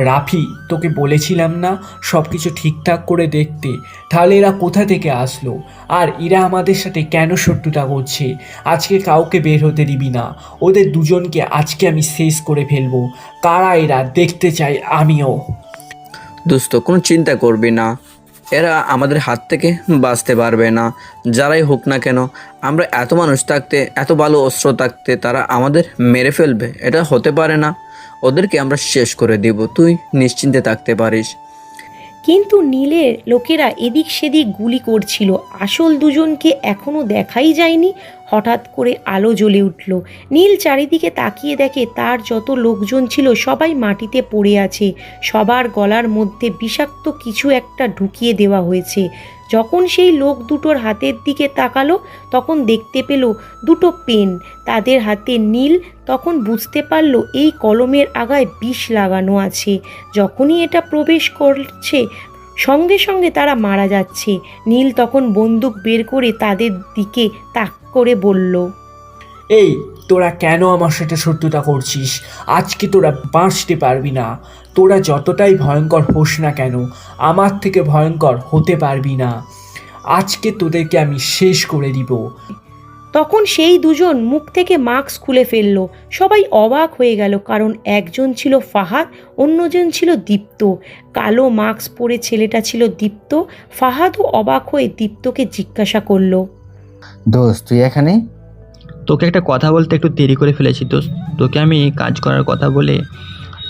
রাফি, তোকে বলেছিলাম না সব কিছু ঠিকঠাক করে দেখতে, তাহলে এরা কোথা থেকে আসলো? আর এরা আমাদের সাথে কেন শত্রুতা করছে? আজকে কাউকে বের হতে দিবি না, ওদের দুজনকে আজকে আমি শেষ করে ফেলবো। কারা এরা দেখতে চাই আমিও। দোস্ত কোনো চিন্তা করবি না, এরা আমাদের হাত থেকে বাঁচতে পারবে না। যারাই হোক না কেন, আমরা এত মানুষ থাকতে, এত ভালো অস্ত্র থাকতে তারা আমাদের মেরে ফেলবে এটা হতে পারে না। ওদেরকে আমরা শেষ করে দিব, তুই নিশ্চিন্তে থাকতে পারিস। কিন্তু নীলের লোকেরা এদিক সেদিক গুলি করছিল, আসল দুজনকে এখনো দেখাই যায়নি। হঠাৎ করে আলো জ্বলে উঠল। নীল চারিদিকে তাকিয়ে দেখে তার যত লোকজন ছিল সবাই মাটিতে পড়ে আছে, সবার গলার মধ্যে বিষাক্ত কিছু একটা ঢুকিয়ে দেওয়া হয়েছে। যখন সেই লোক দুটোর হাতের দিকে তাকালো তখন দেখতে পেল দুটো পেন তাদের হাতে। নীল তখন বুঝতে পারল এই কলমের আগায় বিষ লাগানো আছে। যখনই এটা প্রবেশ করছে সঙ্গে সঙ্গে তারা মারা যাচ্ছে। নীল তখন বন্দুক বের করে তাদের দিকে তাক করে বলল, এই তোরা কেন আমার সাথে শত্রুতা করছিস? আজকে তোরা বাঁচতে পারবি না। তোরা যতটাই ভয়ঙ্কর হোস না কেন, আমার থেকে ভয়ঙ্কর হতে পারবি না। আজকে তোদেরকে আমি শেষ করে দিব। তখন সেই দুজন মুখ থেকে মাস্ক খুলে ফেলল। সবাই অবাক হয়ে গেল, কারণ একজন ছিল ফাহাদ, অন্যজন ছিল দীপ্ত। কালো মাস্ক পরে ছেলেটা ছিল দীপ্ত। ফাহাদও অবাক হয়ে দীপ্তকে জিজ্ঞাসা করলো, দোস্ত তুই এখানে? তোকে একটা কথা বলতে একটু দেরি করে ফেলেছি দোস্ত। তোকে আমি কাজ করার কথা বলে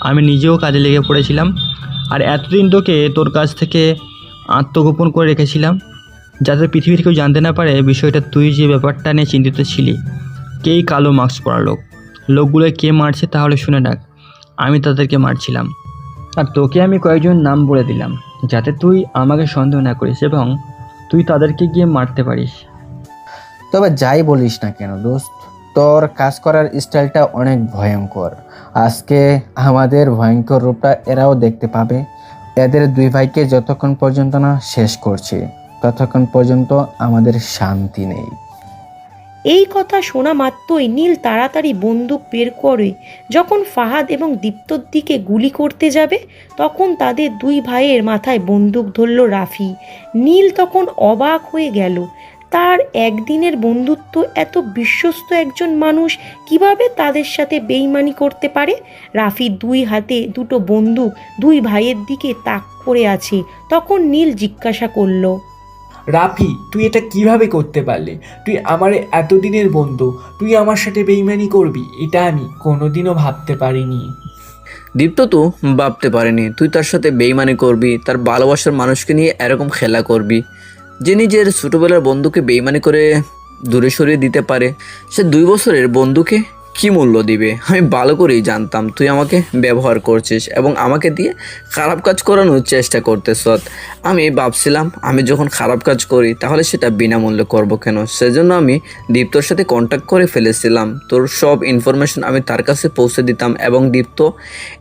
আমি নিজেও কাজে লেগে পড়েছিলাম। আর এতদিন তোকে তোর কাছ থেকে আত্মগোপন করে রেখেছিলাম, যাতে পৃথিবীর কেউ জানতে না পারে বিষয়টা। তুই যে ব্যাপারটা নিয়ে চিন্তিত ছিলি, কেই কালো মাস্ক পরা লোকগুলো কে মারছে তাহলে শুনে রাখ। আমি তাদেরকে মারছিলাম। আর তোকে আমি কয়েকজন নাম বলে দিলাম, যাতে তুই আমাকে সন্দেহ না করিস এবং তুই তাদেরকে গিয়ে মারতে পারিস। তবে যাই বলিস না কেন দোস্ত, তোর কাজ করার স্টাইলটা অনেক ভয়ঙ্কর। আজকে আমাদের ভয়ঙ্কর রূপটা এরাও দেখতে পাবে। এদের দুই ভাইকে যতক্ষণ পর্যন্ত না শেষ করছি ততক্ষণ পর্যন্ত আমাদের শান্তি নেই। এই কথা শোনা মাত্রই নীল তাড়াতাড়ি বন্দুক বের করে যখন ফাহাদ এবং দীপ্তর দিকে গুলি করতে যাবে তখন তাদের দুই ভাইয়ের মাথায় বন্দুক ধরল রাফি। নীল তখন অবাক হয়ে গেল, তার একদিনের বন্ধুত্ব এত বিশ্বস্ত একজন মানুষ কিভাবে তাদের সাথে বেইমানি করতে পারে। রাফি দুই হাতে দুটো বন্দুক দুই ভাইয়ের দিকে তাক করে আছে। তখন নীল জিজ্ঞাসা করলো, রাফি, তুই এটা কিভাবে করতে পারলি? তুই আমার এতদিনের বন্ধু, তুই আমার সাথে বেইমানি করবি? এটা আমি কোনোদিনও ভাবতে পারিনি। দীপ্ত তো ভাবতে পারেনি তুই তার সাথে বেইমানি করবি, তার ভালোবাসার মানুষকে নিয়ে এরকম খেলা করবি। যে নিজের ছোটোবেলার বন্ধুকে বেইমানি করে দূরে সরিয়ে দিতে পারে, সে 2 বছরের বন্ধুকে কি মূল্য দিবে? আমি ভালো করেই জানতাম তুই আমাকে ব্যবহার করছিস এবং আমাকে দিয়ে খারাপ কাজ করানোর চেষ্টা করতেছ। আমি ভাবছিলাম আমি যখন খারাপ কাজ করি তাহলে সেটা বিনামূল্যে করব কেন, সেজন্য আমি দীপ্তর সাথে কন্ট্যাক্ট করে ফেলেছিলাম। তোর সব ইনফরমেশন আমি তার কাছে পৌঁছে দিতাম এবং দীপ্ত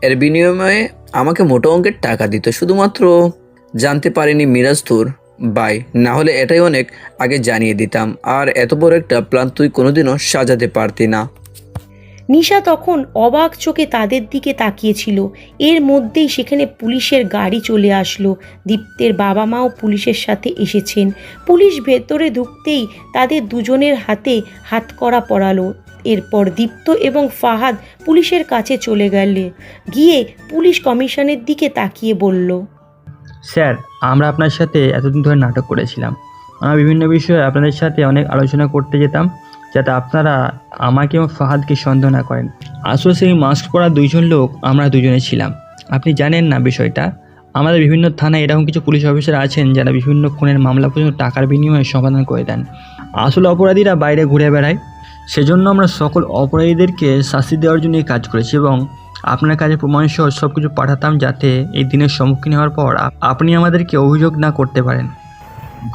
এর বিনিময়ে আমাকে মোটা অঙ্কের টাকা দিত। শুধুমাত্র জানতে পারিনি মিরাজ তোর ভাই, না হলে এটাই অনেক আগে জানিয়ে দিতাম। আর এত বড় একটা প্ল্যান তুই কোনোদিনও সাজাতে পারতি না। নিশা তখন অবাক চোখে তাদের দিকে তাকিয়েছিল। এর মধ্যেই সেখানে পুলিশের গাড়ি চলে আসলো। দীপ্তের বাবা মাও পুলিশের সাথে এসেছেন। পুলিশ ভেতরে ঢুকতেই তাদের দুজনের হাতে হাতকড়া পরালো। এরপর দীপ্ত এবং ফাহাদ পুলিশের কাছে চলে গিয়ে পুলিশ কমিশনের দিকে তাকিয়ে বলল, স্যার, আমরা আপনার সাথে এতদিন ধরে নাটক করেছিলাম। আমরা বিভিন্ন বিষয়ে আপনাদের সাথে অনেক আলোচনা করতে যেতাম, যাতে আপনারা আমাকে এবং ফাহাদকে সন্দেহ না করেন। আসলে সেই মাস্ক পরা 2 জন লোক আমরা দুজনে ছিলাম। আপনি জানেন না বিষয়টা? আমাদের বিভিন্ন থানায় এরকম কিছু পুলিশ অফিসার আছেন যারা বিভিন্ন খুনের মামলা পর্যন্ত টাকার বিনিময়ে সমাধান করে দেন। আসলে অপরাধীরা বাইরে ঘুরে বেড়ায়, সেজন্য আমরা সকল অপরাধীদেরকে শাস্তি দেওয়ার জন্য এই কাজ করেছি এবং আপনার কাছে প্রমাণসহ সব কিছু পাঠাতাম, যাতে এই দিনের সম্মুখীন হওয়ার পর আপনি আমাদেরকে অভিযোগ না করতে পারেন।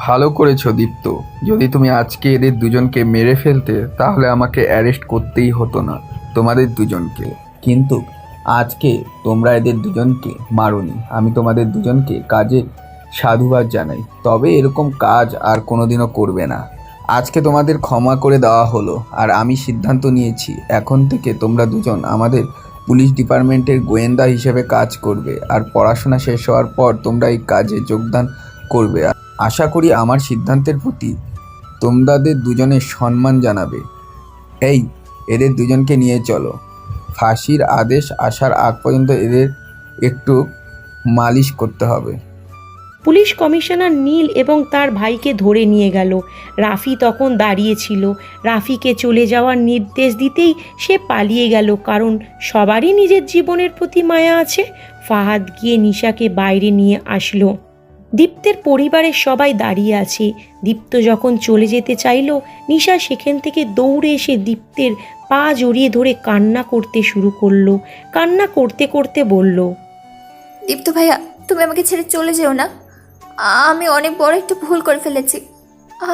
ভালো করেছো দীপ্ত। যদি তুমি আজকে এদের দুজনকে মেরে ফেলতে তাহলে আমাকে অ্যারেস্ট করতেই হতো না, তোমাদের দুজনকে। কিন্তু আজকে তোমরা এদের দুজনকে মারোনি। আমি তোমাদের দুজনকে কাজের সাধুবাদ জানাই। তবে এরকম কাজ আর কোনোদিনও করবে না। আজকে তোমাদের ক্ষমা করে দেওয়া হলো। আর আমি সিদ্ধান্ত নিয়েছি এখন থেকে তোমরা দুজন আমাদের পুলিশ ডিপার্টমেন্টের গোয়েন্দা হিসেবে কাজ করবে। আর পড়াশোনা শেষ হওয়ার পর তোমরা এই কাজে যোগদান করবে। আশা করি আমার সিদ্ধান্তের প্রতি তোমাদের দুজনের সম্মান জানাবে। এদের দুজনকে নিয়ে চলো। ফাঁসির আদেশ আসার আগ পর্যন্ত এদের একটু মালিশ করতে হবে। পুলিশ কমিশনার নীল এবং তার ভাইকে ধরে নিয়ে গেল। রাফি তখন দাঁড়িয়েছিল। রাফিকে চলে যাওয়ার নির্দেশ দিতেই সে পালিয়ে গেল, কারণ সবারই নিজের জীবনের প্রতি মায়া আছে। ফাহাদ গিয়ে নিশাকে বাইরে নিয়ে আসলো। দীপ্তের পরিবারের সবাই দাঁড়িয়ে আছে। দীপ্ত যখন চলে যেতে চাইল, নিশা সেখান থেকে দৌড়ে এসে দীপ্তের পা জড়িয়ে ধরে কান্না করতে শুরু করলো। কান্না করতে করতে বলল, দীপ্ত ভাইয়া, তুমি আমাকে ছেড়ে চলে যেও না। আমি অনেক বড় একটা ভুল করে ফেলেছি।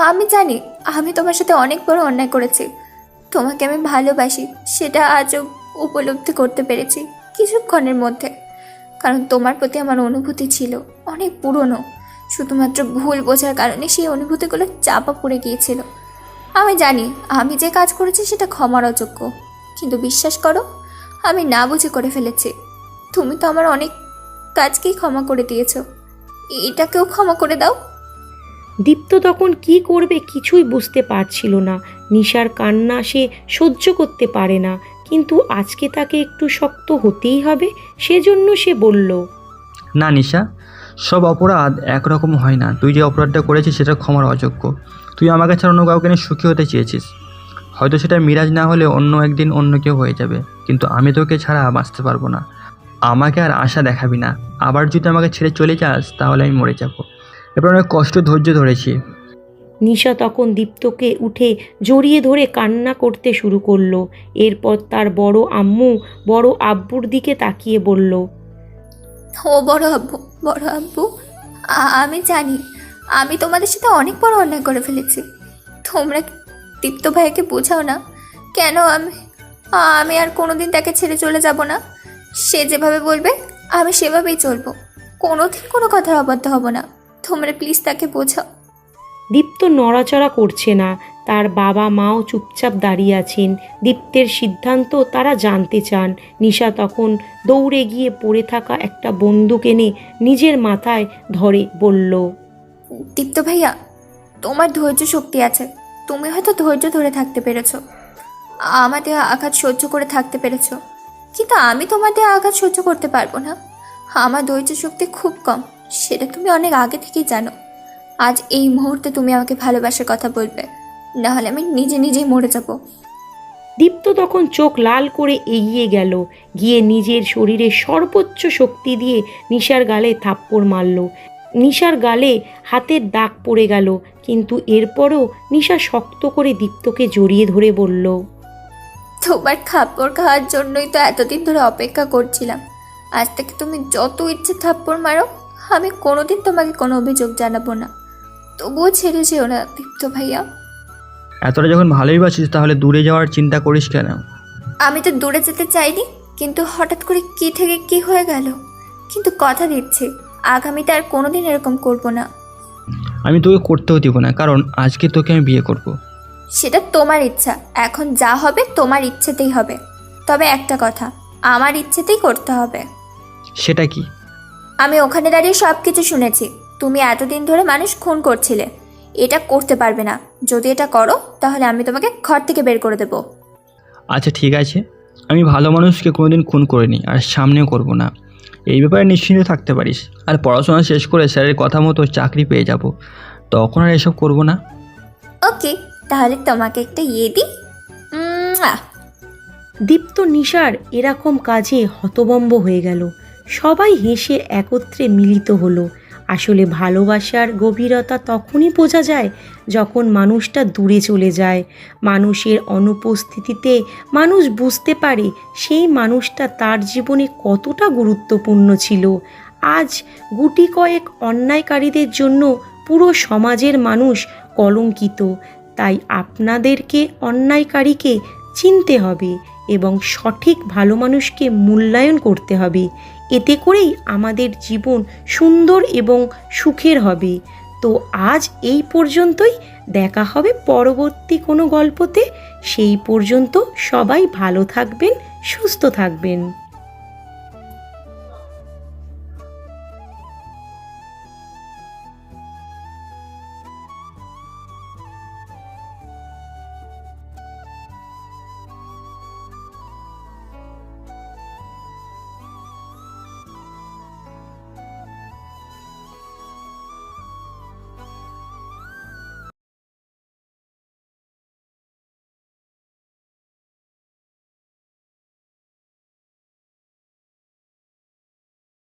আমি জানি আমি তোমার সাথে অনেক বড় অন্যায় করেছি। তোমাকে আমি ভালোবাসি, সেটা আজও উপলব্ধি করতে পেরেছি কিছুক্ষণের মধ্যে। কারণ তোমার প্রতি আমার অনুভূতি ছিল অনেক পুরনো। শুধুমাত্র ভুল বোঝার কারণে সেই অনুভূতিগুলো চাপা পড়ে গিয়েছিল। আমি জানি আমি যে কাজ করেছি সেটা ক্ষমার অযোগ্য, কিন্তু বিশ্বাস করো, আমি না বুঝে করে ফেলেছি। তুমি তো আমার অনেক কাজকেই ক্ষমা করে দিয়েছো, এটাকেও ক্ষমা করে দাও। দীপ্ত তখন কি করবে কিছুই বুঝতে পারছিল না। নিশার কান্না সে সহ্য করতে পারে না, কিন্তু আজকে তাকে একটু শক্ত হতেই হবে। সেজন্য সে বলল, না নিশা, সব অপরাধ একরকম হয় না। তুই যে অপরাধটা করেছিস সেটা ক্ষমার অযোগ্য। তুই আমাকে ছাড়া অন্য কাউকে নিয়ে সুখী হতে চেয়েছিস। হয়তো সেটা মিরাজ না হলে অন্য একদিন অন্য কেউ হয়ে যাবে, কিন্তু আমি তোকে ছাড়া বাঁচতে পারবো না। আমাকে আর আশা দেখাবি না। আবার যদি আমাকে ছেড়ে চলে যাস তাহলে আমি মরে যাব। এবার অনেক কষ্ট ধৈর্য ধরেছি। নিশা তখন দীপ্তকে উঠে জড়িয়ে ধরে কান্না করতে শুরু করলো। এরপর তার বড় আম্মু বড় আব্বুর দিকে তাকিয়ে বলল, ও বড় আব্বু, আমি জানি আমি তোমাদের সাথে অনেক বড় অন্যায় করে ফেলেছি। তোমরা দীপ্ত ভাইকে বোঝাও না কেন? আমি আর কোনোদিন তাকে ছেড়ে চলে যাব না। সে যেভাবে বলবে আমি সেভাবেই চলবো। কোনোদিন কোনো কথার অবাধ্য হব না। তোমরা প্লিজ তাকে বোঝাও। দীপ্ত নড়াচড়া করছে না। তার বাবা মাও চুপচাপ দাঁড়িয়ে আছেন। দীপ্তের সিদ্ধান্ত তারা জানতে চান। নিশা তখন দৌড়ে গিয়ে পড়ে থাকা একটা বন্দুক এনে নিজের মাথায় ধরে বলল, দীপ্ত ভাইয়া, তোমার ধৈর্য শক্তি আছে। তুমি হয়তো ধৈর্য ধরে থাকতে পেরেছো, আমাদের আঘাত সহ্য করে থাকতে পেরেছো, কিন্তু আমি তোমাদের আঘাত সহ্য করতে পারবো না। আমার ধৈর্য শক্তি খুব কম, সেটা তুমি অনেক আগে থেকেই জানো। আজ এই মুহূর্তে তুমি আমাকে ভালোবাসার কথা বলবে, না হলে আমি নিজেই মরে যাব। দীপ্ত তখন চোখ লাল করে এগিয়ে গেল, গিয়ে নিজের শরীরে সর্বোচ্চ শক্তি দিয়ে নিশার গালে থাপ্পড় মারল। নিশার গালে হাতের দাগ পড়ে গেল, কিন্তু এরপরও নিশা শক্ত করে দীপ্তকে জড়িয়ে ধরে বলল, তোমার খাপ্পড় খাওয়ার জন্যই তো এতদিন ধরে অপেক্ষা করছিলাম। আজ থেকে তুমি যত ইচ্ছে থাপ্পড় মারো, আমি কোনোদিন তোমাকে কোনো অভিযোগ জানাবো না। তবুও ছেড়ে যেও না দীপ্ত ভাইয়া। এতটা যখন ভালোই বাসিস তাহলে দূরে যাওয়ার চিন্তা করিস কেন? আমি তো দূরে যেতে চাইনি, কিন্তু হঠাৎ করে কি থেকে কি হয়ে গেল। কিন্তু কথা দিচ্ছি, আগামীতে আর কোনোদিন এরকম করব না। আমি তোকে করতেও দিব না, কারণ আজকে তোকে আমি বিয়ে করব। সেটা তোমার ইচ্ছা। এখন যা হবে তোমার ইচ্ছেতেই হবে। তবে একটা কথা, আমার ইচ্ছেতেই করতে হবে। সেটা কি? আমি ওখানে দাঁড়িয়ে সব কিছু শুনেছি। তুমি এতদিন ধরে মানুষ খুন করছিলে। এটা করতে পারবে না। যদি এটা করো তাহলে আমি তোমাকে ঘর থেকে বের করে দেব। আচ্ছা ঠিক আছে, আমি ভালো মানুষকে কোনোদিন খুন করিনি, আর সামনেও করব না। এই ব্যাপারে নিশ্চিন্ত থাকতে পারিস। আর পড়াশোনা শেষ করে স্যারের কথা মতো চাকরি পেয়ে যাব, তখন আর এসব করব না। ওকে, তাহলে তোমাকে একটা দিই। দীপ্ত নিশার এরকম কাজে হতভম্ব হয়ে গেল। সবাই হেসে একত্রে মিলিত হলো। আসলে ভালোবাসার গভীরতা তখনই বোঝা যায় যখন মানুষটা দূরে চলে যায়। মানুষের অনুপস্থিতিতে মানুষ বুঝতে পারে সেই মানুষটা তার জীবনে কতটা গুরুত্বপূর্ণ ছিল। আজ গুটি কয়েক অন্যায়কারীদের জন্য পুরো সমাজের মানুষ কলঙ্কিত। তাই আপনাদেরকে অন্যায়কারীকে চিনতে হবে এবং সঠিক ভালো মানুষকে মূল্যায়ন করতে হবে। এতে করেই আমাদের জীবন সুন্দর এবং সুখের হবে। তো আজ এই পর্যন্তই। দেখা হবে পরবর্তী কোনো গল্পতে। সেই পর্যন্ত সবাই ভালো থাকবেন, সুস্থ থাকবেন।